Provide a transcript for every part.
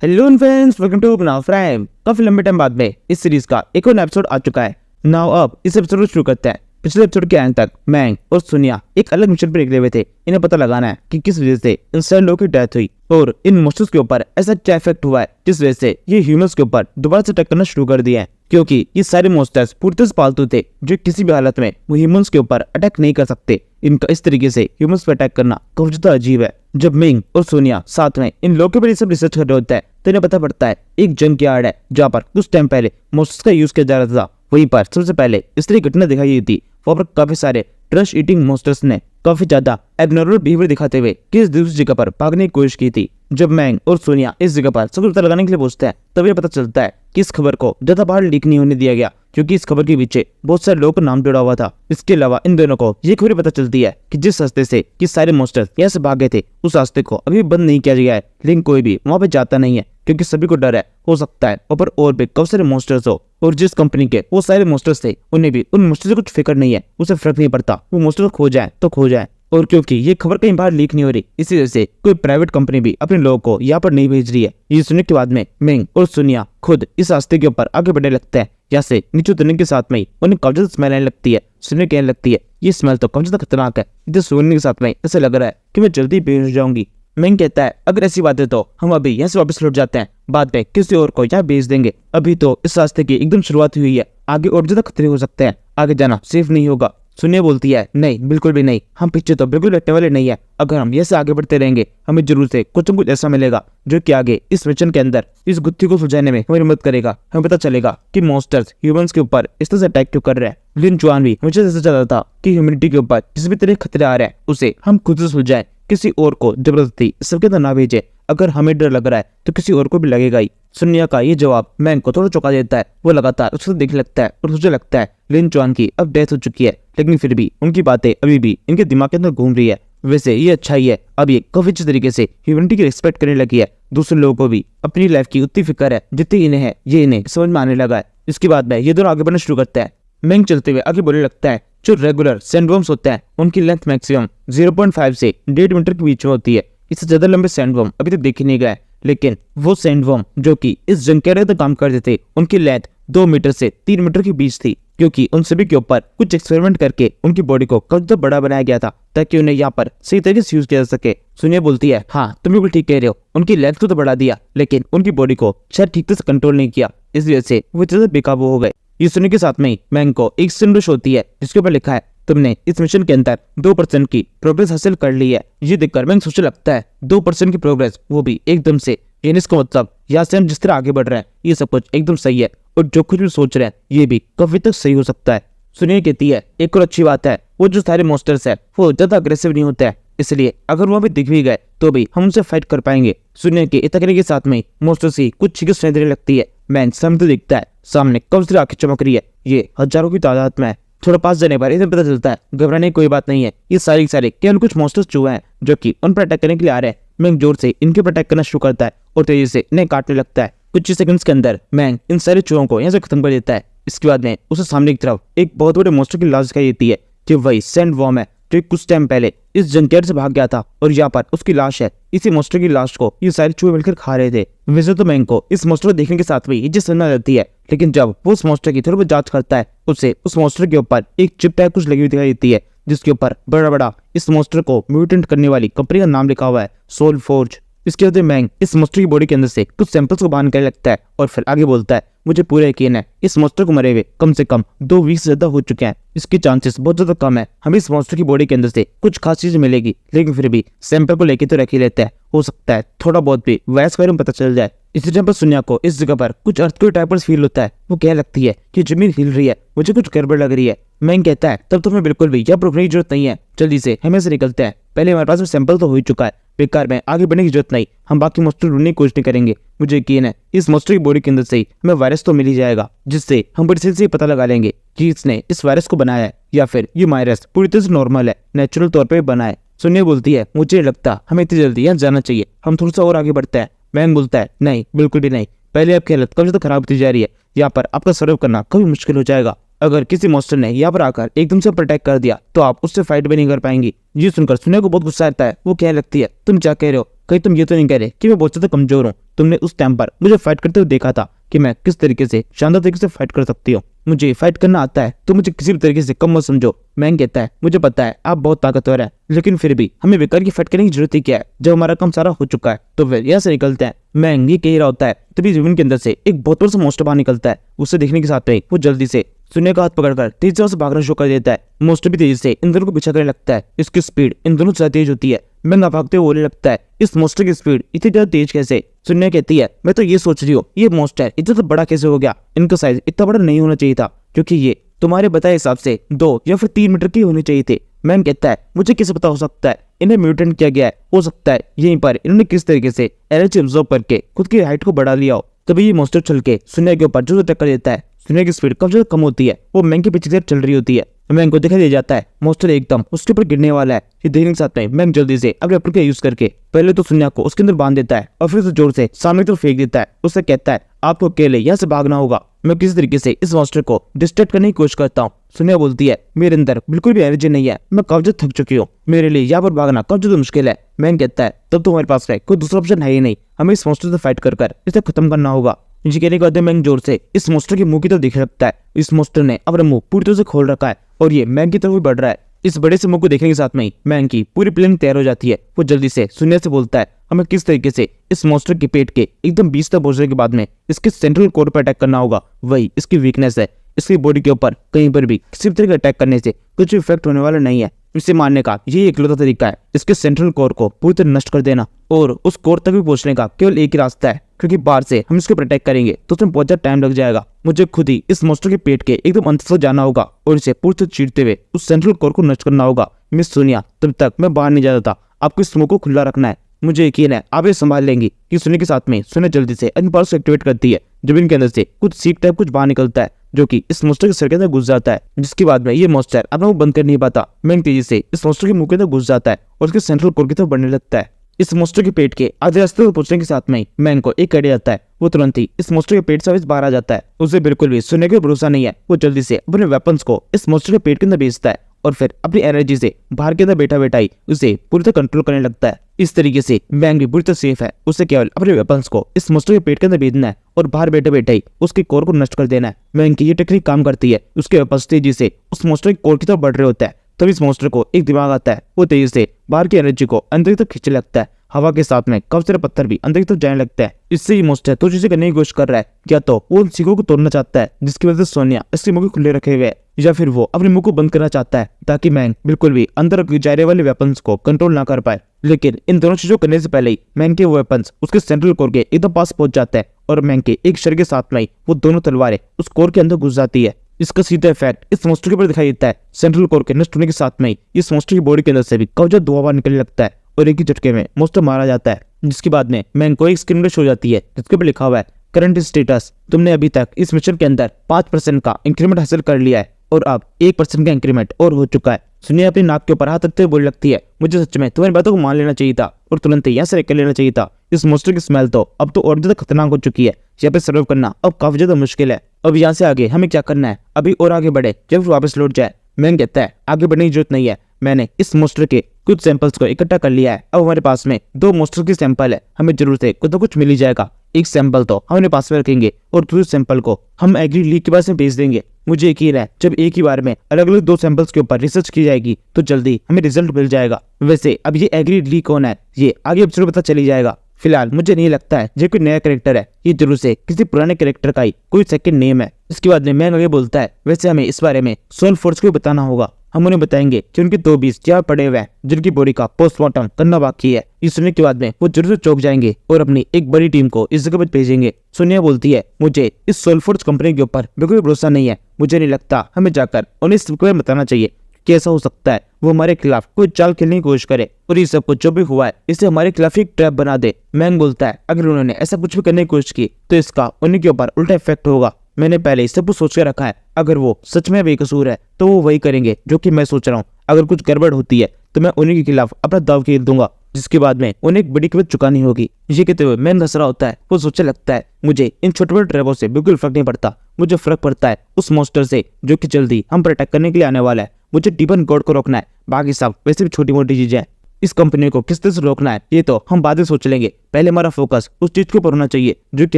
Hello friends, welcome to बनाओ frame. काफी लंबे टाइम बाद में इस सीरीज का एक और एपिसोड आ चुका है। नाउ अब इस एपिसोड को शुरू करते हैं। पिछले एपिसोड के अंत तक मैंग और सोनिया एक अलग मिशन पर निकले हुए थे। इन्हें पता लगाना है कि किस वजह से इन सारे लोगों की डेथ हुई और इन मॉन्स्टर्स के ऊपर ऐसा क्या इफेक्ट हुआ है जिस वजह से ये ह्यूमंस के ऊपर दोबारा से अटैक करना शुरू कर दिया है। क्योंकि ये सारे मॉन्स्टर्स पूरी तरह से पालतू थे जो किसी भी हालत में वो ह्यूमंस के ऊपर अटैक नहीं कर सकते। इनका इस तरीके से ह्यूमंस पर अटैक करना काफी ज्यादा अजीब है। जब मिंग और सोनिया साथ में इन लोगों के ऊपर ये सब रिसर्च कर रहे होते हैं तो इन्हें पता पड़ता है एक जंक यार्ड है जहाँ पर कुछ टाइम पहले मॉन्स्टर्स का यूज किया जा रहा था। वहीं पर सबसे पहले इस तरह की घटना दिखाई दी थी। वहाँ पर काफी सारे ट्रश ईटिंग मॉन्स्टर्स ने काफी ज्यादा एबनॉर्मल बिहेवियर दिखाते हुए किस दूसरी जगह पर भागने की कोशिश की थी। जब मैंग और सोनिया इस जगह पर सब पता लगाने के लिए पहुंचते हैं तब ये पता चलता है कि इस खबर को ज्यादा बाहर लीक नहीं होने दिया गया क्योंकि इस खबर के पीछे बहुत सारे लोगों का नाम जुड़ा हुआ था। इसके अलावा इन दोनों को ये खबर पता चलती है कि जिस रास्ते से ये सारे मॉन्स्टर्स यहाँ से भागे थे उस रास्ते को अभी बंद नहीं किया गया है, लेकिन कोई भी वहाँ पे जाता नहीं है क्योंकि सभी को डर है हो सकता है ऊपर और भी काफी सारे मॉन्स्टर्स हो। और जिस कंपनी के वो सारे मॉन्स्टर्स थे उन्हें भी उन मॉन्स्टर्स से कुछ फिक्र नहीं है, उसे फर्क नहीं पड़ता वो मॉन्स्टर खो जाए तो खो जाए। और क्योंकि ये खबर कहीं बाहर लीक नहीं हो रही इसी वजह से कोई प्राइवेट कंपनी भी अपने लोगों को यहाँ पर नहीं भेज रही है। ये सुनने के बाद में मिंग और सोनिया खुद इस रास्ते के ऊपर आगे बढ़ने लगते हैं। यहाँ से नीचे उतरने के साथ में ही उन्हें काफी ज्यादा स्मेल आने लगती है। सुनने कहने लगती है ये स्मेल तो काफी ज्यादा खतरनाक है। इसे सुनने के साथ में ऐसा लग रहा है कि मैं जल्दी बेहोश हो जाऊंगी। मिंग कहता है अगर ऐसी बात है तो हम अभी यहाँ से वापस लौट जाते हैं, बाद में किसी और को यहाँ भेज देंगे। अभी तो इस रास्ते की एकदम शुरुआत हुई है, आगे और ज्यादा खतरे हो सकते हैं, आगे जाना सेफ नहीं होगा। सोनिया बोलती है नहीं बिल्कुल भी नहीं, हम पीछे तो बिल्कुल हटने वाले नहीं है। अगर हम ऐसे आगे बढ़ते रहेंगे हमें जरूर से कुछ न कुछ ऐसा मिलेगा जो कि आगे इस मिशन के अंदर इस गुत्थी को सुलझाने में हमारी मदद करेगा। हमें पता चलेगा कि मॉन्स्टर्स ह्यूमंस के ऊपर इस तरह से अटैक क्यों कर रहे हैं। लिन चुआन भी मुझे ऐसा चल रहा था कि ह्यूमैनिटी के ऊपर जिस भी तरह खतरे आ रहे हैं उसे हम खुद से सुलझाएं, किसी और को जबरदस्ती सबके अंदर ना भेजे। अगर हमें डर लग रहा है तो किसी और को भी लगेगा ही। सोनिया का ये जवाब मैंग को थोड़ा चौंका देता है। वो लगातार उसको देखने लगता है और मुझे लगता है लिन चुआन की अब डेथ हो चुकी है, लेकिन फिर भी उनकी बातें अभी भी इनके दिमाग के अंदर घूम रही है। वैसे ये अच्छा ही है, अब ये काफी अच्छे तरीके से ह्यूमैनिटी की रिस्पेक्ट करने लगी है। दूसरे लोगों को भी अपनी लाइफ की उतनी फिक्र है जितनी इन्हें है, ये इन्हें समझ में आने लगा है। इसके बाद में ये दोनों आगे बढ़ना शुरू करते हैं। मैंग चलते हुए आगे बढ़ने लगता है। जो रेगुलर सैंडवर्म्स होते हैं उनकी लेंथ मैक्सिमम 0.5 से 1.5 मीटर के बीच में होती है। इससे ज्यादा लंबे सैंडवर्म अभी तक देखे नहीं गए, लेकिन वो सैंडवर्म जो कि इस जंकेरे तक काम करते थे उनकी लेंथ 2 मीटर से 3 मीटर के बीच थी, क्योंकि उन सभी के ऊपर कुछ एक्सपेरिमेंट करके उनकी बॉडी को काफी बड़ा बनाया गया था ताकि उन्हें यहाँ पर सही तरीके से यूज किया जा सके। सोनिया बोलती है हाँ तुम बिल्कुल ठीक कह रहे हो, उनकी लेंथ को तो बढ़ा दिया लेकिन उनकी बॉडी को शायद ठीक से कंट्रोल नहीं किया, इस वजह से वो ज्यादा बेकाबू हो गए। ये सुनने के साथ में ही मैंग को एक संदेश होती है जिसके ऊपर लिखा है तुमने इस मिशन के अंदर 2% की प्रोग्रेस हासिल कर ली है। ये देखकर मैंग सोचने लगता है 2% की प्रोग्रेस, वो भी एकदम से। यानी इसका मतलब यहाँ से हम जिस तरह आगे बढ़ रहे हैं ये सब कुछ एकदम सही है और जो कुछ भी सोच रहे हैं ये भी काफी तक सही हो सकता है। सुनिए कहती है एक और अच्छी बात है वो जो सारे मॉन्स्टर्स है वो ज्यादा अग्रेसिव नहीं होते हैं, इसलिए अगर वो भी दिख भी गए तो भी हम उनसे फाइट कर पाएंगे। सुनिए के इतने के साथ में मॉन्स्टर्स की कुछ शिकस्त सुनाई देने लगती है। मैंग सामने तो दिखता है, सामने कब से आंखें चमक रही है, ये हजारों की तादाद में है। थोड़ा पास जाने पर इसे पता चलता है घबराने की कोई बात नहीं है, ये सारे केवल कुछ मॉन्स्टर्स चूहे हैं जो कि उन पर अटैक करने के लिए आ रहे हैं। मैंग जोर से इनके ऊपर अटैक करना शुरू करता है और तेजी से इन्हें काटने लगता है। कुछ ही सेकंड्स के अंदर मैंग इन सारे चूहों को यहाँ से खत्म कर देता है। इसके बाद में उसे सामने की तरफ एक बहुत बड़े मॉन्स्टर की लाश दिखाई देती है कि वही सैंडवर्म है जो कुछ टाइम पहले इस जंकेट से भाग गया था और यहाँ पर उसकी लाश है। इसी मॉन्स्टर की लाश को ये सारे चूहे मिलकर खा रहे थे। वैसे तो मैंग को इस मॉन्स्टर को देखने के साथ भी ये चीज समझ जाती है, लेकिन जब वो उस मॉन्स्टर की थोड़ी बहुत जांच करता है उसे उस मॉन्स्टर के ऊपर एक चिप टाइप कुछ लगी हुई दिखाई देती है जिसके ऊपर बड़ा बड़ा इस मॉन्स्टर को म्यूटेंट करने वाली कंपनी का नाम लिखा हुआ है, सोल फोर्ज। इसके बाद मैंग इस मॉन्स्टर की बॉडी के अंदर से कुछ सैंपल्स को बाहर निकालने लगता है और फिर आगे बोलता है मुझे पूरा यकीन है इस मॉन्स्टर को मरे हुए कम से कम 2 वीक से ज्यादा हो चुके हैं। इसके चांसेस बहुत ज्यादा कम है हमें इस मॉन्स्टर की बॉडी के अंदर से कुछ खास चीज मिलेगी, लेकिन फिर भी सैंपल को लेके तो रख ही लेते हैं, हो सकता है थोड़ा बहुत भी वायरस के बारे में पता चल जाए। इसी टाइम पर सोनिया को इस जगह पर कुछ अर्थक्वेक टाइप फील होता है। वो कहने लगती है कि जमीन हिल रही है, मुझे कुछ गड़बड़ लग रही है। मैंग कहता है तब तो हमें बिल्कुल भी यहाँ रुकने की जरूरत नहीं है, जल्दी से हमें से निकलते हैं। पहले हमारे पास में सैंपल तो हो ही चुका है, बेकार में आगे बढ़ने की जरूरत नहीं, हम बाकी मॉन्स्टर ढूंढने की कोशिश नहीं करेंगे। मुझे यकीन है इस मॉन्स्टर की बॉडी के अंदर से ही हमें वायरस तो मिल ही जाएगा, जिससे हम बड़ी सही से पता लगा लेंगे कि इसने इस वायरस को बनाया है या फिर ये वायरस पूरी तरह से नॉर्मल है, नेचुरल तौर पर बना है। सोनिया बोलती है मुझे लगता हमें इतनी जल्दी यहाँ जाना चाहिए, हम थोड़ा सा और आगे बढ़ते हैं। मैंग बोलता है नहीं बिल्कुल भी नहीं, पहले आपकी हालत कब से खराब होती जा रही है, यहाँ पर आपका सर्वाइव करना कभी मुश्किल हो जाएगा। अगर किसी मॉन्स्टर ने यहाँ पर आकर एकदम से अटैक कर दिया तो आप उससे फाइट भी नहीं कर पाएंगी। ये सुनकर सोनिया को बहुत गुस्सा आता है। वो कहने लगती है तुम क्या कह रहे हो, कहीं तुम ये तो नहीं कह रहे कि मैं बहुत ज्यादा कमजोर हूँ? तुमने उस टाइम पर मुझे फाइट करते हुए देखा था कि मैं किस तरीके से शानदार तरीके से फाइट कर सकती हूँ। मुझे फाइट करना आता है तो मुझे किसी भी तरीके से कम मत समझो। मैंग कहता है मुझे पता है आप बहुत ताकतवर है, लेकिन फिर भी हमें बेकार की फाइट करने की जरूरत ही क्या है जब हमारा काम सारा हो चुका है। तो फिर यहाँ से निकलते हैं। मैंग ये कह रहा होता है तभी जमीन के अंदर से एक बहुत बड़ा सा मॉन्स्टर बाहर निकलता है। उसे देखने के साथ में वो जल्दी से सुनिया का हाथ पकड़कर तेजी से भागना शुरू कर देता है। मॉन्स्टर भी तेजी से इन दोनों को पीछा करने लगता है। इसकी स्पीड इन दोनों से तेज होती है। मैंग भागते हुए बोलने लगता है इस मॉन्स्टर की स्पीड इतनी ज्यादा तेज कैसे? सुनिया कहती है मैं तो ये सोच रही हूँ ये मॉन्स्टर इतना तो बड़ा कैसे हो गया? इनका साइज इतना बड़ा नहीं होना चाहिए था, क्योंकि ये तुम्हारे बताए हिसाब से 2 या फिर 3 मीटर की होनी चाहिए थे। मैंग कहता है मुझे कैसे पता हो सकता है इन्हें म्यूटेंट किया गया है, हो सकता है यहीं पर इन्होंने किस तरीके से एनर्जी अब्सॉर्ब करके खुद की हाइट को बढ़ा लिया हो। तभी ये मॉन्स्टर चल के सुनिया के ऊपर जोर टक्कर देता है। सुनिया की स्पीड काफी ज्यादा कम होती है। वो मैंग के पीछे की तरफ चल रही होती है। मैंग को दिखाई दे जाता है मॉन्स्टर एकदम उसके ऊपर गिरने वाला है। ये देखने के साथ में मैंग जल्दी से अपने वेपन का यूज करके पहले तो सुनिया को उसके अंदर बांध देता है और फिर उसे जोर से सामने की तरफ फेंक देता है। उससे कहता है आपको अकेले यहाँ से भागना होगा, मैं किसी तरीके से इस मॉन्स्टर को डिस्ट्रैक्ट करने की कोशिश करता हूँ। सुनिया बोलती है मेरे अंदर बिल्कुल भी एनर्जी नहीं है, मैं काफी ज्यादा थक चुकी हूँ, मेरे लिए यहाँ पर भागना काफी ज्यादा मुश्किल है। मैंग कहता है तब तो हमारे पास है कोई दूसरा ऑप्शन है ही नहीं, हमें इस मॉन्स्टर से फाइट कर इसे खत्म करना होगा। जी कहने के बाद मैंग जोर से इस मॉन्स्टर के मुंह की तरफ देखने लगता है। इस मॉन्स्टर ने अपना मुंह पूरी तरह से खोल रखा है और ये मैंग की तरफ भी बढ़ रहा है। इस बड़े से मुंह को देखने के साथ में ही मैंग की पूरी प्लानिंग तैयार हो जाती है। वो जल्दी से सुनिया से बोलता है हमें किस तरीके से इस मॉन्स्टर के पेट के एकदम बीच तक पहुंचने के बाद में इसके सेंट्रल कोर पर अटैक करना होगा, वही इसकी वीकनेस है। इसकी बॉडी के ऊपर कहीं पर भी किसी भी तरह का अटैक करने से कुछ भी इफेक्ट होने वाला नहीं है। इसे मारने का ये इकलौता तरीका है इसके सेंट्रल कोर को पूरी तरह नष्ट कर देना, और उस कोर तक भी पहुंचने का केवल एक ही रास्ता है, क्योंकि बाहर से हम इसको अटैक करेंगे तो उसमें बहुत ज्यादा टाइम लग जाएगा। मुझे खुद ही इस मॉन्स्टर के पेट के एकदम अंत तक जाना होगा और इसे पूरी तरह चीरते हुए उस सेंट्रल कोर को नष्ट करना होगा। मिस सोनिया तब तक मैं बाहर नहीं जाता था, आपको इस मुंह को खुला रखना है, मुझे यकीन है आप ये संभाल लेंगी। कि सुनिया के साथ में सुनिया जल्दी से अपने पावर्स को एक्टिवेट करती है। जमीन के अंदर से कुछ सीक टाइप कुछ बाहर निकलता है जो कि इस मॉन्स्टर के सिर के अंदर घुस जाता है, जिसके बाद में ये मॉन्स्टर अपना मुंह बंद कर नहीं पाता। मैंग तेजी से इस मॉन्स्टर के मुंह के अंदर घुस जाता है और उसके सेंट्रल कोर की तरफ बढ़ने लगता है। इस मॉन्स्टर के पेट के आधे रास्ते तक पहुंचने के साथ में मैंग को एक आइडिया आता है। वो तुरंत ही इस मॉन्स्टर के पेट से बाहर आ जाता है। उसे बिल्कुल भी सुनने का भरोसा नहीं है। वो जल्दी से अपने वेपन्स को इस मॉन्स्टर के पेट के अंदर भेजता है और फिर अपनी एनर्जी से बाहर के अंदर बैठा ही उसे पूरी तरह कंट्रोल करने लगता है। इस तरीके से मैंग भी पूरी तरह सेफ है। उसे केवल अपने वेपन्स को इस मॉन्स्टर के पेट के अंदर भेजना है और बाहर बैठे ही उसके कोर को नष्ट कर देना है। मैंग की ये टेक्निक काम करती है। उसके वेपन्स तेजी से उस मॉन्स्टर के कोर की तरफ बढ़ रहे होता है। तब इस मॉन्स्टर को एक दिमाग आता है। वो तेजी से बाहर की एनर्जी को अंदर की तरफ खींचने लगता है। हवा के साथ में काफी सारे पत्थर भी अंदर की तरफ जाने लगता है। इससे ये मॉन्स्टर तो चीजें करने की कोशिश कर रहा है, या तो वो उन सीखों को तोड़ना चाहता है जिसकी वजह से सोनिया इसके मुंह को खुले रखे हुए है, या फिर वो अपने मुंह को बंद करना चाहता है ताकि मैंग बिल्कुल भी अंदर जाने वाले वेपन्स को कंट्रोल ना कर पाए। लेकिन इन दोनों चीजों करने से पहले ही मैंग के वेपन्स उसके सेंट्रल कोर के एकदम पास पहुंच जाते हैं और मैंग के एक शर के साथ में ही वो दोनों तलवारें उस कोर के अंदर घुस जाती है। इसका सीधा इफेक्ट इस मॉन्स्टर के ऊपर दिखाई देता है। सेंट्रल कोर के नष्ट होने के साथ में इस मॉन्स्टर की बॉडी के अंदर से भी काफी ज्यादा धुआं निकलने लगता है और एक ही झटके में मॉन्स्टर मारा जाता है। जिसके बाद में मैंग को एक स्क्रीन फ्लैश हो जाती है जिसके ऊपर लिखा हुआ है करंट स्टेटस, तुमने अभी तक इस मिशन के अंदर 5% का इंक्रीमेंट हासिल कर लिया है और अब 1% का इंक्रीमेंट और हो चुका है। सुनिया अपनी नाक के ऊपर हाथ रखते हुए बोलने लगती है मुझे सच में तुम्हारी बातों को मान लेना चाहिए था और तुरंत यहाँ से निकल लेना चाहिए था। इस मॉन्स्टर की स्मेल तो अब तो और ज्यादा खतरनाक हो चुकी है, यहाँ पे सर्वाइव करना अब काफी ज्यादा मुश्किल है। अब यहाँ से आगे हमें क्या करना है? अभी और आगे बढ़े जब वापस लौट जाए। मैंग कहता है आगे बढ़ने की जरूरत नहीं है, मैंने इस मॉन्स्टर के कुछ सैंपल्स को इकट्ठा कर लिया है। अब हमारे पास में 2 मॉन्स्टर की सैंपल है, हमें जरूरत है कुछ ना कुछ मिल ही जाएगा। एक सैंपल तो हम अपने पास में रखेंगे और दूसरे सैंपल को हम एग्री लीग के पास में भेज देंगे। मुझे यकीन है जब एक ही बार में अलग अलग 2 सैंपल्स के ऊपर रिसर्च की जाएगी तो जल्दी हमें रिजल्ट मिल जाएगा। वैसे अब ये एग्री लीग कौन है ये आगे एपिसोड पता चली जाएगा। फिलहाल मुझे नहीं लगता है ये कोई नया कैरेक्टर है, ये जरूर से किसी पुराने कैरेक्टर का ही कोई सेकंड नेम है। इसके बाद में मैंग आगे बोलता है वैसे हमें इस बारे में सोल फोर्स को बताना होगा। हम उन्हें बताएंगे कि उनके 2 बीस यहाँ पड़े हुए हैं जिनकी बॉडी का पोस्टमार्टम करना बाकी है। इस सुनने के बाद में वो जरूर से चौंक जाएंगे और अपनी एक बड़ी टीम को इस जगह पर भेजेंगे। सोनिया बोलती है मुझे इस सोलफोर्स कंपनी के ऊपर बिल्कुल भरोसा नहीं है, मुझे नहीं लगता हमें जाकर उन्हें इस बारे में बताना चाहिए कि ऐसा हो सकता है वो हमारे खिलाफ कोई चाल खेलने की कोशिश करे और ये सब कुछ जो भी हुआ है इसे हमारे खिलाफ एक ट्रैप बना दे। मैंग बोलता है अगर उन्होंने ऐसा कुछ भी करने की कोशिश की तो इसका उन्हीं के ऊपर उल्टा इफेक्ट होगा। मैंने पहले सब कुछ सोच के रखा है, अगर वो सच में बेकसूर है तो वो वही करेंगे जो कि मैं सोच रहा हूँ। अगर कुछ गड़बड़ होती है तो मैं उन्हीं के खिलाफ अपना दाव खेल दूंगा, जिसके बाद में उन्हें एक बड़ी कीमत चुकानी होगी। ये कहते हुए मैंग हंस रहा होता है। वो सोचने लगता है मुझे इन छोटे बड़े ट्रैपों से बिल्कुल फर्क नहीं पड़ता, मुझे फर्क पड़ता है उस मॉन्स्टर से जो कि जल्दी हम पर अटैक करने के लिए आने वाला है। मुझे डीमन गॉड को रोकना है, बाकी सब वैसे भी छोटी मोटी चीजें हैं। इस कंपनी को किस तरह से रोकना है ये तो हम बाद में सोच लेंगे। पहले हमारा फोकस उस चीज के ऊपर होना चाहिए जो कि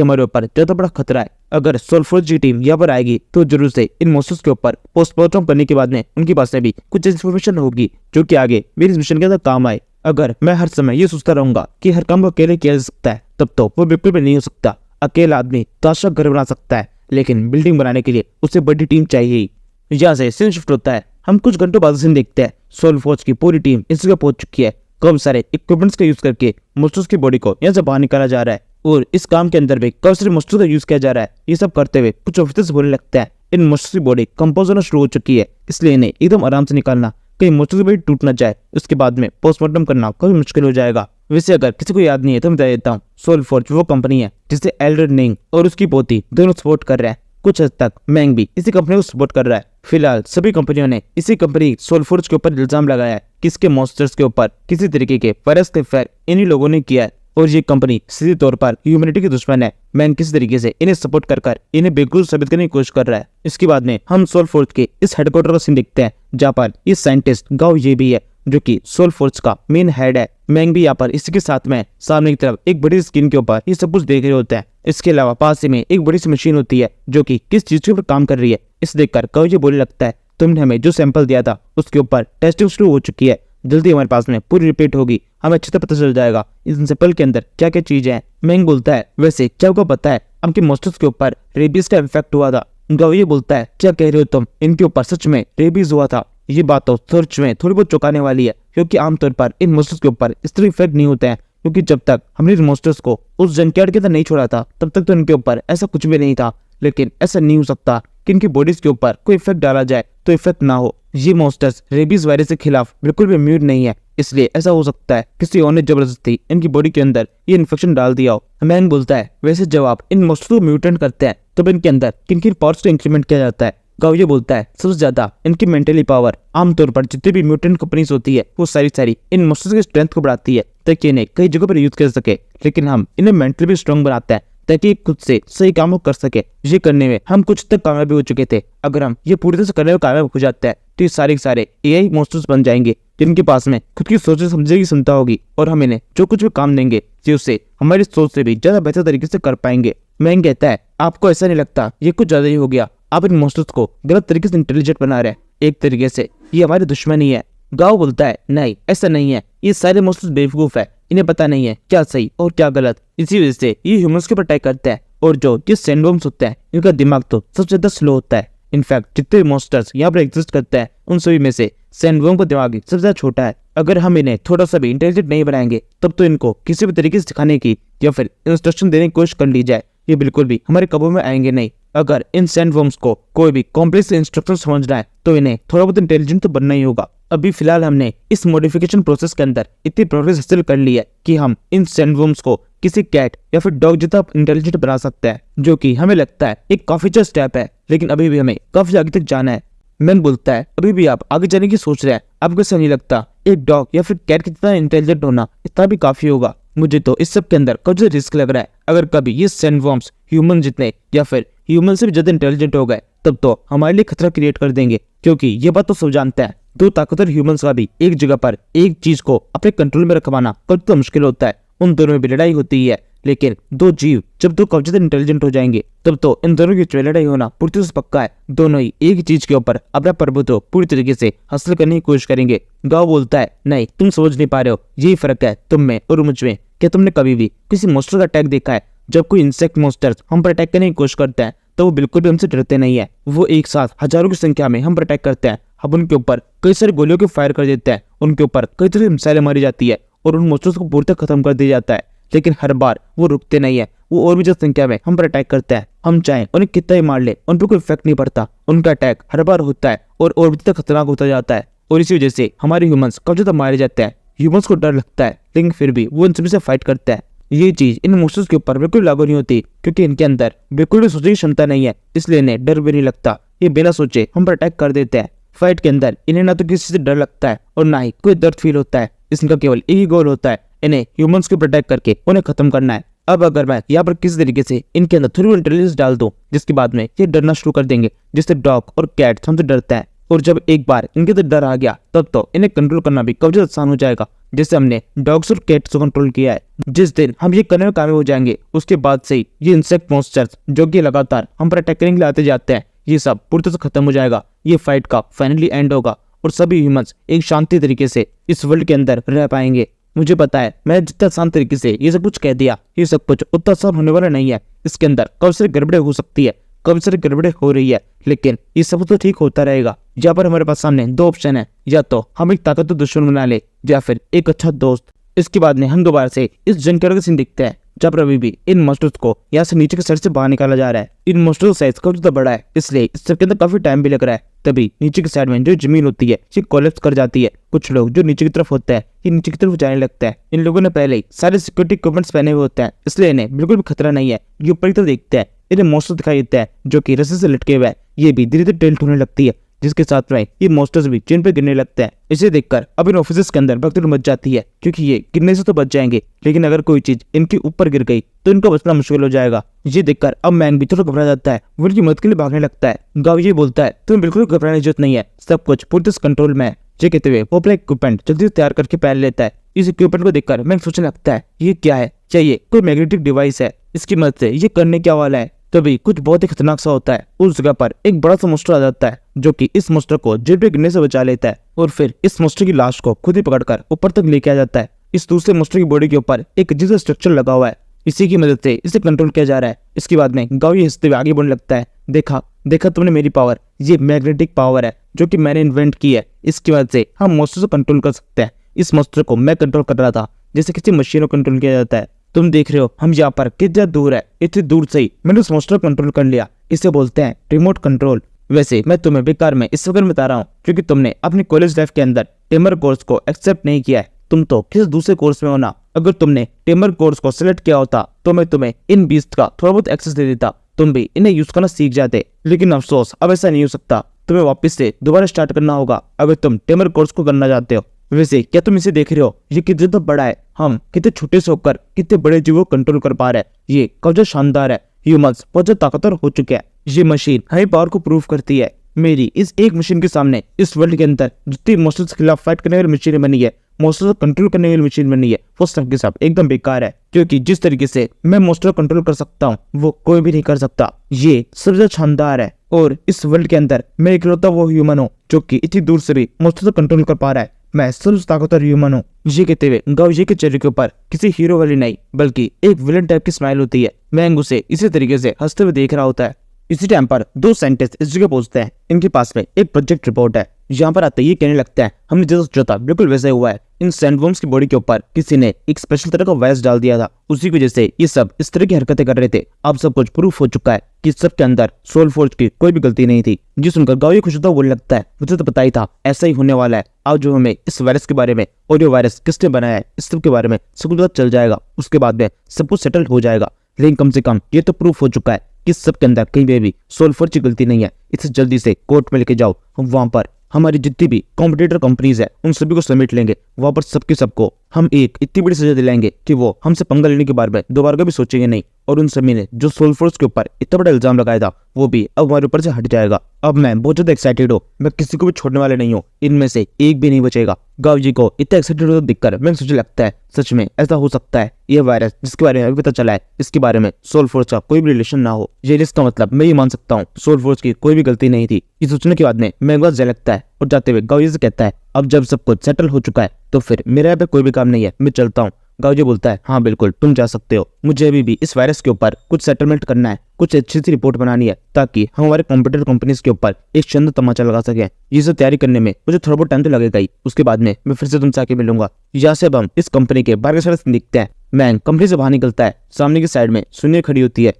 हमारे ऊपर ज्यादा बड़ा खतरा है। अगर सोलफोर्ज की टीम यहाँ पर आएगी तो जरूर से इन मॉन्स्टर्स के ऊपर पोस्टमार्टम करने के बाद में उनके पास में भी कुछ इन्फॉर्मेशन होगी जो कि आगे मेरे इस मिशन के अंदर काम आए। अगर मैं हर समय ये सोचता रहूंगा कि हर काम को अकेले किया जा सकता है तब तो वो बिल्कुल भी नहीं हो सकता। अकेला आदमी ताशा घर बना सकता है लेकिन बिल्डिंग बनाने के लिए उसे बड़ी टीम चाहिए ही। यहाँ से सीन शिफ्ट होता है। हम कुछ घंटों बाद सीन देखते हैं। सोलफोर्ज की पूरी टीम इस जगह पहुंच चुकी है। कम सारे इक्विपमेंट्स का यूज करके मॉन्स्टर्स की बॉडी को यहाँ से बाहर निकाला जा रहा है और इस काम के अंदर भी कई सारे मॉन्स्टर्स का यूज किया जा रहा है। ये सब करते हुए कुछ ऑफिसर्स बोलने लगता है इन मॉन्स्टर्स की बॉडी कंपोज होना शुरू हो चुकी है, इसलिए इन्हें एकदम आराम से निकालना, कहीं मॉन्स्टर्स की बॉडी टूट न जाए। उसके बाद में पोस्टमार्टम करना काफी मुश्किल हो जाएगा। वैसे अगर किसी को याद नहीं है तो मैं बता देता हूँ, सोलफोर्ज वो कंपनी है जिसे एल्डर निंग और उसकी पोती दोनों सपोर्ट कर रहे हैं। कुछ हद तक मैंग भी इसी कंपनी को सपोर्ट कर रहा है। फिलहाल सभी कंपनियों ने इसी कंपनी सोलफोर्ज के ऊपर इल्जाम लगाया है कि इसके मॉन्स्टर्स के ऊपर किसी तरीके के वायरस के फेर इन्हीं लोगों ने किया है और ये कंपनी सीधे तौर पर ह्यूमैनिटी की दुश्मन है। मैंग किसी तरीके से इन्हें सपोर्ट कर इन्हें बिल्कुल साबित करने की कोशिश कर रहा है। इसके बाद में हम सोलफोर्ज के इस हेडक्वार्टर का सीन देखते हैं जहाँ पर इस साइंटिस्ट गाओ ये भी है जो कि सोलफोर्ज का मेन हेड है। मैंग भी यहाँ पर इसी के साथ में सामने की तरफ एक बड़ी स्क्रीन के ऊपर ये सब कुछ देख रहे होते हैं। इसके अलावा पास ही में एक बड़ी सी मशीन होती है जो कि किस चीज के ऊपर काम कर रही है। इसे देखकर गाओ ये बोलने लगता है तुमने हमें जो सैंपल दिया था उसके ऊपर टेस्टिंग शुरू हो चुकी है, जल्दी हमारे पास में पूरी रिपीट होगी, हमें अच्छे से पता चल जाएगा इस सैंपल के अंदर क्या क्या चीजें हैं। मैंग बोलता है वैसे क्या आपको पता है आपके मॉन्स्टर्स के ऊपर रेबीज का इन्फेक्ट हुआ था। गाओ ये बोलता है क्या कह रहे हो तुम, इनके ऊपर सच में रेबीज हुआ था। ये बात तो सच में थोड़ी बहुत चौंकाने वाली है क्योंकि आमतौर पर इन मॉन्स्टर्स के ऊपर इस तरह इफेक्ट नहीं होते हैं, क्योंकि जब तक हमने इन मॉन्स्टर्स को उस जंकयार्ड के अंदर नहीं छोड़ा था तब तक तो इनके ऊपर ऐसा कुछ भी नहीं था। लेकिन ऐसा नहीं हो सकता कि इनकी बॉडीज के ऊपर कोई इफेक्ट डाला जाए तो इफेक्ट ना हो। ये मॉन्स्टर्स रेबीज वायरस के खिलाफ बिल्कुल भी इम्यून नहीं है, इसलिए ऐसा हो सकता है किसी और ने जबरदस्ती इनकी बॉडी के अंदर ये इन्फेक्शन डाल दिया हो। मैंग बोलता है वैसे जब आप इन मॉन्स्टर्स को म्यूटेंट करते हैं तो इनके अंदर किन किन पावर्स को इंक्रीमेंट किया जाता है। गाओ ये बोलता है सबसे ज्यादा इनकी मेंटली पावर। आमतौर पर जितनी भी म्यूटेंट कंपनीज होती है वो सारी इन मॉन्स्टर्स की स्ट्रेंथ को बढ़ाती है ताकि इन्हें कई जगहों पर यूज कर सके, लेकिन हम इन्हें मेंटली भी स्ट्रांग बनाते हैं ताकि खुद से सही कामों कर सके। ये करने में हम कुछ तक कामयाब हो चुके थे। अगर हम ये पूरी तरह से करने में कामयाब हो जाते हैं तो ये सारे एआई मॉन्स्टर्स बन जाएंगे जिनके पास में खुद की सोच समझने की क्षमता होगी और हम इन्हें जो कुछ भी काम देंगे ये उससे हमारी सोच से भी ज्यादा बेहतर तरीके से कर पाएंगे। मैंग कहता है आपको ऐसा नहीं लगता ये कुछ ज्यादा ही हो गया, आप इन मॉन्स्टर्स को गलत तरीके से इंटेलिजेंट बना रहे हैं, एक तरीके से ये हमारे दुश्मन ही है। गाओ बोलता है नहीं ऐसा नहीं है, ये सारे मॉन्स्टर्स बेवकूफ है, इन्हें पता नहीं है क्या सही और क्या गलत, इसी वजह से ये ह्यूमंस के ऊपर अटैक करते हैं और जो ये सैंडवर्म्स होते हैं इनका दिमाग तो सबसे ज्यादा स्लो होता है। इनफैक्ट जितने मॉन्स्टर्स यहाँ पर एग्जिस्ट करते हैं उन सभी में से सैंडवर्म का दिमाग सबसे ज्यादा छोटा है। अगर हम इन्हें थोड़ा सा भी इंटेलिजेंट नहीं बनाएंगे तब तो इनको किसी भी तरीके से सिखाने की या फिर इंस्ट्रक्शन देने की कोशिश कर ली जाए ये बिल्कुल भी हमारे काबू में आएंगे नहीं। अगर इन सैंडवर्म्स को कोई भी कॉम्प्लेक्स इंस्ट्रक्शन समझना है तो इन्हें थोड़ा बहुत इंटेलिजेंट तो बनना ही होगा। अभी फिलहाल हमने इस मॉडिफिकेशन प्रोसेस के अंदर इतनी प्रोग्रेस हासिल कर ली है कि हम इन सैंडवर्म्स को किसी कैट या फिर डॉग जितना इंटेलिजेंट बना सकते हैं, जो कि हमें लगता है एक काफी अच्छा स्टेप है, लेकिन अभी भी हमें काफी आगे तक जाना है। मैन बोलता है अभी भी आप आगे जाने की सोच रहे हैं, आपको ऐसा नहीं लगता एक डॉग या फिर कैट कितना इंटेलिजेंट होना इतना भी काफी होगा। मुझे तो इस सब के अंदर कुछ रिस्क लग रहा है। अगर कभी ये सैंडवर्म्स ह्यूमन जितने या फिर ह्यूमन से भी ज्यादा इंटेलिजेंट हो गए तब तो हमारे लिए खतरा क्रिएट कर देंगे, क्योंकि ये बात तो सब जानते हैं दो ताकतवर ह्यूमंस का भी एक जगह पर एक चीज को अपने कंट्रोल में रखवाना कब तो मुश्किल होता है। उन दोनों में भी लड़ाई होती है, लेकिन दो जीव जब दो काफी ज्यादा इंटेलिजेंट हो जाएंगे तब तो इन दोनों की लड़ाई होना पूरी तरह से पक्का है। दोनों ही एक चीज के ऊपर अपना प्रभुत्व पूरी तरीके से हासिल करने की कोशिश करेंगे। गाओ बोलता है नहीं तुम समझ नहीं पा रहे हो, यही फर्क है तुम में और मुझ में। क्या तुमने कभी भी किसी मॉन्स्टर का अटैक देखा है? जब कोई इंसेक्ट मॉन्स्टर्स हम पर अटैक करने की कोशिश करते हैं तो वो बिल्कुल भी हमसे डरते नहीं है, वो एक साथ हजारों की संख्या में हम पर अटैक करते हैं। हम उनके ऊपर कई सारी गोलियों के फायर कर देते हैं, उनके ऊपर कई तरह की मिसाइलें मारी जाती है और उन मॉन्स्टर्स को पूरी तरह खत्म कर दिया जाता है, लेकिन हर बार वो रुकते नहीं है, वो और भी ज्यादा संख्या में हम पर अटैक करते हैं। हम चाहें उन्हें कितना ही मार ले उन पर कोई इफेक्ट नहीं पड़ता, उनका अटैक हर बार होता है और भी ज्यादा खतरनाक होता जाता है और इसी वजह से हमारे ह्यूमंस काफी ज्यादा मारे जाते हैं। ह्यूमंस को डर लगता है लेकिन फिर भी वो इन सभी से फाइट करते हैं। ये चीज इन मॉन्स्टर्स के ऊपर बिल्कुल लागू नहीं होती, क्योंकि इनके अंदर बिल्कुल भी सोचने की क्षमता नहीं है, इसलिए इन्हें डर भी नहीं लगता। ये बिना सोचे हम पर अटैक कर देते हैं। फाइट के अंदर इन्हें ना तो किसी से डर लगता है और ना ही कोई दर्द फील होता है। इनका केवल एक ही गोल होता है, इन्हें ह्यूमंस के ऊपर अटैक करके उन्हें खत्म करना है। अब अगर मैं यहाँ पर किसी तरीके से इनके अंदर थोड़ी इंटेलिजेंस डाल दूं जिसके बाद में ये डरना शुरू कर देंगे, जिससे डॉग और कैट हमसे डरते हैं, और जब एक बार इनके अंदर डर आ गया तब तो इन्हें कंट्रोल करना भी काफी आसान हो जाएगा। जैसे हमने डॉग्स और कैट्स को कंट्रोल किया है। जिस दिन हम ये करने में कामयाब हो जाएंगे उसके बाद से ही ये इंसेक्ट मॉन्स्टर्स जो कि लगातार हम पर अटैक करने के लिए आते जाते हैं, ये सब पूरी तरह से खत्म हो जाएगा। ये फाइट का फाइनली एंड होगा और सभी ह्यूमंस एक शांति तरीके से इस वर्ल्ड के अंदर रह पाएंगे। मुझे पता है मैं जितना आसान तरीके से ये सब कुछ कह दिया, ये सब कुछ उतना आसान होने वाला नहीं है। इसके अंदर कब से गड़बड़े हो सकती है, कब से गड़बड़े हो रही है, लेकिन ये सब तो ठीक होता रहेगा। यहाँ पर हमारे पास सामने दो ऑप्शन है, या तो हम एक ताकतवर दुश्मन बना ले या फिर एक अच्छा दोस्त। इसके बाद में हम दोबारा से इस जंकर का सीन दिखते हैं जब अभी भी इन मॉन्स्टर्स को यहाँ से नीचे के साइड से बाहर निकाला जा रहा है। इन मॉन्स्टर्स का साइज काफी ज्यादा बड़ा है, इसलिए इस सब के अंदर काफी टाइम भी लग रहा है। तभी नीचे की साइड में जो जमीन होती है ये कोलैप्स कर जाती है। कुछ लोग जो नीचे की तरफ होते हैं ये नीचे की तरफ जाने लगता है। इन लोगों ने पहले ही सारे सिक्योरिटी इक्विपमेंट्स पहने हुए होते हैं, इसलिए इन्हें बिल्कुल भी खतरा नहीं है। ये ऊपर की तरफ देखते हैं, इन्हें मॉन्स्टर दिखाई देता है जो कि रस्सी से लटके हुए है। ये भी धीरे धीरे टिल्ट होने लगती है, जिसके साथ में ये मॉन्स्टर्स भी चेन पे गिरने लगते हैं। इसे देखकर अब इन ऑफिस के अंदर भगदड़ मच जाती है, क्योंकि ये गिरने से तो बच जाएंगे, लेकिन अगर कोई चीज इनके ऊपर गिर गई तो इनको बचना मुश्किल हो जाएगा। ये देखकर अब मैंग भी थोड़ा घबरा जाता है, वो उनकी मदद के लिए भागने लगता है। गाव ये बोलता है तुम्हें बिल्कुल घबराने की जरूरत नहीं है, सब कुछ पूरी तरह कंट्रोल में है। ये कहते हुए वो अपना इक्विपमेंट जल्दी तैयार करके पहन लेता है। इस इक्विपमेंट को देखकर मैंग सोचने लगता है ये क्या है, क्या ये कोई मैग्नेटिक डिवाइस है, इसकी मदद से ये करने क्या वाला है। तभी कुछ बहुत ही खतरनाक सा होता है। उस जगह पर एक बड़ा सा मॉन्स्टर आ जाता है जो कि इस मॉन्स्टर को जेल पे गिरने से बचा लेता है, और फिर इस मॉन्स्टर की लाश को खुद ही पकड़कर ऊपर तक लेके आ जाता है। इस दूसरे मॉन्स्टर की बॉडी के ऊपर एक अजीब सा स्ट्रक्चर लगा हुआ है, इसी की मदद से इसे कंट्रोल किया जा रहा है। इसके बाद में गावी हंसते हुए आगे बढ़ने लगता है, देखा देखा तुमने मेरी पावर, ये मैग्नेटिक पावर है जो कि मैंने इन्वेंट की है। इसकी वजह से हम मॉन्स्टर को कंट्रोल कर सकते हैं। इस मॉन्स्टर को मैं कंट्रोल कर रहा था जैसे किसी मशीन को कंट्रोल किया जाता है। तुम देख रहे हो हम यहाँ पर कितना दूर है, इतनी दूर से ही मैंने उस मॉन्स्टर को कंट्रोल कर लिया। इसे बोलते हैं रिमोट कंट्रोल। वैसे मैं तुम्हें बेकार में इस वक्त बता रहा हूँ क्योंकि तुमने अपनी कॉलेज लाइफ के अंदर टेमर कोर्स को एक्सेप्ट नहीं किया है। तुम तो किसी दूसरे कोर्स में हो ना। अगर तुमने टेमर कोर्स को सिलेक्ट किया होता तो मैं तुम्हें इन बीस्ट का थोड़ा बहुत एक्सेस दे देता, तुम भी इन्हें यूज करना सीख जाते। लेकिन अफसोस अब ऐसा नहीं हो सकता, तुम्हें वापस से दोबारा स्टार्ट करना होगा अगर तुम टेमर कोर्स को करना चाहते हो। वैसे क्या तुम इसे देख रहे हो, ये कितना तो बड़ा है, हम कितने छोटे से होकर कितने बड़े जीवों को कंट्रोल कर पा रहे हैं। ये काफी शानदार है, ह्यूमंस बहुत ज्यादा ताकतवर हो चुके हैं। ये मशीन हमारी पावर को प्रूव करती है। मेरी इस एक मशीन के सामने इस वर्ल्ड के अंदर जितनी मॉन्स्टर्स के खिलाफ फाइट करने वाली मशीन बनी है, मॉन्स्टर को कंट्रोल करने वाली मशीन बनी है, वो सब के सब एकदम बेकार है। क्योंकि जिस तरीके से मैं मॉन्स्टर को कंट्रोल कर सकता हूँ वो कोई भी नहीं कर सकता। ये सबसे शानदार है, और इस वर्ल्ड के अंदर मैं इकलौता वो ह्यूमन हूँ जो कि इतनी दूर से भी मॉन्स्टर को कंट्रोल कर पा रहा है। मैं सबसे ताकतवर ह्यूमन हूँ। ये कहते हुए गावजी के चेहरे के ऊपर किसी हीरो वाली नहीं बल्कि एक विलन टाइप की स्माइल होती है। मैंग उसे इसी तरीके से हंसते हुए देख रहा होता है। इसी टाइम पर दो साइंटिस्ट इस जगह पहुंचते हैं। इनके पास में एक प्रोजेक्ट रिपोर्ट है। यहाँ पर आते ही कहने लगता है हमने जैसा सोचा था बिल्कुल वैसा ही हुआ है। इन सैंडवर्म्स की बॉडी के ऊपर किसी ने एक स्पेशल तरह का वायरस डाल दिया था, उसी की वजह से ये सब इस तरह की हरकतें कर रहे थे। अब सब कुछ प्रूफ हो चुका है कि सब के अंदर सोल फोर्ज की कोई भी गलती नहीं थी। जी सुनकर गावी खुश होता बोलने लगता है मुझे तो पता ही था ऐसा ही होने वाला है। अब जो हमें इस वायरस के बारे में और ये वायरस किसने बनाया है इस सब के बारे में सब कुछ पता चल जाएगा, उसके बाद में सब कुछ सेटल हो जाएगा। लेकिन कम से कम ये तो प्रूफ हो चुका है कि सब के अंदर कहीं पे भी सोल्फर की गलती नहीं है। इसे जल्दी से कोर्ट में लेके जाओ, हम वहां पर हमारी जितनी भी कॉम्पिटिटर कंपनीज है उन सभी को समेट लेंगे। वहां पर सबके सबको हम एक इतनी बड़ी सजा दिलाएंगे कि वो हमसे पंगा लेने के बारे में दोबारा कभी सोचेंगे नहीं। और उन सभी ने जो सोल्फर्स के ऊपर इतना बड़ा इल्जाम लगाया था वो भी अब हमारे ऊपर से हट जाएगा। अब मैं बहुत ज्यादा एक्साइटेड हूँ, मैं किसी को भी छोड़ने वाले नहीं हूँ, इनमें से एक भी नहीं बचेगा। गाव जी को इतना एक्साइटेड होता दिखकर मैं सोचने लगता है सच में ऐसा हो सकता है ये वायरस जिसके बारे में अभी पता चला है इसके बारे में सोल फोर्स का कोई भी रिलेशन ना हो। ये इसका मतलब मैं ये मान सकता हूँ सोल फोर्स की कोई भी गलती नहीं थी। ये सोचने के बाद में मैं बहुत ज्यादा लगता है और जाते हुए गाव जी से कहता है अब जब सब कुछ सेटल हो चुका है तो फिर मेरे यहाँ पे कोई भी काम नहीं है, मैं चलता हूँ। गावजी बोलता है हाँ बिल्कुल तुम जा सकते हो, मुझे अभी भी इस वायरस के ऊपर कुछ सेटलमेंट करना है, कुछ अच्छी सी रिपोर्ट बनानी है ताकि हम हमारे कंप्यूटर कंपनीज के ऊपर एक शानदार तमाचा लगा सके। ये सब तैयारी करने में मुझे थोड़ा बहुत टाइम तो लगेगा ही, उसके बाद में मैं फिर से तुमसे आके मिलूंगा। यहाँ से अब हम इस कंपनी के बाहर के साइड दिखते हैं। मैंग कंपनी से बाहर निकलता है, सामने की साइड में सुनिया खड़ी होती है।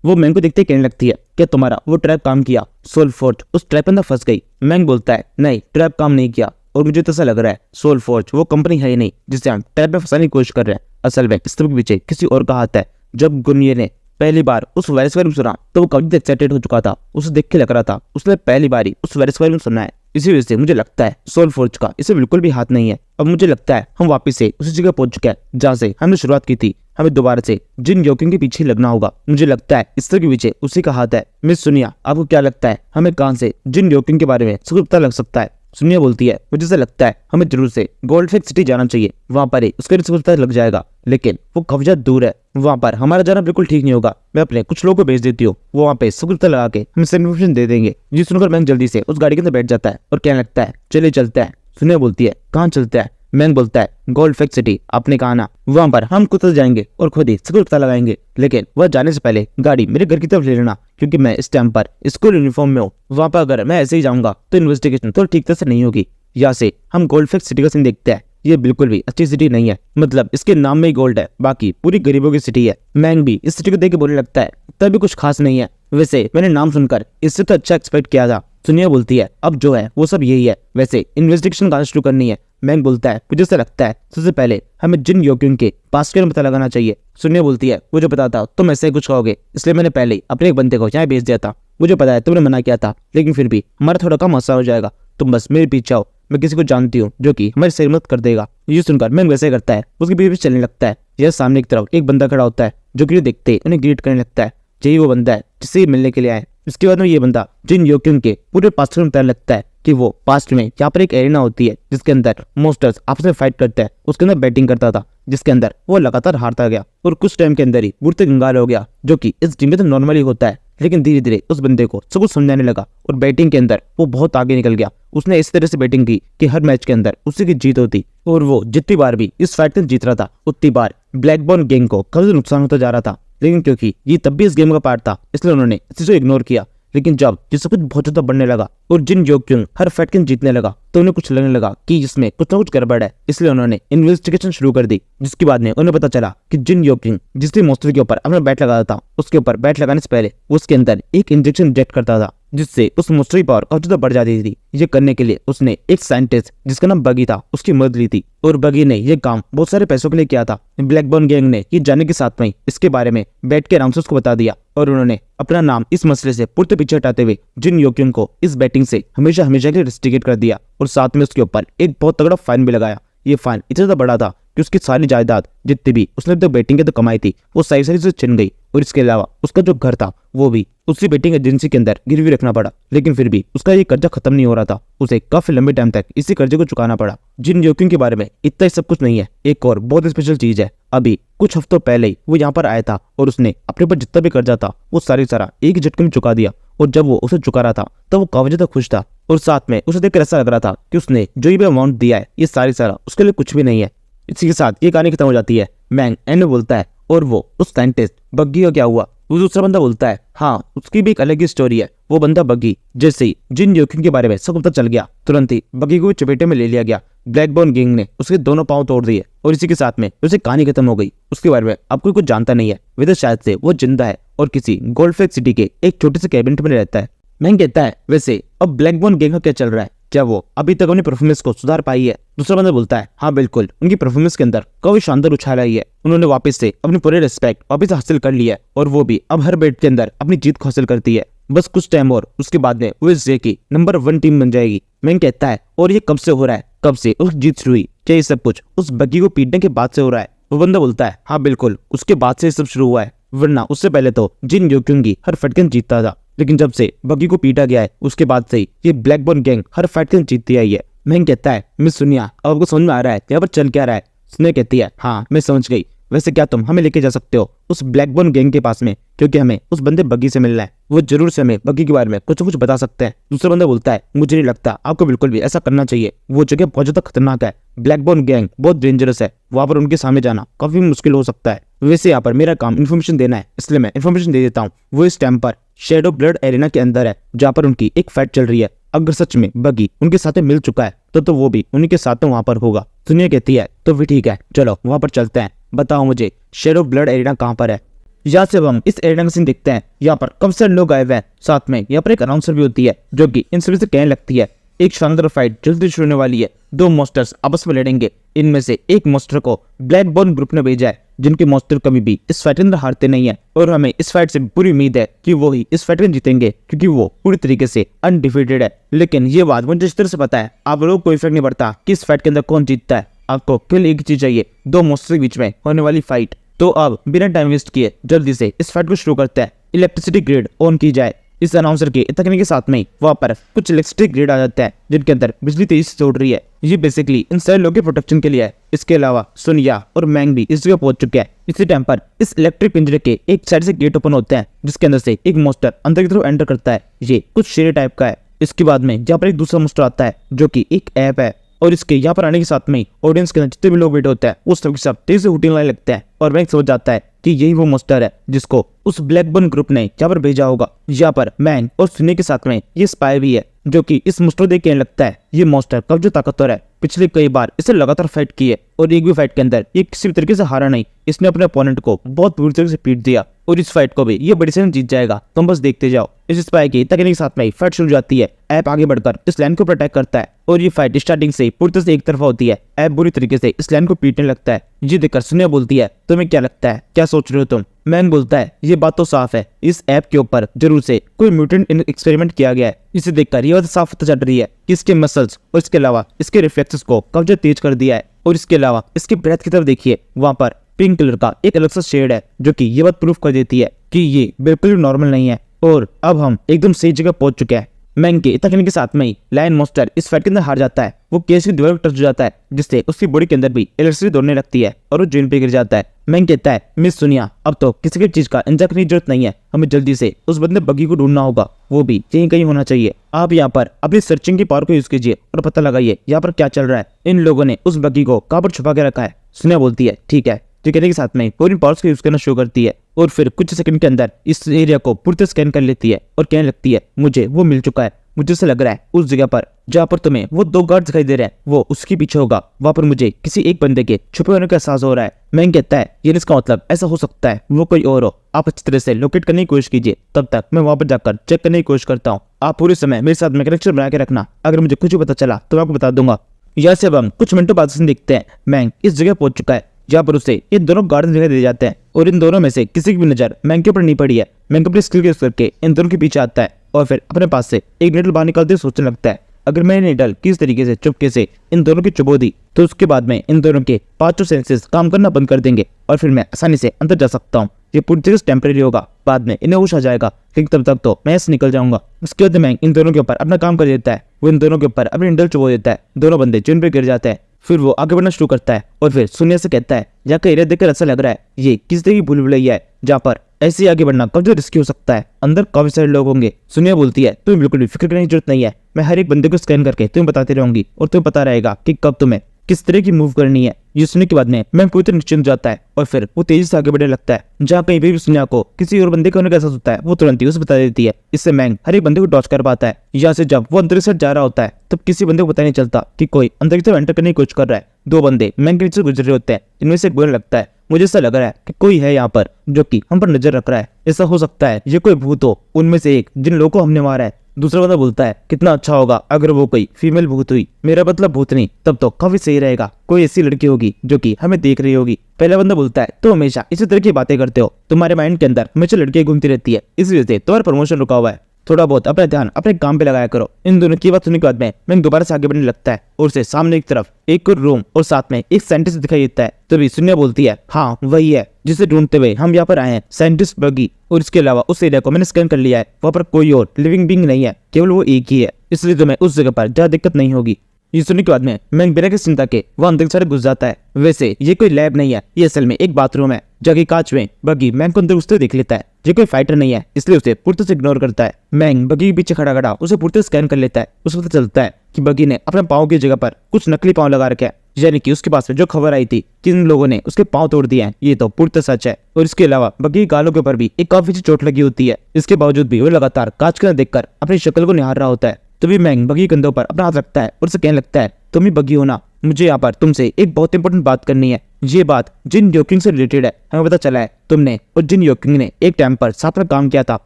वो मैंग को देखते कहने लगती है क्या तुम्हारा वो ट्रैप काम किया? सोल फोर्ज उस ट्रैप अंदर फंस गई। मैंग बोलता है नहीं ट्रैप काम नहीं किया, और मुझे तो ऐसा लग रहा है सोल फोर्ज वो कंपनी है ही नहीं जिसे हम ट्रैप में फंसाने की कोशिश कर रहे हैं। असल में इस सब के पीछे किसी और का हाथ है। जब गुनिये ने पहली बार उस वायरस के बारे में सुना तो वो काफी एक्साइटेड हो चुका था, उसे देख के लग रहा था उसने पहली बार ही उस वायरस के बारे में सुना है। इसी वजह से मुझे लगता है सोल फोर्ज का इसे बिल्कुल भी हाथ नहीं है। अब मुझे लगता है हम वापस से उसी जगह पहुंच चुके हैं जहाँ से हमने शुरुआत की थी। हमें दोबारा से जिन योकिंग के पीछे लगना होगा। मुझे लगता है इस तरह के पीछे उसी का हाथ है। मिस सुनिया आपको क्या लगता है हमें कहां से जिन योकिंग के बारे में सब पता लग सकता है? सुनिया बोलती है मुझे ऐसा लगता है हमें जरूर से गोल्डफिश सिटी जाना चाहिए, वहाँ पर ही उसका रिस्क पता लग जाएगा, लेकिन वो काफी दूर है, वहाँ पर हमारा जाना बिल्कुल ठीक नहीं होगा। मैं अपने कुछ लोगों को भेज देती हूँ, वो वहाँ पे सब कुछ पता लगा के हमें इन्फॉर्मेशन दे देंगे। ये सुनकर मैंग जल्दी से उस गाड़ी के अंदर बैठ जाता है और कहने लगता है चलिए चलते हैं। सुनिया बोलती है कहाँ चलते हैं? मैंग बोलता है गोल्डफिश सिटी, आपने कहा ना, वहाँ पर हम खुद जाएंगे और खुद ही सब कुछ पता लगाएंगे, लेकिन वह जाने से पहले गाड़ी मेरे घर की तरफ ले लेना, क्योंकि मैं इस टाइम पर स्कूल यूनिफॉर्म में हूँ। वहाँ पर अगर मैं ऐसे ही जाऊंगा तो इन्वेस्टिगेशन तो ठीक तरह से नहीं होगी। यहाँ से हम गोल्डफिश सिटी का सीन देखते हैं। ये बिल्कुल भी अच्छी सिटी नहीं है, मतलब इसके नाम में ही गोल्ड है, बाकी पूरी गरीबों की सिटी है। मैंग भी इस सिटी को देख के बोलने लगता है तभी कुछ खास नहीं है, वैसे मैंने नाम सुनकर इससे तो अच्छा एक्सपेक्ट किया था। सुनिया बोलती है अब जो है वो सब यही है, वैसे इन्वेस्टिगेशन करना शुरू करनी है। मैंग बोलता है मुझे ऐसा लगता है सबसे पहले हमें जिन योक्युंग के पास के पता लगाना चाहिए। सुनिया बोलती है मुझे पता था तुम ऐसे कुछ कहोगे, इसलिए मैंने पहले ही अपने एक बंदे को यहाँ भेज दिया था। मुझे पता है तुमने मना किया था, लेकिन फिर भी हमारा थोड़ा कम आसान हो जाएगा, तुम बस मेरे पीछे आओ। मैं किसी को जानती हूँ जो कि हमारी सही मदद कर देगा। ये सुनकर मैंग वैसे करता है, उसके पीछे चलने लगता है। यह सामने की तरफ एक बंदा खड़ा होता है जो कि देखते ही उन्हें ग्रीट करने लगता है। यही वो बंदा है जिससे ये मिलने के लिए आए। इसके बाद में ये बंदा जिन योक्युंग के पूरे पास्ट में बताने लगता है कि वो पास्ट में यहाँ पर एक एरिना होती है जिसके अंदर मोस्टर्स आपस में फाइट करते हैं, उसके अंदर बैटिंग करता था, जिसके अंदर वो लगातार हारता गया और कुछ टाइम के अंदर ही बुढ़ते कंगाल हो गया, जो कि इस टीम में तो नॉर्मली होता है। लेकिन धीरे धीरे उस बंदे को सब कुछ समझाने लगा और बैटिंग के अंदर वो बहुत आगे निकल गया। उसने इस तरह से बैटिंग की कि हर मैच के अंदर उसी की जीत होती, और वो जितनी बार भी इस फाइट में जीत रहा था उतनी बार ब्लैकबोर्न गैंग को काफी नुकसान होता जा रहा था। लेकिन क्योंकि ये तब भी इस गेम का पार्ट था, इसलिए उन्होंने इस चीज को इग्नोर किया। लेकिन जब ये सब कुछ बहुत ज्यादा बढ़ने लगा और जिन योक्युंग हर फाइट के जीतने लगा, तो उन्हें कुछ लगने लगा कि इसमें कुछ ना कुछ गड़बड़ है, इसलिए उन्होंने इन्वेस्टिगेशन शुरू कर दी। जिसके बाद में उन्हें पता चला कि जिन योक्युंग जिस भी मॉन्स्टर के ऊपर अपना बैट लगाया था, उसके ऊपर बैट लगाने से पहले उसके अंदर एक इंजेक्शन इंजेक्ट करता था, जिससे उस मॉन्स्टर की पावर काफी ज्यादा बढ़ जाती थी। ये करने के लिए उसने एक साइंटिस्ट जिसका नाम बगी था उसकी मदद ली थी, और बगी ने ये काम बहुत सारे पैसों के लिए किया था। ब्लैकबोर्न गैंग ने ये जानने के साथ में इसके बारे में बैट के आराम से उसको बता दिया, और उन्होंने अपना नाम इस मसले से पूरे पीछे हटाते हुए जिन योक्युंग को इस बैटिंग से हमेशा हमेशा के लिए रेस्ट्रिकेट कर दिया, और साथ में उसके ऊपर एक बहुत तगड़ा फाइन भी लगाया। ये फाइन इतना ज्यादा बड़ा था कि उसकी सारी जायदाद जितनी भी उसने अब तक बैटिंग के तो कमाई थी वो सारी सारी से छिन गई, और इसके अलावा उसका जो घर था वो भी उसी बैटिंग एजेंसी के अंदर गिरवी रखना पड़ा। लेकिन फिर भी उसका ये कर्जा खत्म नहीं हो रहा था, उसे काफी लंबे टाइम तक इसी कर्जे को चुकाना पड़ा। जिन योक्युंग के बारे में इतना ही सब कुछ नहीं है, एक और बहुत स्पेशल चीज है। अभी कुछ हफ्तों पहले ही वो यहाँ पर आया था और उसने अपने ऊपर जितना भी कर्जा था वो सारा एक ही झटके में चुका दिया, और जब वो उसे चुका रहा था तब वो काफी ज्यादा खुश था, और साथ में उसे देखकर ऐसा लग रहा था कि उसने जो ये भी अमाउंट दिया है ये सारा उसके लिए कुछ भी नहीं है। इसी के साथ ये कहानी खत्म हो जाती है। मैंग एंड में बोलता है और वो उस साइंटिस्ट बग्गी का क्या हुआ? वो दूसरा बंदा बोलता है हाँ उसकी भी एक अलग ही स्टोरी है। वो बंदा बग्गी जैसे ही जिन योक्युंग के बारे में सब पता चल गया, तुरंत ही बग्गी को चपेटे में ले लिया गया। ब्लैकबोर्न गैंग ने उसके दोनों पांव तोड़ दिए, और इसी के साथ में उसे कहानी खत्म हो गई। उसके बारे में अब कोई कुछ जानता नहीं है, वैसे शायद से वो जिंदा है और किसी गोल्डफिश सिटी के एक छोटे से कैबिनेट में रहता है। मैंग कहता है वैसे अब ब्लैकबोर्न गैंग का क्या चल रहा है, क्या वो अभी तक अपनी परफॉर्मेंस को सुधार पाई है? दूसरा बंदा बोलता है हाँ बिल्कुल, उनकी परफॉर्मेंस के अंदर काफी शानदार उछाल आई है। उन्होंने वापस से अपनी पूरे रिस्पेक्ट वापस हासिल कर ली है, और वो भी अब हर बैट के अंदर अपनी जीत को हासिल करती है। बस कुछ टाइम और उसके बाद में वो इस डे की नंबर 1 टीम बन जाएगी। मैंग कहता है और ये कब से हो रहा है, कब से उस जीत शुरू हुई? क्या ये सब कुछ उस बग्गी को पीटने के बाद से हो रहा है? वो बंदा बोलता है हाँ बिल्कुल, उसके बाद से सब शुरू हुआ है, वरना उससे पहले तो जिन योक्युंग की हर फटकन जीतता था, लेकिन जब से बग्गी को पीटा गया है उसके बाद से ही ये ब्लैकबोर्न गैंग हर फटकन जीतती आई है। मैंग कहता है मिस सुनिया, अब आपको समझ में आ रहा है यहाँ पर चल क्या रहा है? सुनिया कहती है हाँ मैं समझ गई, वैसे क्या तुम हमें लेके जा सकते हो उस ब्लैकबोर्न गैंग के पास में, क्योंकि हमें उस बंदे बग्गी से मिलना है, वो जरूर से हमें बग्गी के बारे में कुछ कुछ बता सकते हैं। दूसरा बंदा बोलता है मुझे नहीं लगता आपको बिल्कुल भी ऐसा करना चाहिए, वो जगह बहुत ज्यादा खतरनाक है, ब्लैकबोर्न गैंग बहुत डेंजरस है, वहां पर उनके सामने जाना काफी मुश्किल हो सकता है। वैसे यहाँ पर मेरा काम इन्फॉर्मेशन देना है, इसलिए मैं इन्फॉर्मेशन दे देता हूँ। वो इस टाइम पर शैडो ब्लड एरिना के अंदर है, जहाँ पर उनकी एक फाइट चल रही है। अगर सच में बग्गी उनके साथ मिल चुका है तो वो भी उन्हीं के साथ वहां पर होगा। सुनिया कहती है तो भी ठीक है, चलो वहां पर चलते हैं, बताओ मुझे शैडो ब्लड एरिना कहाँ पर है? यहाँ से अब हम इस एरिना का सीन देखते हैं। यहाँ पर कब से लोग आए हुए हैं, साथ में यहाँ पर एक अनाउंसर भी होती है जो कि इन सभी से कहने लगती है एक शानदार फाइट जल्दी शुरू होने वाली है, 2 मॉन्स्टर्स आपस में लड़ेंगे, इनमें से एक मॉन्स्टर को ब्लैकबोर्न ग्रुप ने भेजा है, जिनके मॉन्स्टर कभी भी इस फाइट के अंदर हारते नहीं है, और हमें इस फाइट से पूरी उम्मीद है कि वो ही इस फाइट में जीतेंगे, क्योंकि वो पूरी तरीके से अनडिफीटेड है। लेकिन ये बात मुझे जिस तरह से पता है आप लोग कोई फर्क नहीं पड़ता कि इस फाइट के अंदर कौन जीतता है, आपको केवल एक चीज चाहिए, 2 मॉन्स्टर के बीच में होने वाली फाइट। तो अब बिना टाइम वेस्ट किए जल्दी से इस फाइट को शुरू करते हैं। इलेक्ट्रिसिटी ग्रिड ऑन की जाए। इस अनाउंसर के इतने के साथ में वहाँ पर कुछ इलेक्ट्रिसिटी ग्रिड आ जाते हैं जिनके अंदर बिजली तेजी से दौड़ रही है। ये बेसिकली इन सारे लोगों के प्रोटेक्शन के लिए है। इसके अलावा सुनिया और मैंग भी इस जगह पहुंच चुके हैं। इसी टाइम पर इस इलेक्ट्रिक पिंजरे के एक साइड से गेट ओपन होते हैं जिसके अंदर से एक मोस्टर अंदर की तरफ एंटर करता है। ये कुछ शेर टाइप का है। इसके बाद में यहाँ पर एक दूसरा मोस्टर आता है जो कि एक ऐप है और इसके यहाँ पर आने के साथ में ऑडियंस के अंदर जितने भी लोग बैठे होते हैं वो सब तेजी से हुटिंग लाने लगते हैं और मैंग समझ जाता है कि यही वो मोस्टर है जिसको उस ब्लैकबर्न ग्रुप ने यहाँ पर भेजा होगा। यहाँ पर मैंग और सुनिया के साथ में ये स्पाई भी है जो कि इस मोस्टर देख के लगता है ये मोस्टर कब जो ताकतवर है। पिछले कई बार इसे लगातार फाइट की है और एक भी फाइट के अंदर ये किसी भी तरीके से हारा नहीं। इसने अपने अपोनेंट को बहुत बुरी तरीके से पीट दिया और इस फाइट को भी ये बड़ी से जीत जाएगा। तुम बस देखते जाओ। इस स्पाई की तकनीक के साथ में फाइट शुरू हो जाती है। ऐप आगे बढ़कर इस लैंड को अटैक करता है और ये फाइट स्टार्टिंग से पूरी तरह से एक तरफा होती है। ऐप बुरी तरीके से इस लैंड को पीटने लगता है। ये देखकर सुनिया बोलती है तुम्हें क्या लगता है, क्या सोच रहे हो तुम? मैन बोलता है ये बात तो साफ है इस ऐप के ऊपर जरूर से कोई म्यूटेंट एक्सपेरिमेंट किया गया है। इसे देखकर ये बात साफ पता चल रही है कि इसके मसल्स और इसके अलावा इसके रिफ्लेक्सेस को कब्जा तेज कर दिया है। और इसके अलावा इसके ब्रेथ की तरफ देखिए, वहां पर पिंक कलर का एक अलग सा शेड है जो कि ये बात प्रूफ कर देती है कि ये बिल्कुल नॉर्मल नहीं है। और अब हम एकदम सही जगह पहुंच चुके हैं। मैंग के तकनीक के साथ में ही लायन मोस्टर इस फाइट के अंदर हार जाता है। वो केस की दीवार पर टच हो जाता है जिससे उसकी बॉडी के अंदर भी इलेक्ट्रिसिटी दौड़ने लगती है और वो जमीन पे गिर जाता है। मैंग कहता है मिस सुनिया अब तो किसी की चीज का इंतजार करने की जरूरत नहीं है, हमें जल्दी से उस बंदे बग्गी को ढूंढना होगा, वो भी यहीं कहीं होना चाहिए। आप यहाँ पर अपनी सर्चिंग की पावर को यूज कीजिए और पता लगाइए यहाँ पर क्या चल रहा है। इन लोगों ने उस बग्गी को कहाँ पर छुपा के रखा है। सुनिया बोलती है ठीक है। जो कहने के साथ में पूरी पावर्स को यूज करना शुरू करती है और फिर कुछ सेकंड के अंदर इस एरिया को पूरी तरह स्कैन कर लेती है और कहने लगती है मुझे वो मिल चुका है। मुझे ऐसा लग रहा है उस जगह पर जहाँ पर तुम्हें वो दो गार्ड दिखाई दे रहे हैं वो उसके पीछे होगा। वहां पर मुझे किसी एक बंदे के छुपे होने का एहसास हो रहा है। मैंग कहता है ये इसका मतलब ऐसा हो सकता है वो कोई और हो। आप अच्छी तरह से लोकेट करने की कोशिश कीजिए, तब तक मैं वहां पर जाकर चेक करने की कोशिश करता हूँ। आप पूरे समय मेरे साथ में कनेक्शन बना के रखना, अगर मुझे कुछ भी पता चला तो मैं आपको बता दूंगा। यहाँ से अब हम कुछ मिनटों बाद देखते हैं मैंग इस जगह पहुंच चुका है जहाँ पर उसे ये दोनों गार्ड दिखाई दे जाते हैं और इन दोनों में से किसी की भी नजर मैंग के ऊपर नहीं पड़ी है। मैंग अपनी स्किल के यूज करके इन दोनों के पीछे आता है और फिर अपने पास से एक नीडल बाहर निकालते हुए सोचने लगता है अगर मैं नीडल किस तरीके से चुपके से इन दोनों की चुबो दी तो उसके बाद में इन दोनों के पांचों सेंसेस काम करना बंद कर देंगे और फिर मैं आसानी से अंदर जा सकता हूँ। ये पूरी तरह से टेम्परेरी होगा, बाद में इन्हें होश आ जाएगा, लेकिन तब तक तो मैं ऐसे निकल जाऊंगा। उसके बाद मैंग इन दोनों के ऊपर अपना काम कर देता है। वो इन दोनों के ऊपर अपनी नीडल चुबो देता है। दोनों बंदे जिन पे गिर जाते हैं। फिर वो आगे बढ़ना शुरू करता है और फिर सुनिया से कहता है यहाँ का एरिया देखकर ऐसा लग रहा है ये किस तरह की भूल भुलैया है जहाँ पर ऐसे ही आगे बढ़ना काफी रिस्की हो सकता है, अंदर काफी सारे लोग होंगे। सुनिया बोलती है तुम्हें बिल्कुल भी फिक्र करने की जरूरत नहीं है, मैं हर एक बंदे को स्कैन करके तुम्हें बताती रहूंगी और तुम्हें पता रहेगा कि कब तुम्हें किस तरह की मूव करनी है। ये सुनने के बाद में मैं पूरी तरह निश्चिंत जाता है और फिर वो तेजी से आगे बढ़ने लगता है। जहाँ कहीं भी सुनिया को किसी और बंदे का होने का एहसास होता है वो तुरंत ही उसे बता देती है। इससे मैंग हर एक बंदे को डॉच कर पाता है। यहाँ से जब वो अंदर की साइड जा रहा होता है तब किसी बंदे को पता नहीं चलता कि कोई अंदर की तरफ एंटर करने की कोशिश कर रहा है। दो बंदे मैंग के नीचे गुजर रहे होते हैं, इनमें से एक बोलने लगता है मुझे ऐसा लग रहा है कि कोई है यहाँ पर जो कि हम पर नजर रख रहा है। ऐसा हो सकता है ये कोई भूत हो, उनमें से एक जिन लोगों को हमने मारा है। दूसरा बंदा बोलता है कितना अच्छा होगा अगर वो कोई फीमेल भूत हुई, मेरा मतलब भूतनी, तब तो काफी सही रहेगा, कोई ऐसी लड़की होगी जो कि हमें देख रही होगी। पहला बंदा बोलता है तो हमेशा इसी तरह की बातें करते हो, तुम्हारे माइंड के अंदर हमेशा लड़कियां घूमती रहती है, इस वजह से तुम्हारा प्रमोशन रुका हुआ है, थोड़ा बहुत अपना ध्यान अपने काम पे लगाया करो। इन दोनों की बात सुनने के बाद में मैंग दोबारा से आगे बढ़ने लगता है और उसे सामने की तरफ एक रूम और साथ में एक साइंटिस्ट दिखाई देता है। तभी सुनिया बोलती है हाँ वही है जिसे ढूंढते हुए हम यहाँ पर आए हैं, साइंटिस्ट बग्गी। और इसके अलावा उस एरिया को मैंने स्कैन कर लिया है, वहाँ पर कोई और लिविंग बीइंग नहीं है, केवल वो एक ही है, इसलिए तुम्हें उस जगह पर ज्यादा दिक्कत नहीं होगी। ये सुनने के बाद में मैंग बिना किसी चिंता के वहां अंदर सारे घुस जाता है। वैसे ये कोई लैब नहीं है, ये असल में एक बाथरूम है। जगह कांच में बग्गी मैंग को अंदर घुसते देख लेता है। ये कोई फाइटर नहीं है इसलिए उसे पूरी तरह से इग्नोर करता है। मैंग बग्गी के पीछे खड़ा खड़ा उसे पूरी तरह स्कैन कर लेता है। उसे पता चलता है कि बग्गी ने अपने पाँव की जगह पर कुछ नकली पाँव लगा रखे हैं, यानी कि उसके पास में जो खबर आई थी कि इन लोगों ने उसके पाँव तोड़ दिए हैं ये तो पूरी तरह सच है। और इसके अलावा बग्गी की गालों के ऊपर भी एक काफी चोट लगी होती है। इसके बावजूद भी वो लगातार कांच के अंदर देखकर अपनी शक्ल को निहार रहा होता है। तभी मैंग बग्गी के कंधों पर अपना हाथ रखता है और उसे कहने लगता है तुम ही बग्गी हो ना, मुझे यहाँ पर तुमसे एक बहुत इंपॉर्टेंट बात करनी है। ये बात जिन योकिंग से रिलेटेड है। हमें पता चला है तुमने और जिन योकिंग ने एक टाइम पर साथ में काम किया था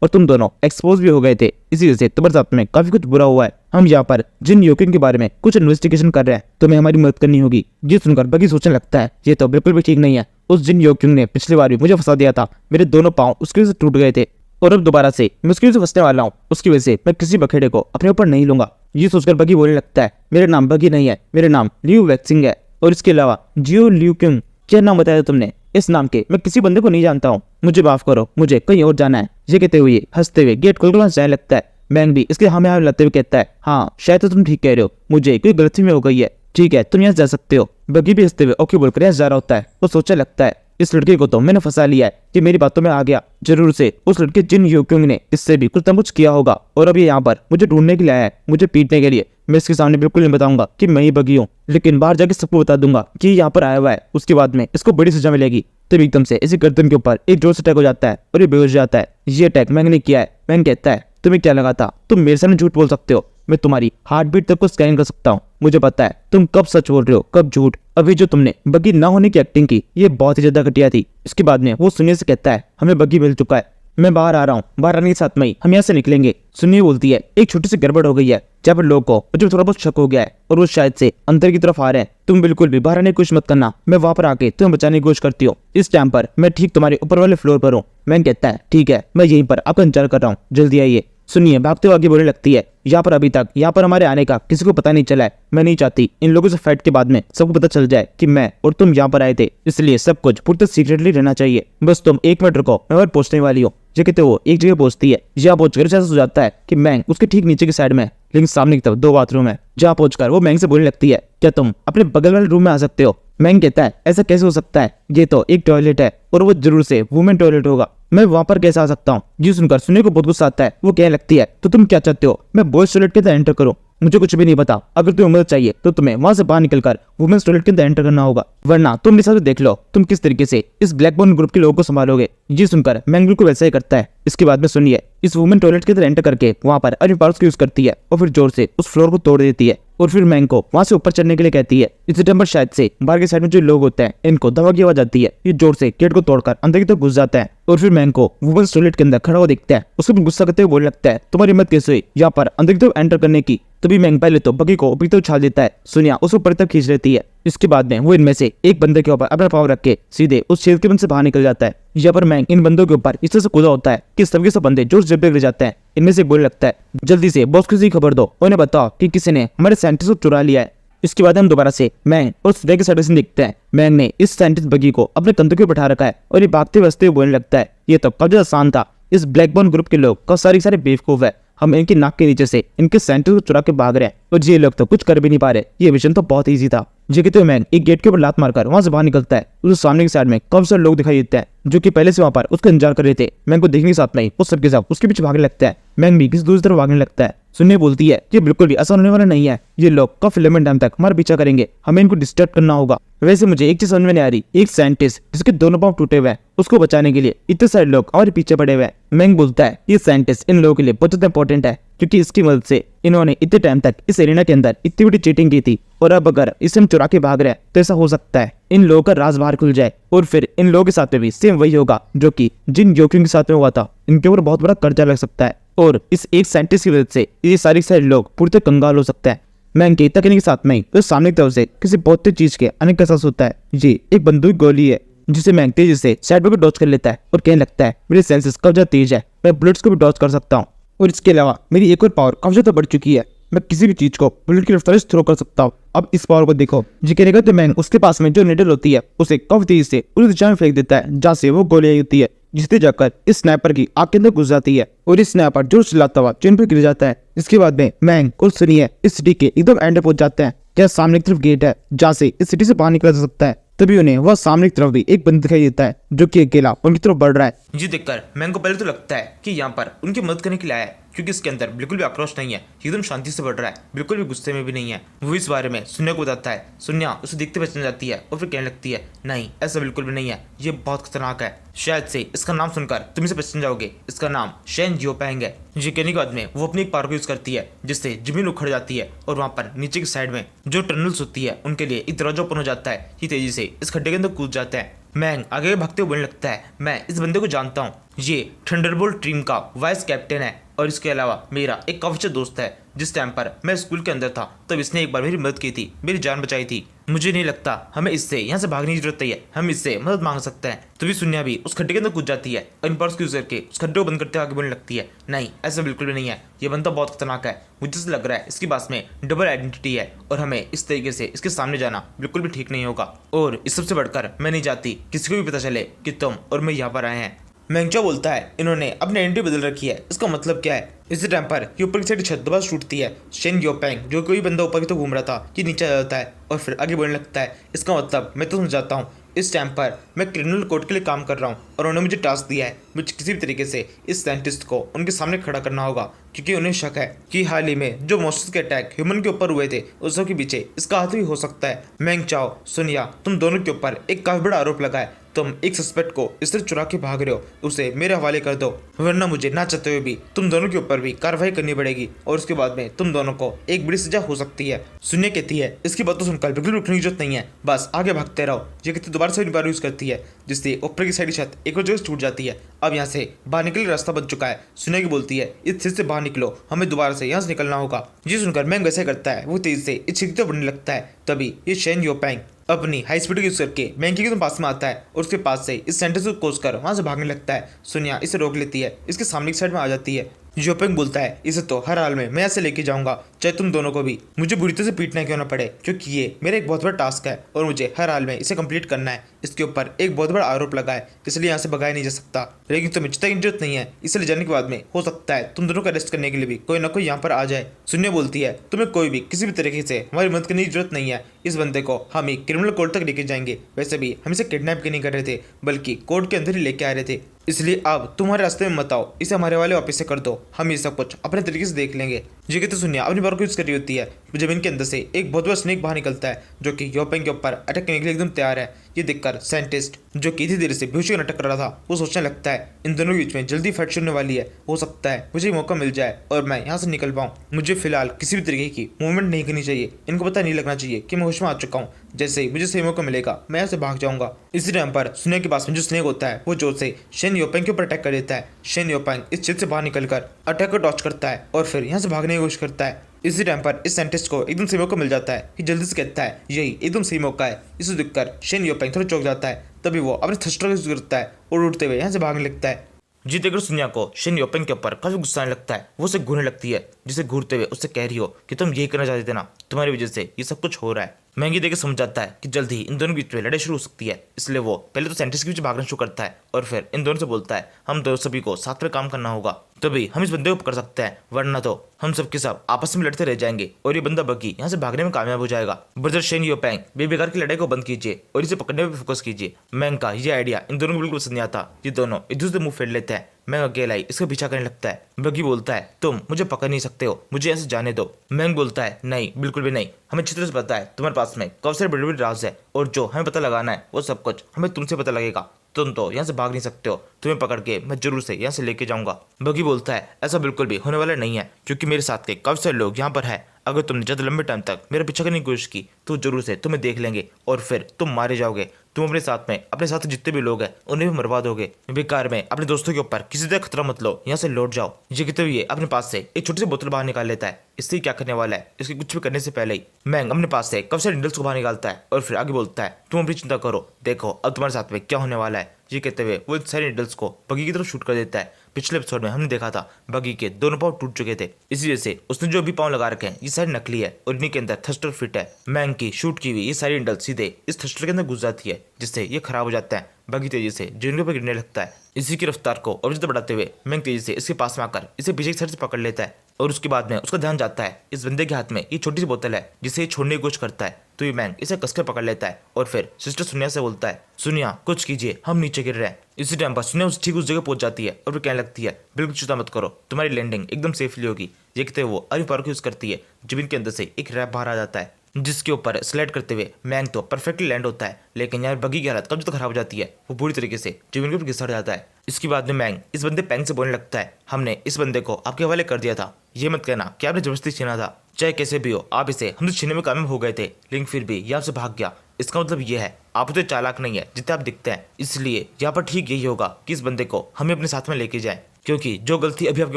और तुम दोनों एक्सपोज भी हो गए थे, इसी वजह से तुम्हारे साथ में काफी कुछ बुरा हुआ है। हम यहाँ पर जिन योकिंग के बारे में कुछ इन्वेस्टिगेशन कर रहे हैं, तुम्हें हमारी मदद करनी होगी। ये सुनकर बग्गी सोचने लगता है ये तो बिल्कुल भी ठीक नहीं है। उस जिन योकिंग ने पिछली बार भी मुझे फंसा दिया था, मेरे दोनों पाँव उसकी वजह से टूट गए थे और अब दोबारा से मुश्किल से फंसने वाला हूँ, उसकी वजह से मैं किसी बखेड़े को अपने ऊपर नहीं लूंगा। ये सोचकर बग्गी बोलने लगता है मेरा नाम बग्गी नहीं है, मेरा नाम लियू वैक्सिंग है। और इसके अलावा जियो लियू किंग, क्या नाम बताया तुमने? इस नाम के मैं किसी बंदे को नहीं जानता हूँ, मुझे माफ करो, मुझे कहीं और जाना है। ये कहते हुए हंसते हुए गेट खोलकर वहां जाने लगता है। मैंग भी इसके हाँ में हाँ मिलाते हुए कहता है, हाँ शायद तो तुम ठीक कह रहे हो, मुझे कोई गलतफहमी हो गई है, ठीक है तुम यहाँ जा सकते हो। बगी भी हंसते हुए ओके बोलकर यहाँ जा रहा होता है। वो सोचने लगता है, इस लड़के को तो मैंने फंसा लिया है, कि मेरी बातों में आ गया, जरूर से उस लड़के जिन यूक्योंग ने इससे भी कुछ न कुछ किया होगा और अब ये यहाँ पर मुझे ढूंढने के लिए आया है, मुझे पीटने के लिए। मैं इसके सामने बिल्कुल नहीं बताऊंगा कि मैं ही बगी हूँ, लेकिन बाहर जाके सबको बता दूंगा कि यहाँ पर आया हुआ है, उसके बाद में इसको बड़ी सजा मिलेगी। तब एकदम से इसी गर्दन के ऊपर एक जोर से अटैक हो जाता है और ये बेहोश हो जाता है। ये अटैक मैंने नहीं किया है। मैंग कहता है, तुम्हें क्या लगा था तुम मेरे सामने झूठ बोल सकते हो, मैं तुम्हारी हार्ट बीट तक को स्कैन कर सकता हूँ, मुझे पता है तुम कब सच बोल रहे हो कब झूठ। अभी जो तुमने बगी ना होने की एक्टिंग की ये बहुत ही ज्यादा घटिया थी। इसके बाद में वो सुनिए से कहता है, हमें बगी मिल चुका है, मैं बाहर आ रहा हूँ, बाहर आने के साथ में ही हम यहाँ से निकलेंगे। सुनिए बोलती है, एक छोटी सी गड़बड़ हो गई है जहाँ पर लोगों को मुझे थोड़ा बहुत शक हो गया है और वो शायद से अंदर की तरफ आ रहे हैं, तुम बिल्कुल भी बाहर आने की कोशिश मत करना, मैं वहां पर आके तुम्हें बचाने की कोशिश करती हूँ। इस टाइम पर मैं ठीक तुम्हारे ऊपर वाले फ्लोर पर हूँ। मैंने कहता है, ठीक है मैं यहीं पर आपका इंतजार कर रहा हूँ, जल्दी आइए। सुनिए भागते हुए आगे बोलने लगती है, यहाँ पर अभी तक यहाँ पर हमारे आने का किसी को पता नहीं चला है, मैं नहीं चाहती इन लोगों से फाइट के बाद में सबको पता चल जाए कि मैं और तुम यहाँ पर आए थे, इसलिए सब कुछ पूरी सीक्रेटली रहना चाहिए, बस तुम 1 मिनट रुको, मैं वहां पहुंचने वाली हूँ। ये कहते वो एक जगह पहुंचती है, जहाँ पहुंचकर ऐसा हो जाता है कि मैंग उसके ठीक नीचे की साइड में, लेकिन सामने की तरफ 2 बाथरूम है। जहाँ पहुंचकर वो मैंग से बोलने लगती है, क्या तुम अपने बगल वाले रूम में आ सकते हो। मैंग कहता है, ऐसा कैसे हो सकता है, ये तो एक टॉयलेट है और वो जरूर से वुमेन टॉयलेट होगा, मैं वहां पर कैसे आ सकता हूँ। ये सुनकर सुनने को बहुत गुस्सा आता है। वो कहने लगती है, तो तुम क्या चाहते हो मैं बॉयज टॉयलेट के अंदर एंटर करूँ, मुझे कुछ भी नहीं पता, अगर तुम्हें मदद चाहिए तो तुम्हें वहां से बाहर निकलकर वुमेन्स टॉयलेट के अंदर एंटर करना होगा, वरना तुम मेरे साथ देख लो तुम किस तरीके से इस ब्लैकबोन ग्रुप के लोगों को संभालोगे। ये सुनकर मैंग बिल्कुल वैसा ही करता है। इसके बाद में सुनिए, इस वुमेन टॉयलेट के अंदर एंटर करके वहां पर अपनी पावर्स को यूज करती है और फिर जोर से उस फ्लोर को तोड़ देती है और फिर मैंग को वहां से ऊपर चढ़ने के लिए कहती है। इस टाइम पर शायद से बाहर के साइड में जो लोग होते हैं इनको दवा की आवाज आती है, ये जोर से गेट को तोड़कर अंदर की तरफ घुस जाता है और फिर मैंग को वुमेन्स टॉयलेट के अंदर खड़ा हुआ दिखता है। उसको भी गुस्सा करते हुए बोलने लगता है, तुम्हारी हिम्मत कैसे हुई यहाँ पर अंदर की तरफ एंटर करने की। तभी मैंग पहले तो बगी को ऊपर तक उछाल देता है, सुनिया उसको ऊपर तक खींच लेती है। इसके बाद में वो इनमें से एक बंदे के ऊपर अपना पाँव रख के सीधे उस छेद के बंद से बाहर निकल जाता है। यहाँ पर मैंग इन बंदों के ऊपर इस तरह से कूदा होता है कि सबके सब बंदे जोर से गिर जाते हैं। इनमें से बोलने लगता है, जल्दी से बॉस को खबर दो, उन्हें बताओ कि किसी ने हमारे साइंटिस्ट को चुरा लिया है। इसके बाद हम दोबारा से मैंग और सुनिया के साइड से दिखते हैं। मैंग ने इस साइंटिस्ट बगी को अपने कंधों के बैठा रखा है और ये भागते हुए बोलने लगता है, ये तो काफी आसान था, इस ब्लैकबोन ग्रुप के लोग काफी सारे बेवकूफ है, हम इनकी नाक के नीचे से इनके साइंटिस्ट को चुरा के भाग रहे हैं और ये लोग तो कुछ कर भी नहीं पा रहे, ये मिशन तो बहुत ईजी था। ये कहते हुए मैंग एक गेट के ऊपर लात मारकर वहां से बाहर निकलता है। उसके सामने की साइड में काफी सारे लोग दिखाई देते हैं जो कि पहले से वहां पर उसका इंतजार कर रहे थे। मैंग को देखने के साथ नहीं वो सबके साथ उसके पीछे भागने लगता है। मैंग भी किसी दूसरी तरफ भागने लगता है। सुनने बोलती है, ये बिल्कुल भी आसान होने वाला नहीं है, ये लोग काफी लंबे टाइम तक हमारा पीछा करेंगे, हमें इनको डिस्टर्ब करना होगा। वैसे मुझे एक चीज समझ में नहीं आ रही, एक साइंटिस्ट जिसके दोनों पांव टूटे हुए हैं उसको बचाने के लिए इतने सारे लोग हमारे पीछे पड़े हुए हैं। मैंग बोलता है, ये साइंटिस्ट इन लोगों के लिए बहुत ज्यादा इंपॉर्टेंट है क्योंकि इसकी मदद से इन्होंने इतने टाइम तक इस एरिना के अंदर इतनी बड़ी चीटिंग की थी और अब अगर इसे हम चुरा के भाग रहे हैं तो ऐसा हो सकता है इन लोगों का राज बाहर खुल जाए और फिर इन लोगों के साथ में भी सेम वही होगा जो कि जिन जोकियों के साथ में हुआ था, इनके ऊपर बहुत बड़ा कर्जा लग सकता है और इस एक साइंटिस्ट की वजह से ये सारे लोग पूरी तरह कंगाल हो सकते हैं। मैंग के कहने के साथ में ही तो सामने की तरफ से किसी बहुत तेज चीज के आने का एहसास होता है। ये एक बंदूक गोली है जिसे मैंग तेजी से साइड पर डॉज कर लेता है और कहने लगता है, मेरे सेंसेस काफी ज्यादा तेज है, मैं बुलेट्स को भी डॉज कर सकता हूँ और इसके अलावा मेरी एक और पावर काफी ज्यादा बढ़ चुकी है, मैं किसी भी चीज को बुलेट की रफ्तार से थ्रो कर सकता हूँ। अब इस पावर को देखो। जी कहने का तो मैंग उसके पास में जो निडल होती है उसे काफी तेजी से उस दिशा में फेंक देता है जहाँ से वो गोली आई होती है, जिससे जाकर इस स्नाइपर की आंख के अंदर घुस जाती है और इस स्नाइपर जोर से चिल्लाता हुआ चेन पर गिर जाता है। इसके बाद में मैंग और सुनिए इस सिटी के एकदम एंड पहुंच जाते हैं। क्या सामने की तरफ गेट है जहाँ से इस सिटी से बाहर निकला जा सकता है। तभी उन्हें वह सामने की तरफ भी एक बंदा दिखाई देता है जो कि अकेला उनकी तरफ बढ़ रहा है। ये देखकर मैंग को पहले तो लगता है कि यहाँ पर उनकी मदद करने के लिए आया है, क्योंकि इसके अंदर बिल्कुल भी आक्रोश नहीं है, एकदम शांति से बढ़ रहा है, बिल्कुल भी गुस्से में भी नहीं है। वो इस बारे में सुनिया को बताता है। सुनिया उसे देखते पहचान जाती है और फिर कहने लगती है, नहीं ऐसा बिल्कुल भी नहीं है, ये बहुत खतरनाक है, शायद से इसका नाम सुनकर तुम इसे पहचान जाओगे, इसका नाम शेन जियोपैंग है। ये कहने के बाद में वो अपनी एक पावर को यूज करती है जिससे जमीन उखड़ जाती है और वहाँ पर नीचे की साइड में जो टनल्स होती है उनके लिए एक दरवाजा ओपन हो जाता है। ये तेजी से इस खड्डे के अंदर कूद जाते हैं। मैंग आगे भागते हुए बोलने लगता है, मैं इस बंदे को जानता हूँ, ये थंडरबोल्ट टीम का वाइस कैप्टन है और इसके अलावा मेरा एक काफी अच्छा दोस्त है। जिस टाइम पर मैं स्कूल के अंदर था तब इसने एक बार मेरी मदद की थी, मेरी जान बचाई थी। मुझे नहीं लगता हमें इससे यहाँ से भागने की जरूरत नहीं है, हम इससे मदद मांग सकते हैं। तभी सुनिया भी उस खड्डे के अंदर कूद जाती है और इन पर्स को यूज करके उस खड्डे को बंद करते हुए आगे बढ़ने लगती है। नहीं, ऐसा बिल्कुल भी नहीं है, ये बंदा बहुत खतरनाक है, मुझे से लग रहा है इसके पास में डबल आइडेंटिटी है और हमें इस तरीके से इसके सामने जाना बिल्कुल भी ठीक नहीं होगा। और इस सबसे बढ़कर मैं नहीं चाहती किसी को भी पता चले कि तुम और मैं यहाँ पर आए हैं। मैंगचो बोलता है इन्होंने अपनी आइडेंटिटी बदल रखी है, इसका मतलब क्या है? इसी टाइम पर ये ऊपर की साइड छत दोबारा टूटती है। शेन योपेंग जो कोई बंदा ऊपर की तो घूम रहा था ये नीचे आ जाता है और फिर आगे बढ़ने लगता है। इसका मतलब मैं तो समझाता हूँ, इस टाइम पर मैं क्रिमिनल कोर्ट के लिए काम कर रहा हूँ और उन्होंने मुझे टास्क दिया है मुझे किसी भी तरीके से इस साइंटिस्ट को उनके सामने खड़ा करना होगा, क्योंकि उन्हें शक है कि हाल ही में जो मॉन्स्टर्स के अटैक ह्यूमन के ऊपर हुए थे उस सब के पीछे इसका हाथ भी हो सकता है। मैंगचाओ, सुनिया, तुम दोनों के ऊपर एक काफी बड़ा आरोप लगा है। तुम एक सस्पेक्ट को इस तरह चुरा के भाग रहे हो, उसे मेरे हवाले कर दो, वरना मुझे ना चाहते हुए भी तुम दोनों के ऊपर भी कार्रवाई करनी पड़ेगी और उसके बाद में तुम दोनों को एक बड़ी सजा हो सकती है। सुनिया कहती है इसकी बात तो सुनकर बिल्कुल रुकने की जरूरत नहीं है, बस आगे भागते रहो। ये कहती दोबारा से बार यूज करती है जिससे ऊपर की साइड छत एक और जगह टूट जाती है। अब यहाँ से बाहर निकलने का रास्ता बन चुका है। सुनिया की बोलती है इस छत से बाहर निकलो, हमें दोबारा से यहाँ से निकलना होगा। ये सुनकर मैंग वैसे करता है, वो तेज से इस छत बढ़ने लगता है। तभी ये शेन योपेंग अपनी हाई स्पीड यूज करके मैंग के पास में आता है और उसके पास से इस सेंटर को कोस कर वहां से भागने लगता है। सुनिया इसे रोक लेती है, इसके सामने की साइड में आ जाती है। योपेंग बोलता है इसे तो हर हाल में मैं ऐसे लेके जाऊंगा, चाहे तुम दोनों को भी मुझे बुरी तरह से पीटना क्यों ना पड़े, क्योंकि ये मेरा एक बहुत बड़ा टास्क है और मुझे हर हाल में इसे कंप्लीट करना है। इसके ऊपर एक बहुत बड़ा आरोप लगा है, इसलिए यहाँ से भगाया नहीं जा सकता। लेकिन तुम्हें चिंता की जरूरत नहीं है, इसलिए जाने के बाद में हो सकता है तुम दोनों को अरेस्ट करने के लिए भी कोई ना कोई यहाँ पर आ जाए। सुनिया बोलती है तुम्हें कोई भी किसी भी तरीके से हमारी मदद करने की जरूरत नहीं है, इस बंदे को हम ही क्रिमिनल कोर्ट तक लेके जाएंगे। वैसे भी हम इसे किडनैप नहीं कर रहे थे, बल्कि कोर्ट के अंदर ही लेके आ रहे थे, इसलिए अब तुम्हारे रास्ते में मत आओ, इसे हमारे वाले वापस से कर दो, हम ये सब कुछ अपने तरीके से देख लेंगे। ये कहते सुनिया अपनी पावर को यूज कर रही होती है, जमीन के अंदर से एक बहुत बड़ा स्नेक बाहर निकलता है जो कि योपेंग के ऊपर अटैक करने के लिए एकदम तैयार है। ये देखकर साइंटिस्ट जो कि धीरे से बेहोशी का नाटक कर रहा था वो सोचने लगता है इन दोनों के बीच में जल्दी फाइट शुरू होने वाली है, हो सकता है मुझे मौका मिल जाए और मैं यहाँ से निकल पाऊँ। मुझे फिलहाल किसी भी तरीके की मूवमेंट नहीं करनी चाहिए, इनको पता नहीं लगना चाहिए कि मैं होश में आ चुका हूँ। जैसे ही मुझे सही मौका मिलेगा मैं यहाँ से भाग जाऊंगा। इसी टाइम पर सुनिया के पास में जो स्नेक होता है वो जोर से शेन योपेंग के ऊपर अटैक कर देता है। शेन योपेंग इस छत से बाहर निकलकर अटैक को डॉच करता है और फिर यहाँ से भागने की कोशिश करता है। इसी टाइम पर इस साइंटिस्ट को एकदम सही मौका मिल जाता है कि जल्दी से कहता है यही एकदम सही मौका है। इसे देखकर शेन योपेंग थोड़ा चौंक जाता है, तभी वो अपने थ्रस्टर का यूज करता है और उड़ते हुए यहाँ से भागने लगता है। जी देखकर सुनिया को शेन योपेंग के ऊपर काफी गुस्सा आने लगता है, वो उसे घूरने लगती है, जिसे घूरते हुए उससे कह रही हो कि तुम यही करना चाहते थे ना, तुम्हारी वजह से ये सब कुछ हो रहा है। महंगी देकर समझ जाता है कि जल्द ही इन दोनों के बीच में लड़ाई शुरू हो सकती है, इसलिए वो पहले तो साइंटिस्ट के बीच भागना शुरू करता है और फिर इन दोनों से बोलता है हम दोनों सभी को साथ में काम करना होगा, तभी हम इस बंदे को पकड़ सकते हैं, वरना तो हम सबके सब आपस में लड़ते रह जाएंगे और ये बंदा बग्गी यहाँ से भागने में कामयाब हो जाएगा। ब्रदर शेन योपेंग बेकार की लड़ाई को बंद कीजिए और इसे पकड़ने पर फोकस कीजिए। मैंग का ये आइडिया इन दोनों को बिल्कुल पसंद नहीं आता, ये दोनों एक दूसरे से मुंह फेर लेते हैं। मैंग अकेला ही इसका पीछा करने लगता है। बग्गी बोलता है तुम मुझे पकड़ नहीं सकते हो, मुझे ऐसे जाने दो। मैंग बोलता है नहीं, बिल्कुल भी नहीं, हमें अच्छी तरह से पता है तुम्हारे पास में कौन से बड़े बड़े राज है और जो हमें पता लगाना है वो सब कुछ हमें तुमसे पता लगेगा। तुम तो यहाँ से भाग नहीं सकते हो, तुम्हें पकड़ के मैं जरूर से यहाँ से लेके जाऊंगा। बग्गी बोलता है ऐसा बिल्कुल भी होने वाला नहीं है, क्योंकि मेरे साथ के काफी सारे लोग यहाँ पर है, अगर तुमने ज्यादा लंबे टाइम तक मेरा पीछा करने की कोशिश की तो जरूर से तुम्हें देख लेंगे और फिर तुम मारे जाओगे। तुम अपने साथ जितने भी लोग हैं उन्हें भी मरवा दोगे। बेकार में अपने दोस्तों के ऊपर किसी तरह खतरा मत लो, यहाँ से लौट जाओ। ये कहते हुए अपने पास से एक छोटी सी बोतल बाहर निकाल लेता है, इससे क्या करने वाला है इसके कुछ भी करने से पहले ही मैंग अपने पास से काफी सारे निडल्स को बाहर निकालता है और फिर आगे बोलता है तुम अपनी चिंता करो, देखो अब तुम्हारे साथ में क्या होने वाला है। ये कहते हुए वो इन सारे निडल्स को बग्गी की तरफ शूट कर देता है। पिछले एपिसोड में हमने देखा था बग्गी के दोनों पाँव टूट चुके थे, इसी वजह से उसने जो भी पाँव लगा रखे हैं ये सारे नकली है और इन्हीं के अंदर थ्रस्टर फिट है। मैंग की शूट की हुई ये सारी निडल सीधे इस थ्रस्टर के अंदर घुस जाती है, जिससे ये खराब हो जाता है। बग्गी तेजी से जिनके ऊपर गिरने लगता है। इसी की रफ्तार को और ज्यादा बढ़ाते हुए मैंग तेजी से इसके पास में आकर इसे पीछे की साइड से पकड़ लेता है और उसके बाद में उसका ध्यान जाता है इस बंदे के हाथ में ये छोटी सी बोतल है जिसे ये छोड़ने की कोशिश करता है, तो ये मैंग इसे कसकर पकड़ लेता है और फिर सिस्टर सुनिया से बोलता है सुनिया कुछ कीजिए, हम नीचे गिर रहे हैं। इसी टाइम पर सुनिया ठीक उस जगह पहुंच जाती है और फिर कहने लगती है बिल्कुल चिंता मत करो, तुम्हारी लैंडिंग एकदम सेफली होगी। ये कहते हुए वो अपनी पावर को यूज करती है, जमीन के अंदर से एक रैप बाहर आ जाता है जिसके ऊपर स्लाइड करते हुए मैंग तो परफेक्टली लैंड होता है, लेकिन यार बग्गी की हालत कब तक खराब हो जाती है, वो पूरी तरीके से जमीन के ऊपर घिसट जाता है। इसके बाद में मैंग इस बंदे पैंग से बोलने लगता है हमने इस बंदे को आपके हवाले कर दिया था, ये मत कहना कि आपने जबरदस्ती छीना था, चाहे कैसे भी हो आप इसे हमसे छीनने में कामयाब हो गए थे, लेकिन फिर भी ये आपसे भाग गया। इसका मतलब ये है आप तो चालाक नहीं है जितने आप दिखते हैं, इसलिए यहाँ पर ठीक यही होगा कि इस बंदे को हमें अपने साथ में लेके जाएं। क्योंकि जो गलती अभी आपके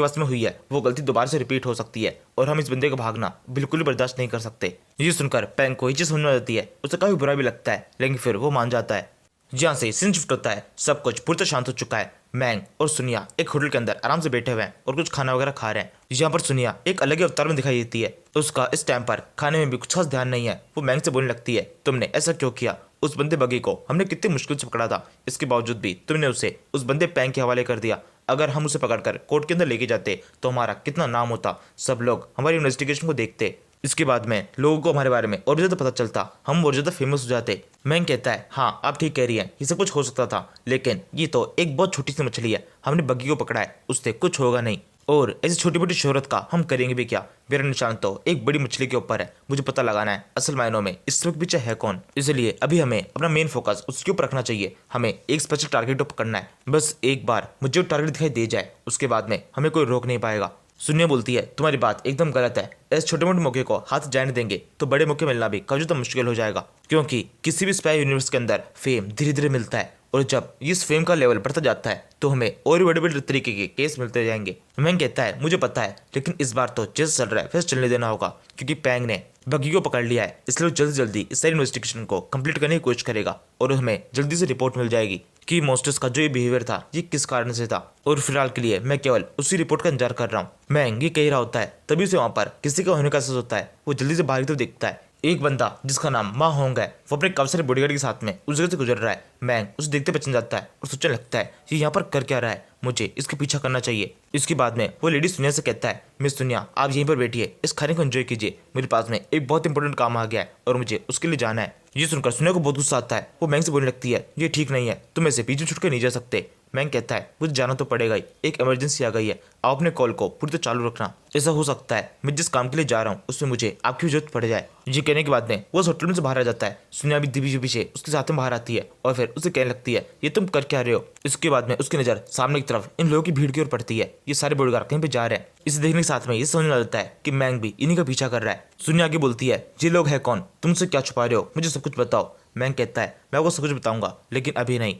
पास में हुई है वो गलती दोबारा से रिपीट हो सकती है और हम इस बंदे का भागना बिल्कुल भी बर्दाश्त नहीं कर सकते। ये सुनकर पैंग को ये चीज समझ में आती है, उसे काफी बुरा भी लगता है, लेकिन फिर वो मान जाता है। जहाँ से सीन शिफ्ट होता है, सब कुछ पूरी तरह शांत हो चुका है। मैंग और सुनिया एक होटल के अंदर आराम से बैठे हुए हैं और कुछ खाना वगैरह खा रहे हैं। यहाँ पर सुनिया एक अलग ही अवतार में दिखाई देती है। उसका इस टाइम पर खाने में भी कुछ खास ध्यान नहीं है। वो मैंग से बोलने लगती है, तुमने ऐसा क्यों किया? उस बंदे बगी को हमने कितनी मुश्किल से पकड़ा था, इसके बावजूद भी तुमने उसे उस बंदे पैंग के हवाले कर दिया। अगर हम उसे पकड़कर कोर्ट के अंदर लेके जाते तो हमारा कितना नाम होता, सब लोग हमारी इन्वेस्टिगेशन को देखते, इसके बाद में लोगों को हमारे बारे में और भी ज्यादा पता चलता, हम और ज्यादा फेमस हो जाते। मैंग कहता है, हाँ आप ठीक कह रही हैं, ये सब कुछ हो सकता था, लेकिन ये तो एक बहुत छोटी सी मछली है, हमने बग्गी को पकड़ा है, उससे कुछ होगा नहीं। और ऐसी छोटी मोटी शोहरत का हम करेंगे भी क्या? मेरा निशान तो एक बड़ी मछली के ऊपर है, मुझे पता लगाना है असल मायनों में इस वक्त पीछे है कौन। इसलिए अभी हमें अपना मेन फोकस उसके ऊपर रखना चाहिए। हमें एक स्पेशल टारगेट को पकड़ना है। बस एक बार मुझे टारगेट दिखाई दे जाए, उसके बाद में हमें कोई रोक नहीं पाएगा। सुनिया बोलती है, तुम्हारी बात एकदम गलत है, ऐसे छोटे मोटे मौके को हाथ जाने देंगे तो बड़े मौके मिलना भी काफी ज्यादा मुश्किल हो जाएगा, क्योंकि किसी भी स्पाई यूनिवर्स के अंदर फेम धीरे धीरे मिलता है और जब इस फेम का लेवल बढ़ता जाता है तो हमें और भी बड़े बड़े तरीके के केस मिलते जाएंगे। मैंग कहता है, मुझे पता है, लेकिन इस बार तो जैसे चल रहा है वैसे चलने देना होगा, क्योंकि पैंग ने बग्गी को पकड़ लिया है, इसलिए वो जल्दी जल्दी इस सारी इन्वेस्टिगेशन को कंप्लीट करने की कोशिश करेगा और हमें जल्दी से रिपोर्ट मिल जाएगी कि मॉन्स्टर्स का जो ये बिहेवियर था ये किस कारण से था। और फिलहाल के लिए मैं केवल उसी रिपोर्ट का इंतजार कर रहा हूँ। मैंग ये कह रहा होता है, तभी से वहां पर किसी का होने का एहसास होता है। वो जल्दी से बाहर की तरफ देखता है, एक बंदा जिसका नाम मा होंग है वो अपने काफी सारे बॉडीगार्ड के साथ में उस जगह से गुजर रहा है। मैंग उसे देखते पहचान जाता है और सोचने लगता है, ये यहाँ पर कर क्या रहा है, मुझे इसका पीछा करना चाहिए। इसके बाद में वो लेडी सुनिया से कहता है, मिस सुनिया आप यहीं पर बैठिए, इस खाने को एंजॉय कीजिए, मेरे पास में एक बहुत इंपॉर्टेंट काम आ गया है और मुझे उसके लिए जाना है। ये सुनकर सुनिया को बहुत गुस्सा आता है। वो मैंग से बोलने लगती है, ये ठीक नहीं है, तुम ऐसे पीछे छुट कर नहीं जा सकते। मैंग कहता है, मुझे जाना तो पड़ेगा ही, एक इमरजेंसी आ गई है, आप अपने कॉल को पूरी तरह चालू रखना। ऐसा हो सकता है मैं जिस काम के लिए जा रहा हूँ उसमें मुझे आपकी जरूरत पड़ जाए। ये कहने के बाद में वो होटल में से बाहर आ जाता है। सुनिया भी दिव्य पीछे उसके साथ में बाहर आती है और फिर उसे कहने लगती है, ये तुम कर क्या रहे हो? इसके बाद में उसकी नजर सामने की तरफ इन लोगों की भीड़ की ओर पड़ती है। ये सारे बॉडीगार्ड कहीं पे जा रहे हैं। इसे देखने के साथ में ये समझ लगता है कि मैंग भी इन्हीं का पीछा कर रहा है। सुनिया आगे बोलती है, ये लोग है कौन, तुमसे क्या छुपा रहे हो, मुझे सब कुछ बताओ। मैंग कहता है, मैं आपको सब कुछ बताऊंगा, लेकिन अभी नहीं।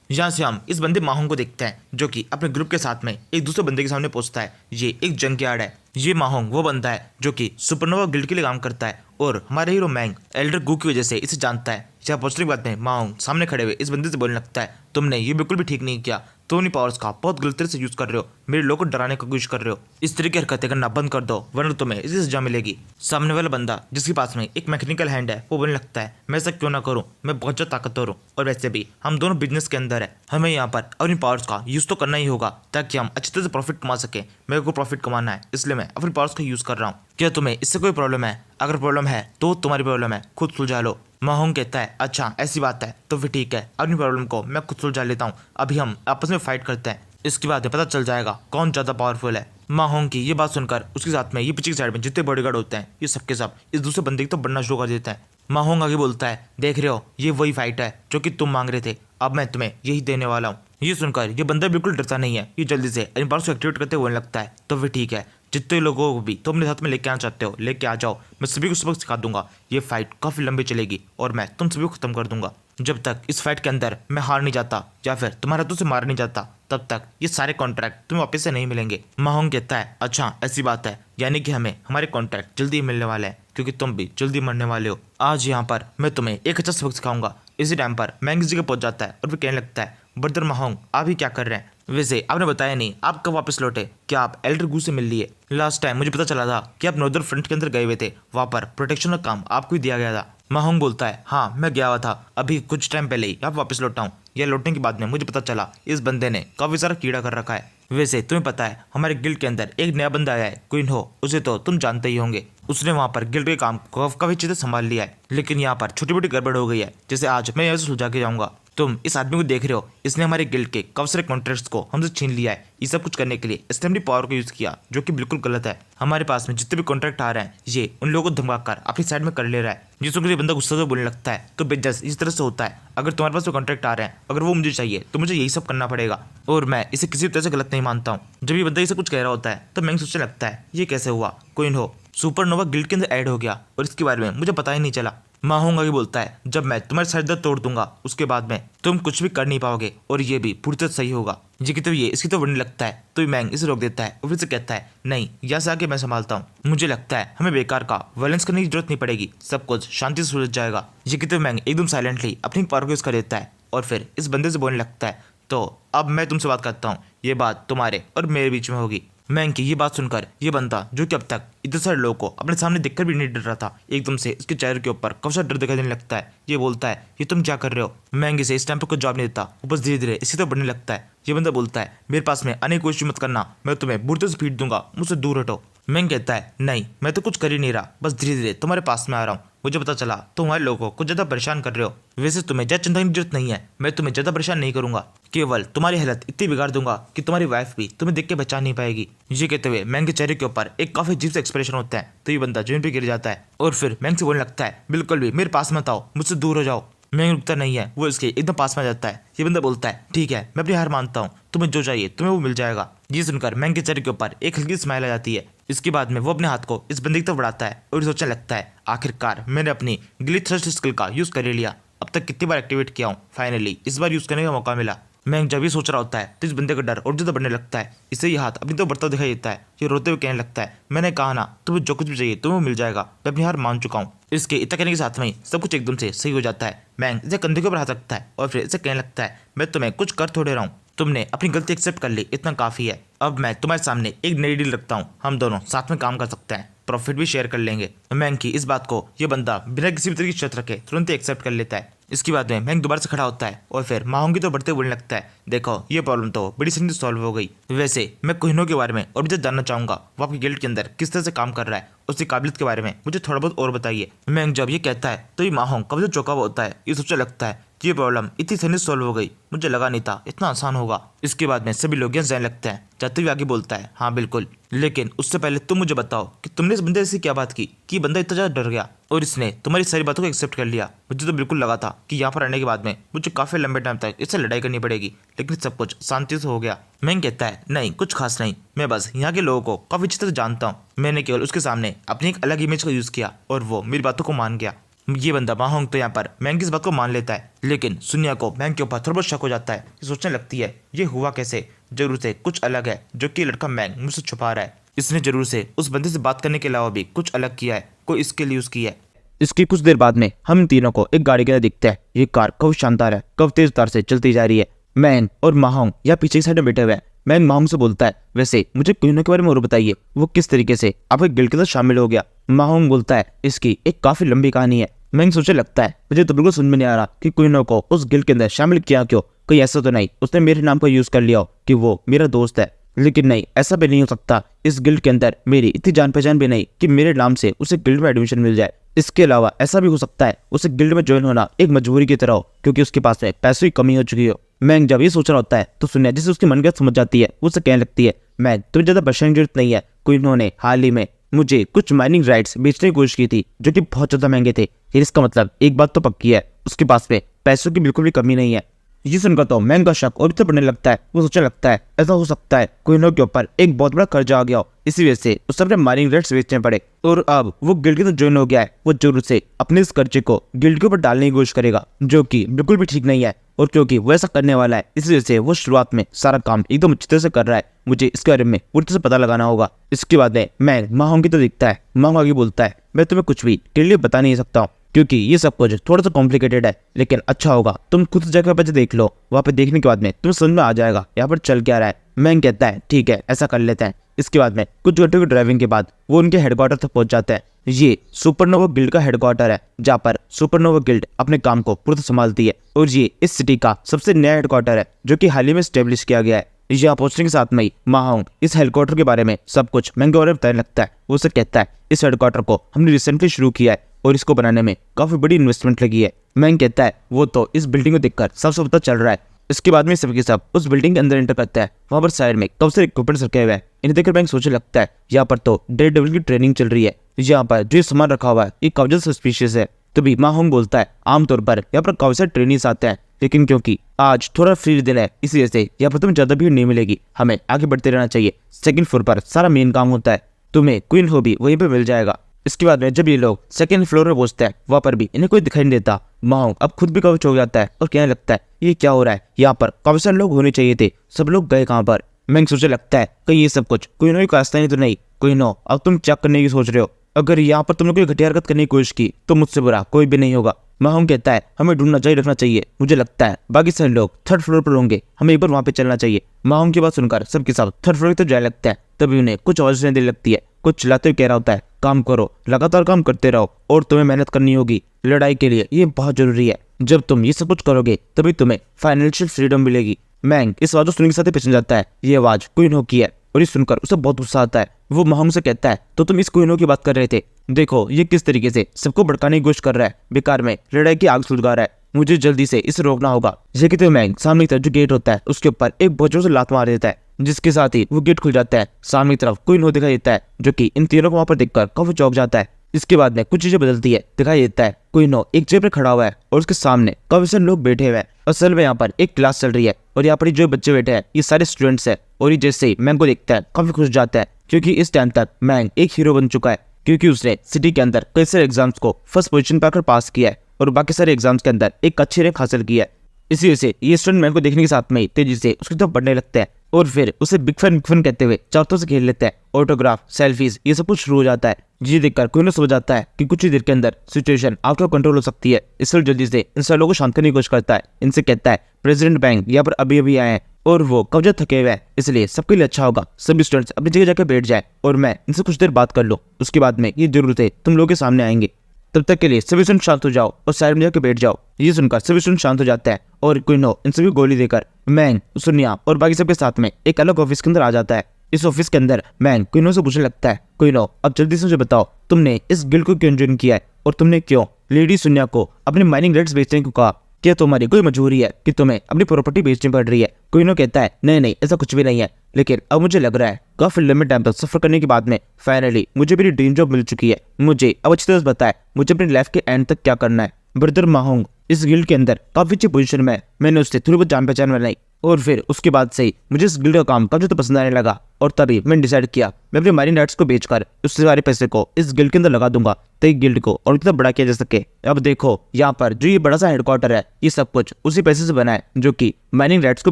यहाँ से हम इस बंदे माहोंग को देखते हैं जो कि अपने ग्रुप के साथ में एक दूसरे बंदे के सामने पहुंचता है। ये एक जंकयार्ड है। ये माहोंग वो बंदा है जो कि सुपरनोवा गिल्ड के लिए काम करता है और हमारे हीरो मैंग एल्डर गू की वजह से इसे जानता है। यहाँ पहुंचने के बाद में माहोंग सामने खड़े हुए इस बंदे से बोलने लगता है, तुमने ये बिल्कुल भी ठीक नहीं किया, तुम अपनी पावर्स का बहुत गलत तरीके से यूज कर रहे हो, मेरे लोगों को डराने की कोशिश कर रहे हो, इस तरह की हरकतें करना बंद कर दो वरना तुम्हें इसकी सजा मिलेगी। सामने वाला बंदा जिसके पास में एक मैकेनिकल हैंड है वो बोलने लगता है, मैं ऐसा क्यों ना करूं, मैं बहुत ज्यादा ताकतवर हूं और वैसे भी हम दोनों बिजनेस के अंदर है, हमें यहाँ पर अपनी पावर्स का यूज तो करना ही होगा ताकि हम अच्छी तरह से प्रॉफिट कमा सके। मेरे को प्रॉफिट कमाना है, इसलिए मैं अपनी पावर्स का यूज कर रहा हूँ। क्या तुम्हें इससे कोई प्रॉब्लम है? अगर प्रॉब्लम है तो तुम्हारी प्रॉब्लम है, खुद सुलझा लो। माहोंग कहता है, अच्छा ऐसी बात है तो फिर ठीक है, अपनी प्रॉब्लम को मैं खुद सुलझा लेता हूँ, अभी हम आपस में फाइट करते हैं, इसके बाद पता चल जाएगा कौन ज्यादा पावरफुल है। माहोंग की ये बात सुनकर उसके साथ में ये पीछे की साइड में जितने बॉडीगार्ड होते हैं ये सबके सब इस दूसरे बंदे की तो बढ़ना शुरू कर देते हैं। माहोंग आगे बोलता है, देख रहे हो ये वही फाइट है जो कि तुम मांग रहे थे, अब मैं तुम्हें यही देने वाला हूँ। ये सुनकर ये बंदा बिल्कुल डरता नहीं है, ये जल्दी से इन पावर्स को एक्टिवेट करते हुए लगता है, तो फिर ठीक है, जितने लोगों को भी तुम अपने साथ में लेके आना चाहते हो लेके आ जाओ, मैं सभी को सबक सिखा दूंगा। ये फाइट काफी लंबी चलेगी और मैं तुम सभी को खत्म कर दूंगा। जब तक इस फाइट के अंदर मैं हार नहीं जाता या फिर तुम्हारे हाथों से मार नहीं जाता तब तक ये सारे कॉन्ट्रैक्ट तुम्हें वापस से नहीं मिलेंगे। माहोंग कहता है, अच्छा ऐसी बात है, यानी कि हमें हमारे कॉन्ट्रैक्ट जल्दी ही मिलने वाले हैं क्योंकि तुम भी जल्दी मरने वाले हो। आज यहाँ पर मैं तुम्हें एक अच्छा सबक सिखाऊंगा। इसी टाइम पर मैंग इस जगह पहुंच जाता है और फिर कहने लगता है, ब्रदर माहोंग आप ही क्या कर रहे हैं? वैसे आपने बताया नहीं आप कब वापस लौटे, क्या आप एल्डर गू से मिल लिए? लास्ट टाइम मुझे पता चला था कि आप नॉर्दर्न फ्रंट के अंदर गए हुए थे, वहां पर प्रोटेक्शन का काम आपको ही दिया गया था। माहोंग बोलता है, हाँ मैं गया हुआ था, अभी कुछ टाइम पहले ही आप वापस लौटा हूँ। यह लौटने के बाद में मुझे पता चला इस बंदे ने काफी सारा कीड़ा कर रखा है। वैसे तुम्हें पता है हमारे गिल्ड के अंदर एक नया बंदा आया है, क्वीन हो, उसे तो तुम जानते ही होंगे। उसने वहां पर गिल्ड के काम को काफी अच्छे से संभाल लिया है, लेकिन यहाँ पर छोटी मोटी गड़बड़ हो गई है, जैसे आज मैं यहाँ से सुलझा के जाऊंगा। तुम इस आदमी को देख रहे हो, इसने हमारे गिल्ड के काफी सारे कॉन्ट्रैक्ट्स को हमसे छीन लिया है। ये सब कुछ करने के लिए इसने अपनी पावर को यूज किया जो कि बिल्कुल गलत है। हमारे पास में जितने भी कॉन्ट्रैक्ट आ रहे हैं ये उन लोगों को धमकाकर अपनी साइड में कर ले रहा है। जिसको ये बंदा गुस्सा से बोलने लगता है, तो बिजनेस इस तरह से होता है, अगर तुम्हारे पास वो कॉन्ट्रैक्ट आ रहे हैं अगर वो मुझे चाहिए तो मुझे यही सब करना पड़ेगा और मैं इसे किसी भी तरह से गलत नहीं मानता हूँ। जब ये बंदा ये सब कुछ कह रहा होता है तो मैंग सोचने लगता है, ये कैसे हुआ, क्वीन हो सुपरनोवा गिल्ड के अंदर ऐड हो गया और इसके बारे में मुझे पता ही नहीं चला। माहौंग आगे बोलता है, जब मैं तुम्हारे सर दर्द तोड़ दूंगा उसके बाद में तुम कुछ भी कर नहीं पाओगे और ये भी पूरी तरह सही होगा। ये कि तो ये इसकी तो बढ़ने लगता है तो मैंग इसे रोक देता है और फिर से कहता है, नहीं यहाँ से आके मैं संभालता हूँ, मुझे लगता है हमें बेकार का वायलेंस करने की जरूरत नहीं पड़ेगी, सब कुछ शांति से सुलझ जाएगा। ये कि तो मैंग एकदम साइलेंटली अपनी पावर को यूज कर देता है और फिर इस बंदे से बोलने लगता है, तो अब मैं तुमसे बात करता हूँ, ये बात तुम्हारे और मेरे बीच में होगी। मैंग की ये बात सुनकर ये बंदा जो कि अब तक इतने सारे लोगों को अपने सामने देखकर भी नहीं डर रहा था, एकदम से इसके चेहरे के ऊपर कब सा डर दिखाई देने लगता है। ये बोलता है, ये तुम क्या कर रहे हो? मैंग इसे इस टाइम पर कुछ जवाब नहीं देता, वो बस धीरे धीरे इसी तरह बढ़ने लगता है। ये बंदा बोलता है, मेरे पास में आने की कोशिश मत करना, मैं तुम्हें बुरी तरह से पीट दूंगा, मुझसे दूर हटो। मैंग कहता है, नहीं मैं तो कुछ कर ही नहीं रहा, बस धीरे धीरे तुम्हारे पास में आ रहा हूँ, मुझे पता चला तुम्हारे लोगों को कुछ ज्यादा परेशान कर रहे हो। वैसे तुम्हें ज्यादा चिंता की जरूरत नहीं है, मैं तुम्हें ज्यादा परेशान नहीं करूंगा, केवल तुम्हारी हालत इतनी बिगाड़ दूंगा कि तुम्हारी वाइफ भी तुम्हें देख के पहचान नहीं पाएगी। ये कहते हुए मैंग के चेहरे के ऊपर एक काफी अजीब सा एक्सप्रेशन होता है तो ये बंदा जमीन पे गिर जाता है और फिर मैंग से बोलने लगता है, बिल्कुल भी मेरे पास मत आओ, मुझसे दूर हो जाओ। मैंग रुकता नहीं है, वो इसके एकदम पास में आ जाता है। ये बंदा बोलता है, ठीक है मैं अपनी हार मानता हूँ, तुम्हें जो चाहिए तुम्हें वो मिल जाएगा। ये सुनकर मैंग के चेहरे के ऊपर एक हल्की स्माइल आ जाती है। इसके बाद में वो अपने हाथ को इस बंदे की तरफ बढ़ाता है और सोचने लगता है, आखिरकार मैंने अपनी गिली थ्रस्ट स्किल का यूज कर ही लिया, अब तक कितनी बार एक्टिवेट किया हूँ, फाइनली इस बार यूज करने का मौका मिला। मैंग जब ये सोच रहा होता है तो इस बंदे का डर और ज्यादा बढ़ने लगता है। इसे ये हाथ अपनी तो बढ़ता दिखाई देता है। ये रोते हुए कहने लगता है, मैंने कहा ना तुम्हें जो कुछ भी चाहिए तुम्हें मिल जाएगा, मैं अपनी हार मान चुका हूँ। इसके इतना कहने के साथ में ही सब कुछ एकदम से सही हो जाता है। मैंग इसे कंधे के ऊपर हाथ रखता है और फिर इसे कहने लगता है, मैं तुम्हें कुछ कर थोड़े रहा हूँ, तुमने अपनी गलती एक्सेप्ट कर ली, इतना काफी है। अब मैं तुम्हारे सामने एक नई डील रखता हूँ, हम दोनों साथ में काम कर सकते हैं, प्रॉफिट भी शेयर कर लेंगे। मैंग की इस बात को ये बंदा बिना किसी भी तरह की शर्त रखे तुरंत ही एक्सेप्ट कर लेता है। इसके बाद में मैंग दोबारा से खड़ा होता है और फिर माहौंग की तो बढ़ते बोलने लगता है, देखो ये प्रॉब्लम तो बड़ी जल्दी सॉल्व हो गई। वैसे मैं कोहिनूर के बारे में और भी जानना चाहूंगा, वो आपकी गिल्ड के अंदर किस तरह से काम कर रहा है, उसकी काबिलियत के बारे में मुझे थोड़ा बहुत और बताइए। मैंग जब ये कहता है तो ये माहौंग कब से चौंका हुआ होता है। ये सोचने लगता है ये प्रॉब्लम इतनी आसानी से सॉल्व हो गई, मुझे लगा नहीं था इतना आसान होगा। इसके बाद में सभी लोग यहाँ जाने लगते हैं। जाते हुए आगे बोलता है, हाँ बिल्कुल, लेकिन उससे पहले तुम मुझे बताओ कि तुमने इस बंदे से क्या बात की कि बंदा इतना ज्यादा डर गया और इसने तुम्हारी सारी बातों को एक्सेप्ट कर लिया। मुझे तो बिल्कुल लगा था कि यहाँ पर आने के बाद में मुझे काफी लंबे टाइम तक इससे लड़ाई करनी पड़ेगी, लेकिन सब कुछ शांति से हो गया। मैंग कहता है, नहीं कुछ खास नहीं, मैं बस यहाँ के लोगों को काफी अच्छी तरह जानता हूँ, मैंने केवल उसके सामने अपनी एक अलग इमेज का यूज किया और वो मेरी बातों को मान गया। ये बंदा माहौंग तो यहाँ पर मैंग की इस बात को मान लेता है, लेकिन सुनिया को मैंग के ऊपर थोड़ा बहुत शक हो जाता है। ये सोचने लगती है, ये हुआ कैसे, जरूर से कुछ अलग है जो कि लड़का मैंग मुझसे छुपा रहा है, इसने जरूर से उस बंदे से बात करने के अलावा भी कुछ अलग किया है, कोई इसके लिए यूज किया है। इसकी कुछ देर बाद में हम तीनों को एक गाड़ी के अंदर दिखता है। ये कार कब शानदार है, कब तेज रफ्तार से चलती जा रही है। मैंग और माहौंग या पीछे की साइड में बैठे हुए हैं। मैंग माहौंग से बोलता है, वैसे मुझे कोहिनूर के बारे में और बताइए, वो किस तरीके से आपके गिल्ड के साथ शामिल हो गया। माहौंग बोलता है, इसकी एक काफी लंबी कहानी है। मैंग सोचने लगता है, मुझे तो बिल्कुल समझ में नहीं आ रहा कि कोहिनूर को उस गिल्ड के अंदर शामिल किया क्यों, कहीं ऐसा तो नहीं उसने मेरे नाम का यूज कर लिया हो कि वो मेरा दोस्त है। लेकिन नहीं, ऐसा भी नहीं हो सकता, इस गिल्ड के अंदर मेरी इतनी जान पहचान भी नहीं कि मेरे नाम से उसे गिल्ड में एडमिशन मिल जाए। इसके अलावा ऐसा भी हो सकता है उसे गिल्ड में ज्वाइन होना एक मजबूरी की तरह हो, क्योंकि उसके पास में पैसों की कमी हो चुकी हो। मैंग जब ये सोच रहा होता है तो सुनिया जिसे उसकी मन की समझ जाती है, वो उसे कहने लगती है, मैंग तुम्हें ज्यादा परेशानी की जरूरत नहीं है, कोहिनूर ने हाल ही में मुझे कुछ माइनिंग राइट्स बेचने की कोशिश की थी जो कि बहुत ज्यादा महंगे थे। इसका मतलब एक बात तो पक्की है, उसके पास में पैसों की बिल्कुल भी कमी नहीं है। ये सुनकर तो मैंग का शक और भी बढ़ने लगता है। वो सोचने लगता है, ऐसा हो सकता है कोहिनूर के ऊपर एक बहुत बड़ा कर्जा आ गया हो, इसी वजह से उसे अपने माइनिंग राइट्स बेचने पड़े और अब वो गिल्ड के साथ ज्वाइन हो गया है। वो जरूर से अपने इस कर्जे को गिल्ड के ऊपर डालने की कोशिश करेगा, जो कि बिल्कुल भी ठीक नहीं है। और क्योंकि वो ऐसा करने वाला है, इस वजह से वो शुरुआत में सारा काम एकदम अच्छी तरह से कर रहा है। मुझे इसके बारे में पूरी तरह से पता लगाना होगा। इसके बाद में मैं माहौंग की तो दिखता है। माहौंग आगे बोलता है, मैं तुम्हें कुछ भी क्लियरली बता नहीं सकता हूँ, क्योंकि ये सब कुछ थोड़ा सा कॉम्प्लिकेटेड है, लेकिन अच्छा होगा तुम खुद जगह पर देख लो, वहाँ पे देखने के बाद में तुम्हें समझ में आ जाएगा यहाँ पर चल क्या रहा है। मैंग कहता है, ठीक है ऐसा कर लेते हैं। इसके बाद में कुछ घंटों की ड्राइविंग के बाद वो उनके हेडक्वार्टर तक पहुंच जाते हैं। ये सुपरनोवा गिल्ड का हेडक्वार्टर है, जहाँ पर सुपरनोवा गिल्ड अपने काम को पूरी तरह संभालती है और ये इस सिटी का सबसे नया हेडक्वार्टर है जो कि हाल ही में स्टेब्लिश किया गया है। यहाँ पहुंचने के साथ में ही माहौंग इस हेडक्वार्टर के बारे में सब कुछ मैंग के बारे में बताने लगता है। वो उसे कहता है, इस हेडक्वार्टर को हमने रिसेंटली शुरू किया है और इसको बनाने में काफी बड़ी इन्वेस्टमेंट लगी है। मैंग कहता है, वो तो इस बिल्डिंग को देखकर सब पता चल रहा है। इसके बाद में सबके सब उस बिल्डिंग के अंदर एंटर करता है। वहां पर साइड में काफी सारे इक्विपमेंट्स रखे हुए हैं। इन्हें देखकर मैंग सोचने लगता है, यहाँ पर तो डेयर डेविल की ट्रेनिंग चल रही है। यहाँ पर जो सामान रखा हुआ है ये काफी ज्यादा सस्पिशियस है। तभी माहौंग बोलता है, आमतौर पर यहाँ पर काफी सारे ट्रेनिंग्स आते हैं, लेकिन क्योंकि आज थोड़ा फ्री दिन है इसी वजह से यहाँ पर तुम्हें ज्यादा भीड़ नहीं मिलेगी, हमें आगे बढ़ते रहना चाहिए। सेकंड फ्लोर पर सारा मेन काम होता है, तुम्हें क्वीन हो भी वहीं पे मिल जाएगा। इसके बाद में जब ये लोग सेकंड फ्लोर में पहुंचते हैं वहाँ पर भी इन्हें कोई दिखाई नहीं देता। माहौंग अब खुद भी कवच हो जाता है और कहने लगता है ये क्या हो रहा है, यहाँ पर काफी सारे लोग होने चाहिए थे, सब लोग गए कहाँ पर। मैंग सोचने लगता है कहीं ये सब कुछ कोई नो रास्ता नहीं तो नहीं, कोई नो अब तुम चेक करने की सोच रहे हो, अगर यहाँ पर तुमने कोई घटिया हरकत करने की कोशिश की तो मुझसे बुरा कोई भी नहीं होगा। माहौंग कहता है हमें ढूंढना चाहिए, रखना चाहिए, मुझे लगता है बाकी सारे लोग थर्ड फ्लोर पर होंगे, हमें एक बार वहाँ पे चलना चाहिए। माहौंग की बात सुनकर सबके सब थर्ड फ्लोर की तो जाने लगता है। तभी उन्हें कुछ आवाज सुनाई देने लगती है, कुछ चिल्लाते हुए कह रहा होता है काम करो, लगातार काम करते रहो और तुम्हें मेहनत करनी होगी लड़ाई के लिए, ये बहुत जरूरी है, जब तुम ये सब कुछ करोगे तभी तुम्हें फाइनेंशियल फ्रीडम मिलेगी। मैंग इस आवाज को सुनने के साथ ही पहचान जाता है ये आवाज क्वीनो की है और ये सुनकर उसे बहुत गुस्सा आता है। वो माहौंग से कहता है तो तुम इस क्वीनो की बात कर रहे थे, देखो ये किस तरीके से सबको भड़काने की कोशिश कर रहा है, बेकार में लड़ाई की आग सुलगा रहा है, मुझे जल्दी से इसे रोकना होगा। ये कहते हुए मैंग सामने की तरफ जो गेट होता है उसके ऊपर एक बहुत जोर से लात मार देता है, जिसके साथ ही वो गेट खुल जाता है। सामने की तरफ क्वीनो दिखाई देता है जो कि इन तीनों को वहां पर देखकर काफी चौंक जाता है। इसके बाद में कुछ चीजें बदलती है, दिखाई देता है क्वीनो एक चेयर पर खड़ा हुआ है और उसके सामने काफी सारे लोग बैठे हुए हैं। असल में यहाँ पर एक क्लास चल रही है और यहाँ पर जो बच्चे बैठे हैं ये सारे स्टूडेंट्स हैं। और ये जैसे ही मैंग को देखता है काफी खुश जाता है क्योंकि इस टाइम तक मैंग एक हीरो बन चुका है, क्योंकि उसने सिटी के अंदर कई सारे एग्जाम्स को फर्स्ट पोजीशन पर आकर पास किया है और बाकी सारे एग्जाम्स के अंदर एक अच्छी रैंक हासिल की है। इसी वजह से ये स्टूडेंट मैंग को देखने के साथ में तेजी से उसकी तरफ बढ़ने लगता है और फिर उसे बिग फैन कहते हुए चारों से खेल लेता है। ऑटोग्राफ, सेल्फीज, ये सब कुछ शुरू हो जाता है। ये देखकर क्वीनो समझ जाता है कि कुछ ही देर के अंदर सिचुएशन आउट ऑफ कंट्रोल हो सकती है, इसलिए जल्दी से इन सब लोगों को शांत करने की कोशिश करता है। इनसे कहता है प्रेसिडेंट बैंक यहाँ पर अभी अभी आए हैं और वो कब्जा थके हुए हैं, इसलिए सबके लिए अच्छा होगा सभी स्टूडेंट्स अपनी जगह जाकर बैठ जाए और मैं इनसे कुछ देर बात कर लूँ, उसके बाद में ये जरूरत है तुम लोगों के सामने आएंगे, तब तक के लिए सभी स्टूडेंट शांत हो जाओ और साइड में जाकर बैठ जाओ। ये सुनकर सभी स्टूडेंट शांत हो जाता है और क्वीनो इन सभी गोली देकर मैंग, सुनिया और बाकी सबके साथ में एक अलग ऑफिस के अंदर आ जाता है। इस ऑफिस के अंदर मैंग क्वीनो से पूछने लगता है क्वीनो अब जल्दी से मुझे बताओ तुमने इस गिल्ड को क्यों ज्वाइन किया है और तुमने क्यों लेडी सुनिया को अपने माइनिंग राइट्स बेचने को कहा, क्या तुम्हारी कोई मजबूरी है कि तुम्हें अपनी प्रॉपर्टी बेचनी पड़ रही है। क्वीनो कहता है नहीं ऐसा कुछ भी नहीं है, लेकिन अब मुझे लग रहा है काफी लंबे टाइम तक सफर करने के बाद में फाइनली मुझे मेरी ड्रीम जॉब मिल चुकी है, मुझे अब अच्छी तरह से बताए मुझे अपनी लाइफ के एंड तक क्या करना है। ब्रदर माहौंग इस गिल्ड के अंदर काफी अच्छी पोजीशन में है, मैंने उससे थोड़ी बहुत जान पहचान बनाई और फिर उसके बाद से ही मुझे इस गिल्ड का काम काफी तो पसंद आने लगा और तभी मैंने डिसाइड किया मैं अपने माइनिंग राइट्स को बेचकर उससे सारे पैसे को इस गिल्ड के अंदर लगा दूंगा ताकि गिल्ड को और कितना बड़ा किया जा सके। अब देखो यहाँ पर जो ये बड़ा सा हेडक्वार्टर है ये सब कुछ उसी पैसे से बना है जो कि माइनिंग राइट्स को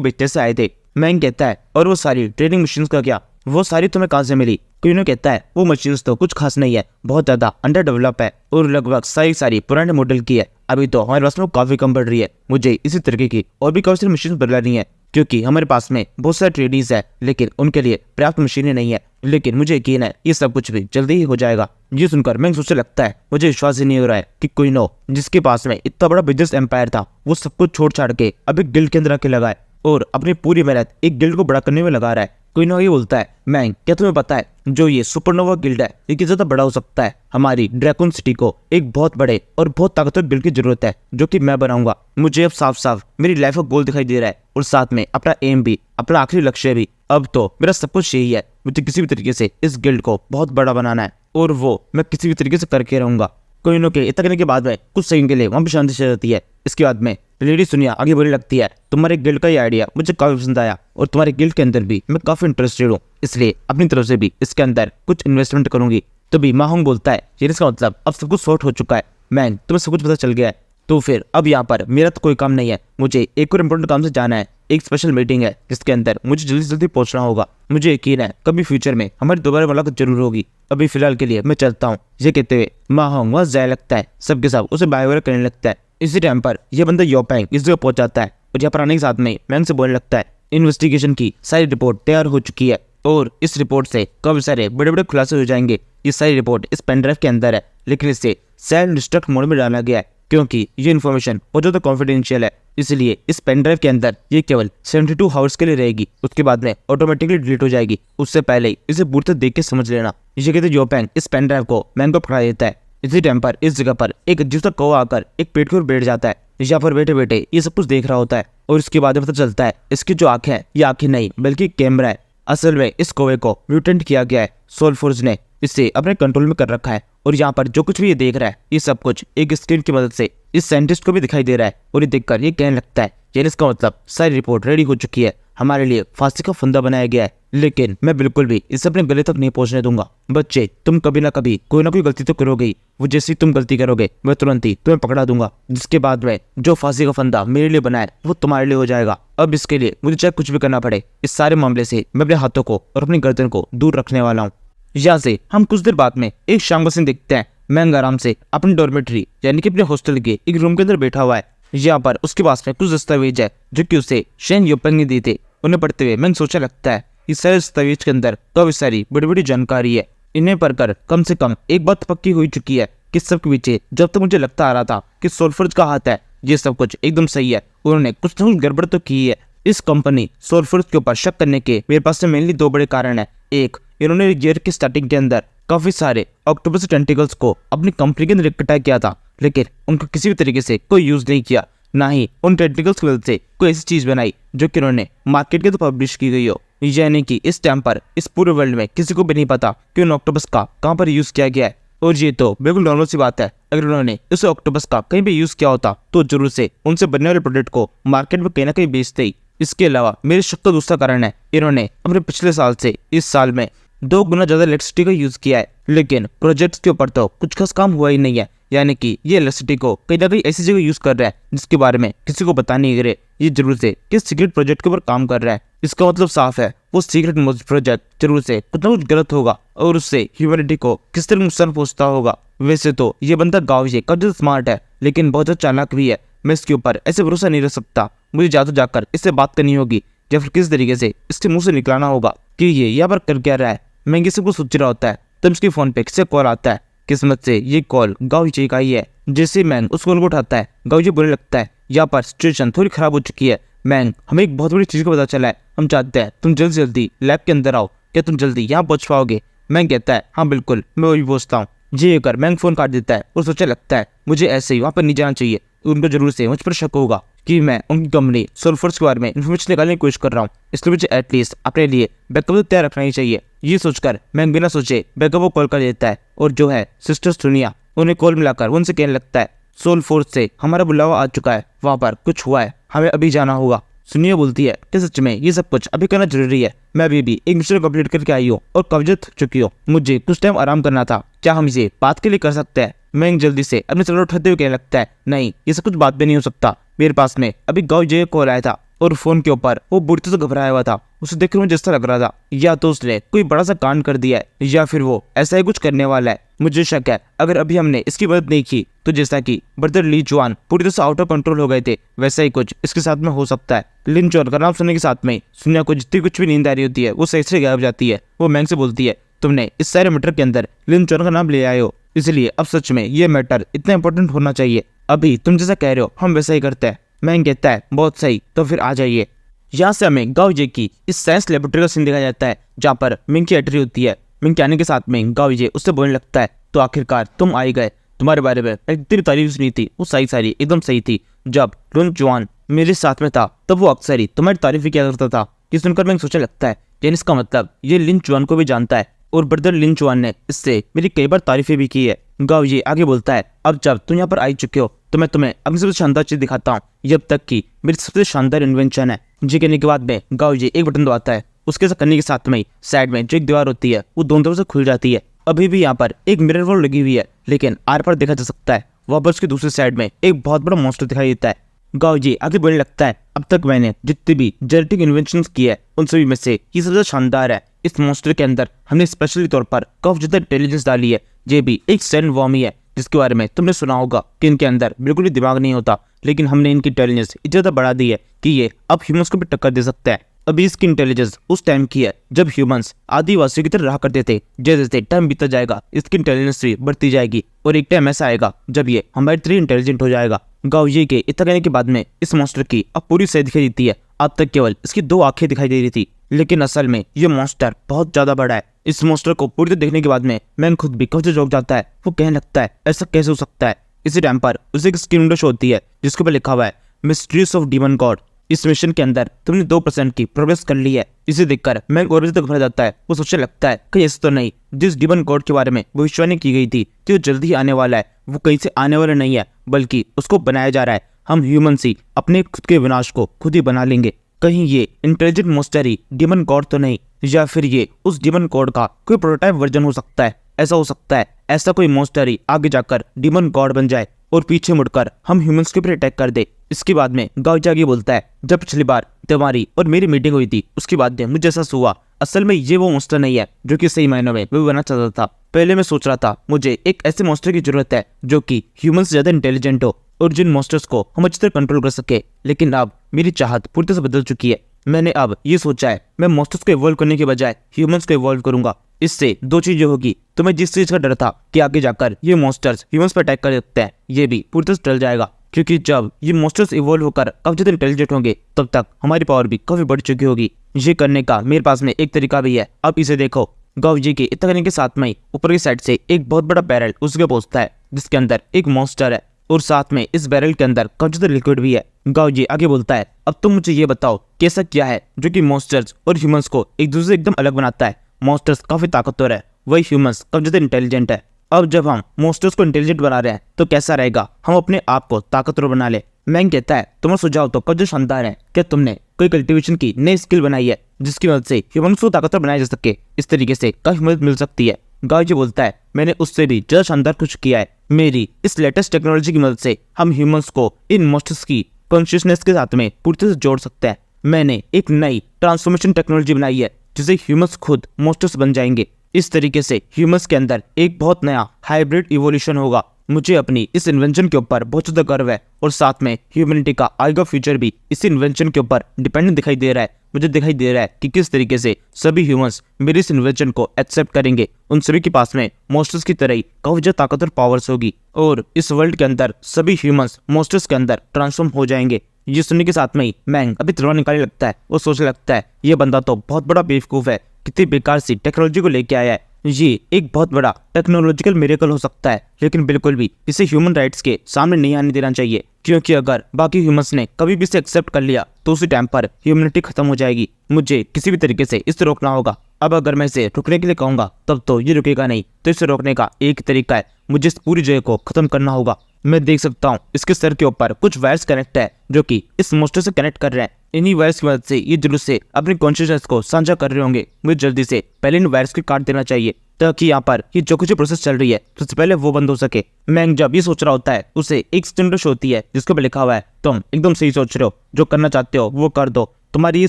बेचने से आए थे। मैंग कहता है और वो सारी ट्रेनिंग मशीन्स का क्या, वो सारी तुम्हें कहाँ से मिली। क्वीनो कहता है वो मशीन्स तो कुछ खास नहीं है, बहुत ज्यादा अंडर डेवलप है और लगभग सारी पुराने मॉडल की है, अभी तो हमारे पास में काफी कम पड़ रही है, मुझे इसी तरीके की और भी काफी सारी मशीन बदलानी है क्योंकि हमारे पास में बहुत सारे ट्रेडीज है लेकिन उनके लिए पर्याप्त मशीनें नहीं है, लेकिन मुझे यकीन है ये सब कुछ भी जल्दी ही हो जाएगा। ये सुनकर मैंग सोचने लगता है मुझे विश्वास ही नहीं हो रहा है कि क्वीनो जिसके पास में इतना बड़ा बिजनेस एम्पायर था वो सब कुछ छोड़ छाड़ के अब एक गिल्ड के अंदर आके लगा है और अपनी पूरी मेहनत एक गिल्ड को बड़ा करने में लगा रहा है। क्वीनो ये बोलता है मैंग क्या तुम्हें पता है जो ये सुपरनोवा गिल्ड है ये कितना ज्यादा बड़ा हो सकता है, हमारी ड्रैगन सिटी को एक बहुत बड़े और बहुत ताकतवर गिल्ड की जरूरत है जो कि मैं बनाऊंगा। मुझे अब साफ साफ मेरी लाइफ का गोल दिखाई दे रहा है और साथ में अपना एम भी, अपना आखिरी लक्ष्य भी। अब तो मेरा सब कुछ यही है, मुझे किसी भी तरीके से इस गिल्ड को बहुत बड़ा बनाना है और वो मैं किसी भी तरीके से करके रहूंगा। क्वीनो के इतना करने के बाद में कुछ सेकंड के लिए वहां पर शांति से रहती है। इसके बाद में लेडी सुनिया आगे बोलने लगती है तुम्हारे गिल्ड का ये आइडिया मुझे काफी पसंद आया और तुम्हारे गिल्ड के अंदर भी मैं काफी इंटरेस्टेड हूँ, इसलिए अपनी तरफ से भी इसके अंदर कुछ इन्वेस्टमेंट करूंगी। तभी माहौंग बोलता है ये इसका मतलब अब सब कुछ सॉर्ट हो चुका है, मैंग तुम्हें सब कुछ पता चल गया है तो फिर अब यहाँ पर मेरा तो कोई काम नहीं है, मुझे एक और इम्पोर्टेंट काम से जाना है, एक स्पेशल मीटिंग है जिसके अंदर मुझे जल्दी से जल्दी पहुंचना होगा, मुझे यकीन है कभी फ्यूचर में हमारी दोबारा मुलाकात जरूर होगी, अभी फिलहाल के लिए मैं चलता हूँ। ये कहते हुए माहौंग वहां जाने लगता है, सबके सब उसे बाय वगैरह करने लगता है। इसी टाइम पर यह बंदा योपैंग इस जगह पहुंच जाता है और यहाँ पर आने के साथ में मैंग से बोलने लगता है इन्वेस्टिगेशन की सारी रिपोर्ट तैयार हो चुकी है और इस रिपोर्ट से काफी सारे बड़े बड़े खुलासे हो जाएंगे। ये सारी रिपोर्ट इस पेनड्राइव के अंदर है लेकिन इसे सेल्फ डिस्ट्रक्ट मोड में डाला गया है क्योंकि ये इन्फॉर्मेशन बहुत ज्यादा कॉन्फिडेंशियल है, इसलिए इस पेनड्राइव के अंदर ये केवल 72 आवर्स के लिए रहेगी, उसके बाद में ऑटोमेटिकली डिलीट हो जाएगी, उससे पहले ही इसे पूरी तरह देख के समझ लेना। ये कहते योपैंग इस पेनड्राइव को मैंग को पकड़ा देता है। इसी टाइम पर इस जगह पर एक अजीब सा कौवा आकर एक पेड़ के ऊपर बैठ जाता है, यहाँ पर बैठे बैठे ये सब कुछ देख रहा होता है और इसके बाद पता चलता है इसकी जो आंखें हैं ये आंखें नहीं बल्कि कैमरा है। असल में इस कौवे को म्यूटेंट किया गया है, सोलफोर्ज ने इसे अपने कंट्रोल में कर रखा है और यहाँ पर जो कुछ भी ये देख रहा है ये सब कुछ एक स्क्रीन की मदद से इस साइंटिस्ट को भी दिखाई दे रहा है और ये देखकर ये कहने लगता है यानी इसका मतलब सारी रिपोर्ट रेडी हो चुकी है, हमारे लिए फांसी का फंदा बनाया गया है, लेकिन मैं बिल्कुल भी इसे अपने गले तक नहीं पहुंचने दूंगा। बच्चे, तुम कभी ना कभी कोई ना कोई गलती तो करोगे ही। वो जैसी तुम गलती करोगे मैं तुरंत ही तुम्हें पकड़ा दूंगा, जिसके बाद में जो फांसी का फंदा मेरे लिए बना है वो तुम्हारे लिए हो जाएगा। अब इसके लिए मुझे चाहे कुछ भी करना पड़े, इस सारे मामले से मैं अपने हाथों को और अपनी गर्दन को दूर रखने वाला हूँ। यहाँ से हम कुछ देर बाद में एक शाम का सीन देखते हैं। मैंग आराम से अपनी डॉर्मेट्री यानी कि अपने हॉस्टल के एक रूम के अंदर बैठा हुआ है। यहाँ पर उसके पास में कुछ दस्तावेज है जो कि उसे शेन योपेंग ने दिए थे। उन्हें पढ़ते हुए मैंग सोचा लगता है इस सारे दस्तावेज के अंदर काफी सारी बड़ी बड़ी जानकारी है। इन्हें पढ़कर कम से कम एक बात पक्की हो चुकी है कि सब के पीछे जब तक मुझे लगता आ रहा था कि सोलफर्ज का हाथ है, ये सब कुछ एकदम सही है। उन्होंने कुछ न कुछ गड़बड़ तो की है। इस कंपनी सोलफर्ज के ऊपर शक करने के मेरे पास में मेनली दो बड़े कारण है। एक, इन्होंने ईयर की स्टार्टिंग के अंदर काफी सारे ऑक्टोपस टेंटिकल्स को अपनी कंपनी के अंदर इकट्ठा किया था, लेकिन उनको किसी भी तरीके से कोई यूज नहीं किया, ना ही उन टेंटिकल्स की वजह से कोई ऐसी चीज बनाई जो कि उन्होंने मार्केट के तो पब्लिश की गई हो। यानी कि इस टाइम पर इस पूरे वर्ल्ड में किसी को भी नहीं पता कि उन ऑक्टोपस का कहाँ पर यूज किया गया है। और ये तो बिल्कुल नॉर्मल सी बात है। अगर उन्होंने इस ऑक्टोपस का कहीं भी यूज किया होता तो जरूर से उनसे बनने वाले प्रोडक्ट को मार्केट में कहीं ना कहीं बेचते ही। इसके अलावा मेरे शक का दूसरा कारण है, इन्होंने अपने पिछले साल से इस साल में 2 गुना ज्यादा इलेक्ट्रिसिटी का यूज किया है, लेकिन प्रोजेक्ट्स के ऊपर तो कुछ खास काम हुआ ही नहीं है। यानी कि ये इलेक्ट्रिसिटी को कहीं ना कहीं ऐसी जगह यूज कर रहा है जिसके बारे में किसी को पता नहीं रहे। ये जरूर से किस सीक्रेट प्रोजेक्ट के ऊपर काम कर रहा है। इसका मतलब साफ है वो सीक्रेट प्रोजेक्ट जरूर से कुछ ना कुछ गलत होगा और उससे ह्यूमैनिटी को किस तरह नुकसान पहुंचता होगा। वैसे तो ये बंदा गाँव ये काफी स्मार्ट है, लेकिन बहुत ज्यादा चालाक भी है। मैं इसके ऊपर ऐसे भरोसा नहीं रख सकता। मुझे ज्यादा जाकर इससे बात करनी होगी या फिर किस तरीके से इसके मुंह से निकलाना होगा कि ये यहाँ पर कर क्या रहा है। मैं ये सब कुछ सोच रहा होता है तब इसके फोन पे किसी कॉल आता है। किस्मत से ये कॉल गाँव का ही है। जैसे मैंग उस कॉल को उठाता है, गाँव बोलने लगता है यहाँ पर सिचुएशन थोड़ी खराब हो चुकी है। मैंग, हमें एक बहुत बड़ी चीज का पता चला है, हम चाहते हैं तुम जल्दी से जल्दी लैब के अंदर आओ, क्या तुम जल्दी यहाँ पहुंच पाओगे? मैंग कहता है हाँ बिल्कुल, मैं वही पहुंचता हूँ। ये कर मैंग फोन काट देता है और सोचा लगता है मुझे ऐसे ही वहाँ पर नहीं जाना चाहिए। उनको जरूर से मुझ पर शक होगा कि मैं उनकी कंपनी सोलफर्स के बारे में इन्फॉर्मेशन निकालने की कोशिश कर रहा हूँ, इसलिए मुझे एटलीस्ट अपने लिए बैकअप तो तैयार रखना ही चाहिए। ये सोचकर मैं बिना सोचे बैकअप को कॉल कर देता है और जो है सिस्टर सुनिया उन्हें कॉल मिलाकर उनसे कहने लगता है सोलफोर्स से हमारा बुलावा आ चुका है, वहाँ पर कुछ हुआ है, हमें अभी जाना होगा। सुनिया बोलती है कि सच में ये सब कुछ अभी करना जरूरी है, मैं अभी भी एक मिशन कंप्लीट करके आई हूँ और कब्जे थक चुकी हूँ, मुझे कुछ टाइम आराम करना था, क्या हम इसे बात के लिए कर सकते हैं? मैं जल्दी से अपने सर उठाते हुए कहने लगता है नहीं, ये सब कुछ बात भी नहीं हो सकता। मेरे पास में अभी गाँव जय कॉल आया था और फोन के ऊपर वो बुरी तरह से घबराया हुआ था। उसे देखकर मुझे जैसा लग रहा था या तो उसने कोई बड़ा सा कांड कर दिया है या फिर वो ऐसा ही कुछ करने वाला है। मुझे शक है अगर अभी हमने इसकी मदद नहीं की तो जैसा कि ब्रदर ली जुआन पूरी तरह से आउट ऑफ कंट्रोल हो गए थे, वैसा ही कुछ इसके साथ में हो सकता है। लिन जुआन का नाम सुनने के साथ में सुनिया को जितनी कुछ भी नींद आ रही होती है वो सही से गायब जाती है। वो मैंग से बोलती है तुमने इस सारे मैटर के अंदर लिन जुआन का नाम ले आए हो, इसलिए अब सच में ये मैटर इतना इंपॉर्टेंट होना चाहिए। अभी तुम जैसा कह रहे हो हम वैसा ही करते हैं। मैंग कहता है बहुत सही, तो फिर आ जाइए। यहाँ से हमें गाँव जे की इस साइंस लेबोरेटरी का सीन दिखाया जाता है जहाँ पर मिंग की एंट्री होती है। मिंग के आने के साथ में गाँव जे उससे बोलने लगता है तो आखिरकार तुम आई गए, तुम्हारे बारे में इतनी तारीफ सुनी थी वो सारी एकदम सही थी। जब लिन जुआन मेरे साथ में था तब वो अक्सर ही तुम्हारी तारीफ ही किया करता था। ये सुनकर मैं सोचा लगता है यानी इसका मतलब ये लिन जुआन को भी जानता है और ब्रदर लिन जुआन ने इससे मेरी कई बार तारीफें भी की है। गाँव ये आगे बोलता है अब जब तुम यहाँ पर आई चुके हो तो मैं तुम्हें अपनी सबसे शानदार चीज दिखाता हूँ, ये अब तक की मेरी सबसे शानदार इन्वेंशन है। जी कहने के बाद में गाँव जी एक बटन दबाता है, उसके साथ करने के साथ में साइड में जो एक दीवार होती है वो दोनों तरफ से खुल जाती है। अभी भी यहाँ पर एक मिरर वॉल लगी हुई है, लेकिन आर पर देखा जा सकता है वहाँ पर उसकी दूसरी साइड में एक बहुत बड़ा मॉन्स्टर दिखाई देता है। गाँव जी आगे बोलने लगता है अब तक मैंने जितनी भी जेनेटिक इन्वेंशन की है उन सभी में से ये सबसे शानदार है। इस मॉन्स्टर के अंदर हमने स्पेशली तौर पर काफी ज्यादा इंटेलिजेंस डाली है। ये भी एक सैंड वॉर्म ही है जिसके बारे में तुमने सुना होगा कि इनके अंदर बिल्कुल भी दिमाग नहीं होता, लेकिन हमने इनकी इंटेलिजेंस इतनी ज्यादा बढ़ा दी है कि ये अब ह्यूमंस को भी टक्कर दे सकता है। अभी इसकी इंटेलिजेंस उस टाइम की है जब ह्यूमंस आदिवासियों की तरह रहा करते थे। जैसे जैसे टाइम बीता जाएगा इसकी इंटेलिजेंस भी बढ़ती जाएगी और एक टाइम ऐसा आएगा जब ये हमारी तरह इंटेलिजेंट हो जाएगा। गाँव ये के इतना कहने के बाद में इस मॉन्स्टर की अब पूरी सही दिखाई देती है। अब तक केवल इसकी 2 आंखें दिखाई दे रही थी, लेकिन असल में ये मॉन्स्टर बहुत ज्यादा बड़ा है। इस मॉन्स्टर को पूरी तरह देखने के बाद में मैंग खुद भी कब्जे चौंक जाता है। वो कहने लगता है ऐसा कैसे हो सकता है। इसी टाइम पर उसे एक स्क्रीन विंडो शो होती है जिसके ऊपर लिखा हुआ है मिस्ट्रीज ऑफ डीमन गॉड। इस मिशन के अंदर तुमने 2% की प्रोग्रेस कर ली है। इसे देखकर मैंग और भी ज्यादा घबरा जाता है। वो सोचने लगता है कहीं ऐसा तो नहीं जिस डीमन गॉड के बारे में भविष्यवाणी की गई थी कि वो जल्दी ही आने वाला है, वो कहीं से आने वाला नहीं है बल्कि उसको बनाया जा रहा है। हम ह्यूमंस ही अपने खुद के विनाश को खुद ही बना लेंगे। कहीं ये इंटेलिजेंट मॉन्स्टर ही डीमन गॉड तो नहीं, या फिर ये उस डीमन गॉड का कोई प्रोटोटाइप वर्जन हो सकता है। ऐसा हो सकता है ऐसा कोई मॉन्स्टर ही आगे जाकर डीमन गॉड बन जाए और पीछे मुड़कर हम ह्यूमंस के ऊपर अटैक कर दे। इसके बाद में गाओजागी बोलता है, जब पिछली बार तुम्हारी और मेरी मीटिंग हुई थी उसके बाद में मुझे एहसास हुआ असल में ये वो मॉन्स्टर नहीं है जो कि सही मायनों में मैं बनना चाहता था। पहले मैं सोच रहा था मुझे एक ऐसे मॉन्स्टर की जरूरत है जो कि ह्यूमन से ज्यादा इंटेलिजेंट हो और जिन मॉन्स्टर्स को हम अच्छी तरह कंट्रोल कर सके, लेकिन अब मेरी चाहत पूरी तरह से बदल चुकी है। मैंने अब ये सोचा है मैं मॉन्स्टर्स को इवॉल्व करने के बजाय ह्यूमंस को इवॉल्व करूंगा। इससे दो चीजें होगी, तो मैं जिस चीज का डर था कि आगे जाकर ये मॉन्स्टर्स ह्यूमंस पर अटैक कर सकते हैं, ये भी पूरी तरह से टल जाएगा। क्योंकि जब ये मॉन्स्टर्स इवॉल्व होकर काफी ज्यादा इंटेलिजेंट होंगे तब तक हमारी पावर भी काफी बढ़ चुकी होगी। ये करने का मेरे पास में एक तरीका भी है। अब इसे देखो, गाओजी के इतना करने के साथ में ऊपर की साइड से एक बहुत बड़ा बैरल उसके पहुंचता है जिसके अंदर एक मॉन्स्टर है और साथ में इस बैरल के अंदर काफी ज्यादा लिक्विड भी है। गाओजी आगे बोलता है, अब तुम मुझे ये बताओ कैसा क्या है जो कि मॉन्स्टर्स और ह्यूमंस को एक दूसरे से एकदम अलग बनाता है। मॉन्स्टर्स काफी ताकतवर है, वही ह्यूमंस काफी ज्यादा इंटेलिजेंट है। अब जब हम मॉन्स्टर्स को इंटेलिजेंट बना रहे हैं तो कैसा रहेगा हम अपने आप को ताकतवर बना ले। मैंग कहता है, तुम्हारा सुझाव तो काफी शानदार है। क्या तुमने कोई कल्टीवेशन की नई स्किल बनाई है जिसकी मदद से ह्यूमंस को ताकतवर बनाया जा सके? इस तरीके से काफी मदद मिल सकती है। गाओजी बोलता है, मैंने उससे भी ज्यादा शानदार कुछ किया है। मेरी इस लेटेस्ट टेक्नोलॉजी की मदद से हम ह्यूमंस को इन मॉन्स्टर्स की कॉन्शियसनेस के साथ में पूरी तरह से जोड़ सकते हैं। मैंने एक नई ट्रांसफॉर्मेशन टेक्नोलॉजी बनाई है जिससे ह्यूमंस खुद मॉन्स्टर्स बन जाएंगे। इस तरीके से ह्यूमंस के अंदर एक बहुत नया हाइब्रिड इवोल्यूशन होगा। मुझे अपनी इस इन्वेंशन के ऊपर बहुत ज्यादा गर्व है और साथ में ह्यूमैनिटी का आगे फ्यूचर भी इस इन्वेंशन के ऊपर डिपेंडेंट दिखाई दे रहा है। मुझे दिखाई दे रहा है कि किस तरीके से सभी ह्यूमंस मेरी इस इन्वेंशन को एक्सेप्ट करेंगे। उन सभी के पास में मॉन्स्टर्स की तरह ही काफी ज्यादा ताकतवर पावर्स होगी और इस वर्ल्ड के अंदर सभी ह्यूमंस मॉन्स्टर्स के अंदर ट्रांसफॉर्म हो जाएंगे। ये सुनने के साथ में ही मैंग अभी तलवार निकालने लगता है और सोचने लगता है, ये बंदा तो बहुत बड़ा बेवकूफ है, कितनी बेकार सी टेक्नोलॉजी को लेके आया है। ये एक बहुत बड़ा टेक्नोलॉजिकल मिरेकल हो सकता है, लेकिन बिल्कुल भी इसे ह्यूमन राइट्स के सामने नहीं आने देना चाहिए, क्योंकि अगर बाकी ह्यूमंस ने कभी भी इसे एक्सेप्ट कर लिया तो उसी टाइम पर ह्यूमनिटी खत्म हो जाएगी। मुझे किसी भी तरीके से इसे रोकना होगा। अब अगर मैं इसे रुकने के लिए कहूंगा तब तो ये रुकेगा नहीं, तो इसे रोकने का एक तरीका है, मुझे इस पूरी जगह को खत्म करना होगा। मैं देख सकता हूँ इसके सर के ऊपर कुछ वायर्स कनेक्ट है जो कि इस मॉन्स्टर से कनेक्ट कर रहे हैं। इन्हीं वायर्स की मदद से ये जरूर से अपनी कॉन्शियसनेस को साझा कर रहे होंगे। मुझे जल्दी से पहले इन वायर्स को काट देना चाहिए ताकि यहाँ पर ये जो कुछ प्रोसेस चल रही है सबसे पहले वो बंद हो सके। मैंग जब ये सोच रहा होता है उसे एक स्टिमुलस होती है जिसके ऊपर लिखा हुआ है, तुम एकदम सही सोच रहे हो, जो करना चाहते हो वो कर दो। तुम्हारी ये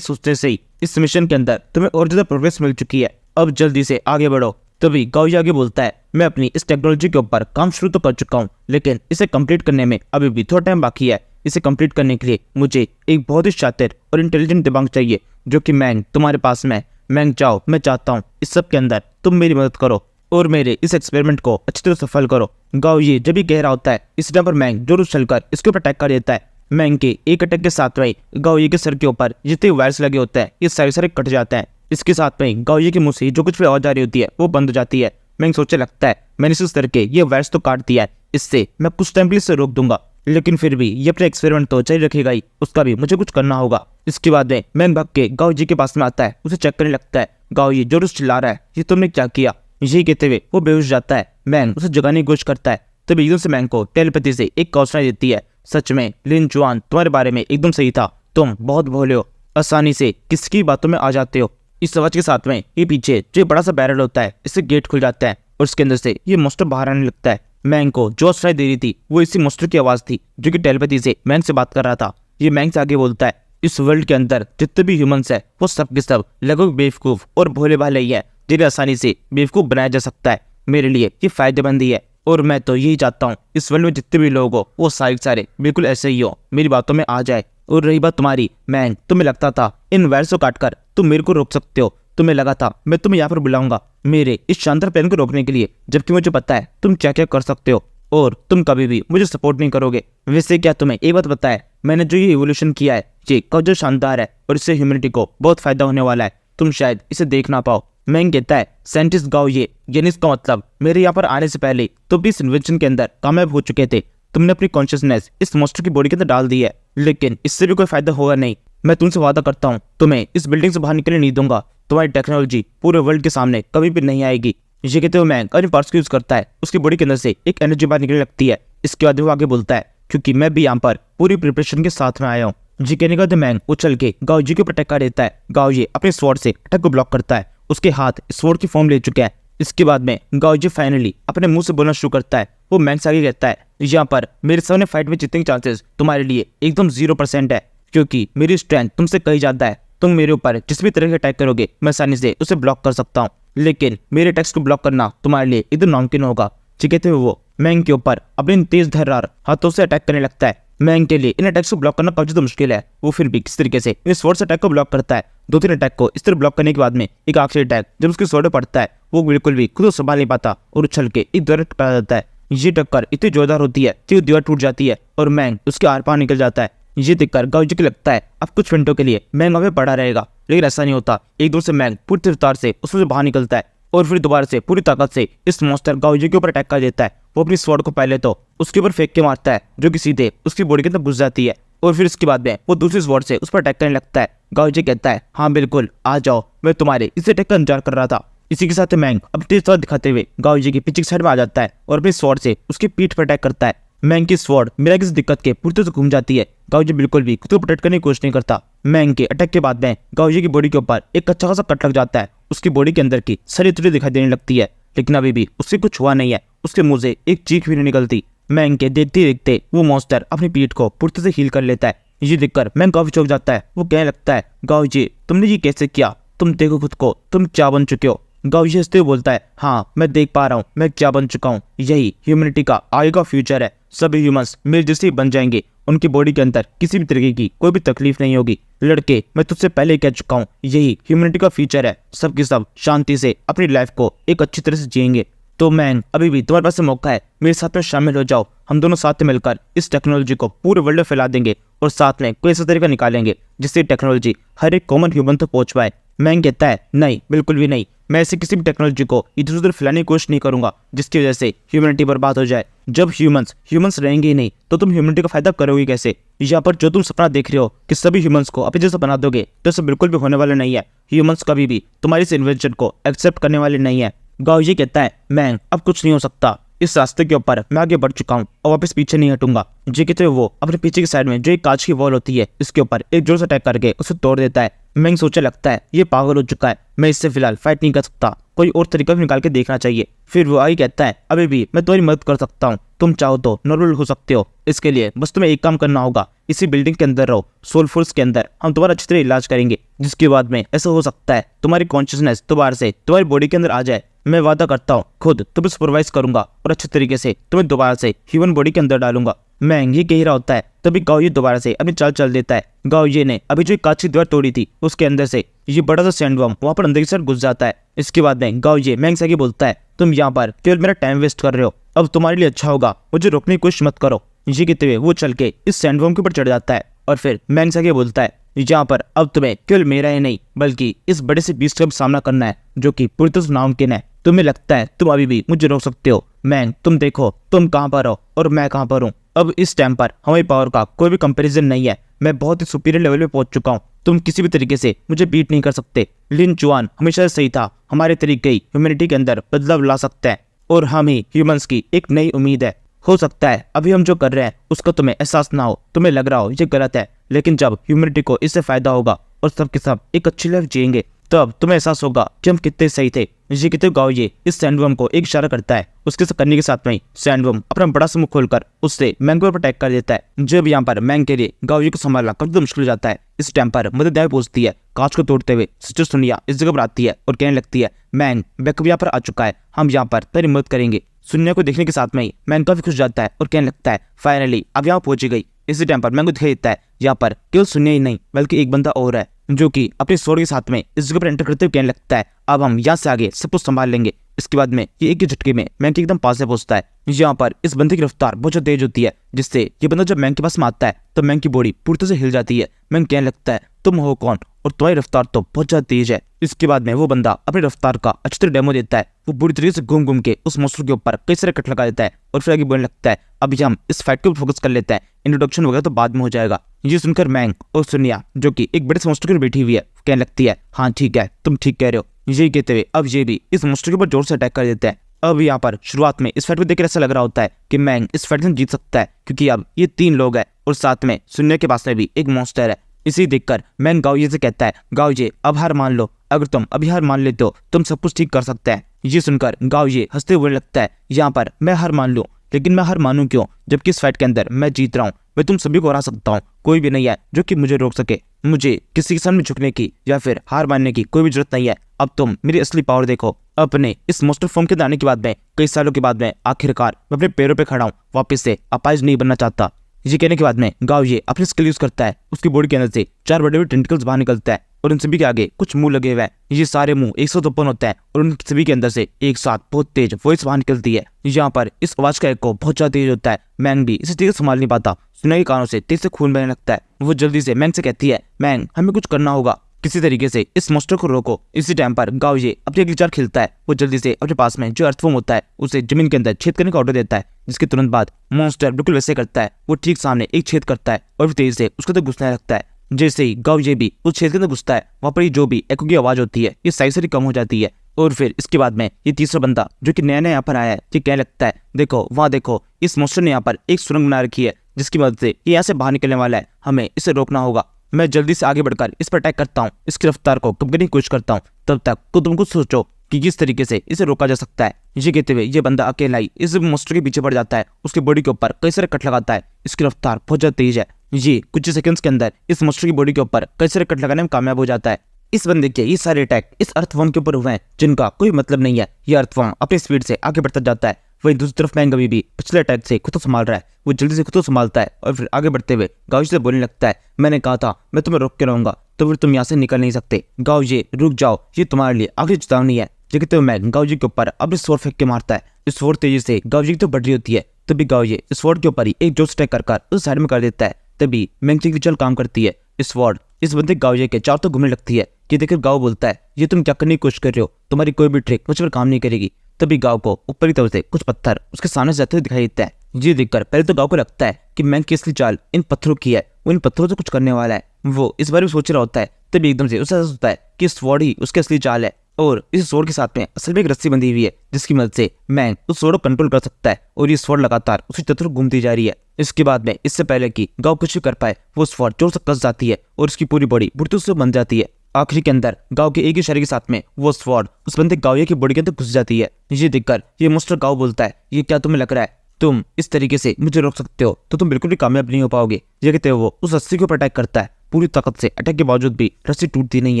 सोचने से ही इस मिशन के अंदर तुम्हें और ज्यादा प्रोग्रेस मिल चुकी है, अब जल्दी से आगे बढ़ो। तभी गाओजी आगे बोलता है, मैं अपनी इस टेक्नोलॉजी के ऊपर काम शुरू तो कर चुका हूँ, लेकिन इसे कंप्लीट करने में अभी भी थोड़ा टाइम बाकी है। इसे कंप्लीट करने के लिए मुझे एक बहुत ही शातिर और इंटेलिजेंट दिमाग चाहिए जो कि मैंग तुम्हारे पास में। मैंग जाओ, मैं चाहता हूँ इस सब के अंदर तुम मेरी मदद करो और मेरे इस एक्सपेरिमेंट को अच्छी तरह सफल करो। गाओजी जब भी कह रहा होता है इस टाइम पर मैंग जोर चलकर इसके ऊपर अटैक कर देता है। मैंग के एक अटैक के साथ में गाओजी के सर के ऊपर जितने वायर्स लगे होते हैं ये सारे कट जाते हैं। इसके साथ में गाओजी के मुंह से जो कुछ भी आवाज आ रही होती है वो बंद हो जाती है। मैंग सोचने लगता है, मैंने इस तरह के ये वायर्स तो काट दिया है, इससे मैं कुछ टाइम के लिए इसे रोक दूंगा, लेकिन फिर भी ये अपना एक्सपेरिमेंट तो जारी रखेगा ही, उसका भी मुझे कुछ करना होगा। इसके बाद में मैंग भाग के गाओजी के पास में आता है, उसे चेक करने लगता है। गाओजी जोर से चिल्ला रहा है, ये तुमने क्या किया? यही कहते हुए वो बेहोश जाता है। मैंग उसे जगाने की कोशिश करता है, तभी एकदम से मैंग को टेलीपैथी से एक कॉल सुनाई देती है, सच में लिन जुआन तुम्हारे बारे में एकदम सही था, तुम बहुत भोले हो, आसानी से किसकी बातों में आ जाते हो। इस आवाज के साथ में ये पीछे जो बड़ा सा बैरल होता है इससे गेट खुल जाता है और उसके अंदर से ये मॉन्स्टर बाहर आने लगता है। मैंग को जो सुनाई दे रही थी वो इसी मॉन्स्टर की आवाज थी जो कि टेलीपैथी से मैंग से बात कर रहा था। ये मैंग से आगे बोलता है, इस वर्ल्ड के अंदर जितने भी ह्यूमंस है वो सब के सब लगभग बेवकूफ और भोले भाले ही है, जिन्हें आसानी से बेवकूफ बनाया जा सकता है। मेरे लिए ये फायदेमंद ही है और मैं तो यही चाहता हूँ इस वर्ल्ड में जितने भी लोग हो वो सारे बिल्कुल ऐसे ही हो, मेरी बातों में आ जाए। और रही बात तुम्हारी मैंग, तुम्हें लगता था इन वायर्स को काटकर तुम मेरे को रोक सकते हो, तुम्हें लगा था मैं तुम्हें यहाँ पर बुलाऊंगा मेरे इस शानदार प्लान को रोकने के लिए, जबकि मुझे पता है तुम क्या क्या कर सकते हो और तुम कभी भी मुझे सपोर्ट नहीं करोगे। वैसे क्या तुम्हें एक बात पता है, मैंने जो ये इवोल्यूशन किया है ये काफी शानदार है और इससे ह्यूमैनिटी को बहुत फायदा होने वाला है, तुम शायद इसे देख ना पाओ। मैंग कहता है, साइंटिस्ट गाओ ये यानी इसका मतलब मेरे यहाँ पर आने से पहले तुम भी इस इन्वेंशन के अंदर कामयाब हो चुके थे, तुमने अपनी कॉन्शियसनेस इस मॉन्स्टर की बॉडी के अंदर डाल दी है, लेकिन इससे भी कोई फायदा होगा नहीं। मैं तुमसे वादा करता हूँ तुम्हें इस बिल्डिंग से बाहर निकलने नहीं दूंगा, तुम्हारी टेक्नोलॉजी पूरे वर्ल्ड के सामने कभी भी नहीं आएगी। ये कहते हुए मैंग अपने पार्ट्स को यूज करता है, उसकी बॉडी के अंदर से एक एनर्जी बाहर निकलने लगती है। इसके बाद वो आगे बोलता है, क्योंकि मैं भी यहाँ पर पूरी प्रिपरेशन के साथ में आया हूँ जी कहने के बाद मैंग उछल के गाओ जी के ऊपर अटैक कर देता है। गाओ जी अपने स्वॉर्ड से अटैक को ब्लॉक करता है। उसके हाथ स्वॉर्ड की फॉर्म ले चुके हैं। इसके बाद में गाओ जी फाइनली अपने मुंह से बोलना शुरू करता है। वो मैंग से आगे कहता है, यहाँ पर मेरे सामने फाइट में जीतने के चांसेस तुम्हारे लिए एकदम 0% है, क्योंकि मेरी स्ट्रेंथ तुमसे कहीं ज्यादा है। तुम मेरे ऊपर जिस भी तरह के अटैक करोगे मैं आसानी से उसे ब्लॉक कर सकता हूँ, लेकिन मेरे अटैक्स को ब्लॉक करना तुम्हारे लिए एकदम नामुमकिन होगा। ठीक कहते हुए वो मैंग के ऊपर अपने तेज धारदार हाथों से अटैक करने लगता है। मैंग के लिए इन अटैक्स को ब्लॉक करना काफी ज्यादा मुश्किल है। वो फिर भी किस तरीके से इन स्वॉर्ड से अटैक को ब्लॉक करता है। 2-3 अटैक को इस तरह ब्लॉक करने के बाद में एक आखिरी अटैक जब उसके स्वॉर्ड पे पड़ता है, वो बिल्कुल भी खुद को संभाल नहीं पाता और उछल के एक दीवार टकरा जाता है। ये टक्कर इतनी जोरदार होती है कि दीवार टूट जाती है और मैंग उसके आर पार निकल जाता है। ये देखकर गाओ जी को लगता है अब कुछ मिनटों के लिए मैंग वहाँ पे पड़ा रहेगा, लेकिन ऐसा नहीं होता। एक दूर से मैंग पूरी रफ्तार से उसमें से बाहर निकलता है और फिर दोबारा से पूरी ताकत से इस मॉन्स्टर गाओ जी के ऊपर अटैक कर देता है। वो अपनी स्वॉर्ड को पहले तो उसके ऊपर फेंक के मारता है, जो कि सीधे उसकी बॉडी के अंदर घुस जाती है, और फिर इसके बाद में वो दूसरी स्वॉर्ड से उस पर अटैक करने लगता है। गाओ जी कहता है, हाँ बिल्कुल आ जाओ, मैं तुम्हारे इस अटैक का इंतजार कर रहा था। इसी के साथ मैंग अब तेज ताकत दिखाते हुए गाओ जी की पीछे की साइड में आ जाता है और अपनी स्वॉर्ड से उसकी पीठ पर अटैक करता है। मैंग की स्वॉर्ड बिना किसी दिक्कत के पूरी तरह से घूम जाती है। गाओ जी बिल्कुल भी खुद को प्रोटेक्ट करने की कोशिश नहीं करता। मैंग के अटैक के बाद में गाओ जी की बॉडी के ऊपर एक अच्छा खासा कट लग जाता है। उसकी बॉडी के अंदर की सारी त्रुटि दिखाई देने लगती है, लेकिन अभी भी उससे कुछ हुआ नहीं है। उसके मुंह से एक चीख भी नहीं निकलती। मैंग के देखते देखते वो मॉन्स्टर अपनी पीठ को पूरी तरह से हील कर लेता है। ये देखकर मैंग काफी चौंक जाता है। वो कहने लगता है, गाओ जी तुमने ये कैसे किया? तुम देखो खुद को, तुम क्या बन चुके हो। गाओ जी हंसते हुए बोलता है, हाँ मैं देख पा रहा हूँ मैं क्या बन चुका हूँ। यही ह्यूमैनिटी का आगे का फ्यूचर है। सभी ह्यूमंस मेरे जैसे ही बन जाएंगे। उनकी बॉडी के अंदर किसी भी तरीके की कोई भी तकलीफ नहीं होगी। लड़के मैं तुझसे पहले ही कह चुका हूँ, यही ह्यूमैनिटी का फ्यूचर है। सब के सब शांति से अपनी लाइफ को एक अच्छी तरह से जिएंगे। तो मैंग अभी भी तुम्हारे पास से मौका है, मेरे साथ में शामिल हो जाओ। हम दोनों साथ में मिलकर इस टेक्नोलॉजी को पूरे वर्ल्ड में फैला देंगे और साथ में कोई ऐसा तरीका निकालेंगे जिससे टेक्नोलॉजी हर एक कॉमन ह्यूमन तक पहुंच पाए। मैंग कहता है, नहीं बिल्कुल भी नहीं, मैं ऐसे किसी भी टेक्नोलॉजी को इधर उधर फैलाने की कोशिश नहीं करूंगा जिसकी वजह से ह्यूमैनिटी बर्बाद हो जाए। जब ह्यूमंस रहेंगे ही नहीं तो तुम ह्यूमैनिटी का फायदा करोगे कैसे? यहाँ पर जो तुम सपना देख रहे हो कि सभी ह्यूमंस को अपने जैसा बना दोगे, तो सब बिल्कुल भी होने वाला नहीं है। ह्यूमंस कभी भी तुम्हारी इस इन्वेंशन को एक्सेप्ट करने वाले नहीं है। गाओ जी कहता है, मैंग अब कुछ नहीं हो सकता। इस रास्ते के ऊपर मैं आगे बढ़ चुका हूँ और वापस पीछे नहीं हटूंगा। जी कहते हुए वो अपने पीछे की साइड में जो एक कांच की वॉल होती है इसके ऊपर एक जोर से अटैक करके उसे तोड़ देता है। मैंग सोचने लगता है, ये पागल हो चुका है, मैं इससे फिलहाल फाइट नहीं कर सकता, कोई और तरीका भी निकाल के देखना चाहिए। फिर वो आगे कहता है, अभी भी मैं तुम्हारी मदद कर सकता हूँ, तुम चाहो तो नॉर्मल हो सकते हो। इसके लिए बस तुम्हें एक काम करना होगा, इसी बिल्डिंग के अंदर रहो, सोलफुल्स के अंदर। हम तुम्हारा अच्छी तरह इलाज करेंगे, जिसके बाद में ऐसा हो सकता है तुम्हारी कॉन्शियसनेस दोबारा से तुम्हारी बॉडी के अंदर आ जाए। मैं वादा करता हूँ खुद तुम्हें सुपरवाइज करूंगा और अच्छे तरीके से तुम्हें दोबारा से ह्यूमन बॉडी के अंदर डालूंगा। मैंग ये कह रहा होता है, तभी गाओ ये दोबारा से अपनी चाल चल देता है। गाओ ये ने अभी जो एक कांच की दीवार तोड़ी थी उसके अंदर से ये बड़ा सा सैंडवर्म वहां पर अंदर की साइड घुस जाता है। इसके बाद में गाओ ये मैंग से आगे बोलता है, तुम यहाँ पर केवल मेरा टाइम वेस्ट कर रहे हो, अब तुम्हारे लिए अच्छा होगा मुझे रोकने की कोशिश मत करो। ये कहते हुए वो चल के इस सैंडवर्म के ऊपर चढ़ जाता है और फिर मैंग से आगे बोलता है, यहाँ पर अब तुम्हें केवल मेरा ही नहीं बल्कि इस बड़े से बीस्ट का भी सामना करना है जो कि पूरी तरह से नामुमकिन है। तुम्हें लगता है तुम अभी भी मुझे रोक सकते हो? मैंग तुम देखो तुम कहाँ पर हो और मैं कहाँ पर हूँ। अब इस टाइम पर हमारी पावर का कोई भी कंपैरिजन नहीं है। मैं बहुत ही सुपीरियर लेवल पे पहुंच चुका हूँ, तुम किसी भी तरीके से मुझे बीट नहीं कर सकते। लिन चुआन हमेशा से सही था, हमारे तरीके ही ह्यूमैनिटी के अंदर बदलाव ला सकते हैं और हम ही ह्यूमंस की एक नई उम्मीद है। हो सकता है अभी हम जो कर रहे हैं उसका तुम्हें एहसास ना हो, तुम्हें लग रहा हो ये गलत है, लेकिन जब ह्यूमैनिटी को इससे फायदा होगा और सब के सब एक अच्छी लाइफ जिएंगे तब तुम्हें एहसास होगा कि हम कितने सही थे। ये कितने गाओ ये इस सैंडवर्म को एक इशारा करता है। उसके साथ करने के साथ में सैंडवर्म अपना बड़ा सा मुंह खोलकर उससे मैंग पर अटैक कर देता है। जब यहाँ पर मैंग के लिए गाओ ये को संभालना काफी मुश्किल हो जाता है। इस टाइम पर मदद दाएं पहुंचती है। कांच को तोड़ते हुए सिस्टर सुनिया इस जगह पर आती है और कहने लगती है, मैंग बैकअप यहाँ पर आ चुका है, हम यहाँ पर तेरी मदद करेंगे। सुनिया को देखने के साथ में ही मैंग काफी खुश जाता है और कहने लगता है, फाइनली अब यहाँ पहुंची गई। इसी टाइम पर मैंग को दिखाई देता है यहाँ पर केवल सुनिया ही नहीं बल्कि एक बंदा और है जो कि अपने स्वॉर्ड के साथ में इस जगह पर एंटर करते हुए कहने लगता है, अब हम यहाँ से आगे सब कुछ संभाल लेंगे। इसके बाद में ये एक ही झटके में मैंग के एकदम पास से पहुंचता है। यहाँ पर इस बंदे की रफ्तार बहुत ज्यादा तेज होती है जिससे ये बंदा जब मैंग के पास में आता है तो मैंग की बॉडी पूरी तरह से हिल जाती है। मैंग कहने लगता है, तुम हो कौन और तुम्हारी रफ्तार तो बहुत ज्यादा तेज है। इसके बाद में वो बंदा अपनी रफ्तार का अच्छी तरह डेमो देता है। वो बुरी तरीके से घूम घूम के उस मॉन्स्टर के ऊपर कई सारे कट लगा देता है और फिर आगे बोलने लगता है, अभी हम इस फाइट को फोकस कर लेते हैं, इंट्रोडक्शन वगैरह तो बाद में हो जाएगा। ये सुनकर मैंग और सुनिया जो कि एक बड़े से मॉन्स्टर के ऊपर बैठी हुई है कहने लगती है, हाँ ठीक है तुम ठीक कह रहे हो। यही कहते हुए अब ये भी इस मॉन्स्टर के ऊपर जोर से अटैक कर देते हैं। अब यहाँ पर शुरुआत में इस फाइट को देखकर ऐसा लग रहा होता है कि मैंग इस फाइट में जीत सकता है क्योंकि अब ये 3 लोग हैं और साथ में सुनिया के पास में भी एक मॉन्स्टर है। इसी देखकर मैंग गाओये से कहता है, गाओये अब हार मान लो, अगर तुम अभी हार मान लेते हो तुम सब कुछ ठीक कर सकते हैं। ये सुनकर गाओये हंसते हुए लगता है, यहाँ पर मैं हार मान लूं, लेकिन मैं हार मानूं क्यों जबकि इस फाइट के अंदर मैं जीत रहा हूँ। मैं तुम सभी को हरा सकता हूँ, कोई भी नहीं है जो कि मुझे रोक सके। मुझे किसी के सामने झुकने की या फिर हार मानने की कोई भी जरूरत नहीं है। अब तुम मेरी असली पावर देखो। अपने इस मॉन्स्टर फॉर्म के आने के बाद में कई सालों के बाद में आखिरकार मैं अपने पैरों पे खड़ा हूँ, वापस से अपाहिज नहीं बनना चाहता। ये कहने के बाद में गाओये अपनी स्किल यूज करता है। उसकी बॉडी के अंदर से 4 बड़े बड़े टेंटिकल्स बाहर निकलता है और उन सभी के आगे कुछ मुंह लगे हुए हैं। ये सारे मुंह एक साथ ओपन होता है और उन सभी के अंदर से एक साथ बहुत तेज वॉइस बाहर निकलती है। यहाँ पर इस आवाज का एको बहुत ज्यादा तेज होता है। मैंग भी इसे ठीक से संभाल नहीं पाता। सुनिया के कानों से तेज से खून बहने लगता है। वो जल्दी से मैंग से कहती है, मैंग हमें कुछ करना होगा, किसी तरीके से इस मॉन्स्टर को रोको। इसी टाइम पर गाओये अपनी अगली चाल खेलता है। वो जल्दी से अपने पास में जो अर्थवॉर्म होता है उसे जमीन के अंदर छेद करने का ऑर्डर देता है, जिसके तुरंत बाद मॉन्स्टर बिल्कुल वैसे करता है। वो ठीक सामने एक छेद करता है और फिर तेजी से उसके अंदर घुसने लगता है। जैसे ही गाओये भी उस छेद के अंदर घुसता है, वहाँ पर जो भी एको की आवाज होती है ये साइज से कम हो जाती है। और फिर इसके बाद में ये तीसरा बंदा जो कि नया नया यहाँ पर आया है, ये कहने लगता है, देखो वहाँ देखो, इस मॉन्स्टर ने यहाँ पर एक सुरंग बना रखी है जिसकी मदद से ये यहाँ से बाहर निकलने वाला है, हमें इसे रोकना होगा। मैं जल्दी से आगे बढ़कर इस पर अटैक करता हूँ, इसकी रफ्तार को कम करने की कोशिश करता हूँ। तब तक तो तुम कुछ सोचो कि किस तरीके से इसे रोका जा सकता है। ये कहते हुए ये बंदा अकेला ही इस मॉन्स्टर के पीछे पड़ जाता है। उसकी बॉडी के ऊपर कई सारे कट लगाता है। इसकी रफ्तार बहुत ज्यादा तेज है। ये कुछ ही सेकंड्स के अंदर इस मॉन्स्टर की बॉडी के ऊपर कई सारे कट लगाने में कामयाब हो जाता है। इस बंदे के ये सारे अटैक इस अर्थवॉर्म के ऊपर हुए हैं जिनका कोई मतलब नहीं है। ये अर्थवॉर्म अपनी स्पीड से आगे बढ़ता जाता है। वहीं दूसरी तरफ मैंग अभी भी पिछले अटैक से खुद को संभाल रहा है। वो जल्दी से खुद को संभालता है और फिर आगे बढ़ते हुए गाओये से बोलने लगता है, मैंने कहा था मैं तुम्हें रोक के रहूंगा, तो फिर तुम यहाँ से निकल नहीं सकते। गाओये रुक जाओ, ये तुम्हारे लिए आखिरी चेतावनी है। ये कहते हुए मैंग गाओये के ऊपर अपने स्वॉर्ड फेंक के मारता है। इस स्वॉर्ड तेजी से गाओये की तो बढ़ रही होती है, तभी गाओये इस स्वॉर्ड के ऊपर ही एक जोर अटैक कर उस साइड में कर देता है। तभी मैंग की चल काम करती है। इस स्वॉर्ड इस बंदे गाओये के चारों तरफ घूमने लगती है। ये देखकर गाओ बोलता है, ये तुम क्या करने की कोशिश कर रहे हो, तुम्हारी कोई भी ट्रिक मुझ पर काम नहीं करेगी। तभी गाँव को ऊपर की तरफ से कुछ पत्थर उसके सामने से जाते हुए दिखाई देता है। ये देखकर पहले तो गाँव को लगता है कि मैंग की असली चाल इन पत्थरों की है, वो इन पत्थरों से कुछ करने वाला है। वो इस बारे में सोच रहा होता है, तभी एकदम से उसे एहसास होता है कि स्वॉर्ड ही उसकी असली चाल है और इस स्वॉर्ड के साथ में असल में एक रस्सी बंधी हुई है जिसकी मदद से मैंग उस स्वॉर्ड को कंट्रोल कर सकता है और ये स्वॉर्ड लगातार उसी तरफ घूमती जा रही है। इसके बाद में इससे पहले कि गाँव कुछ भी कर पाए वो स्वॉर्ड जोर से कस जाती है और उसकी पूरी बॉडी बुरी से बन जाती है। आखिरी के अंदर गाँव के एक ही इशारे के साथ में वो स्वॉर्ड उस बंदे गाओये की बॉडी के अंदर घुस जाती है। ये देखकर ये मॉन्स्टर गाँव बोलता है, ये क्या तुम्हें लग रहा है तुम इस तरीके से मुझे रोक सकते हो तो तुम बिल्कुल भी कामयाब नहीं हो पाओगे। ये कहते हुए वो उस रस्सी के ऊपर अटैक करता है। पूरी ताकत से अटैक के बावजूद भी रस्सी टूटती नहीं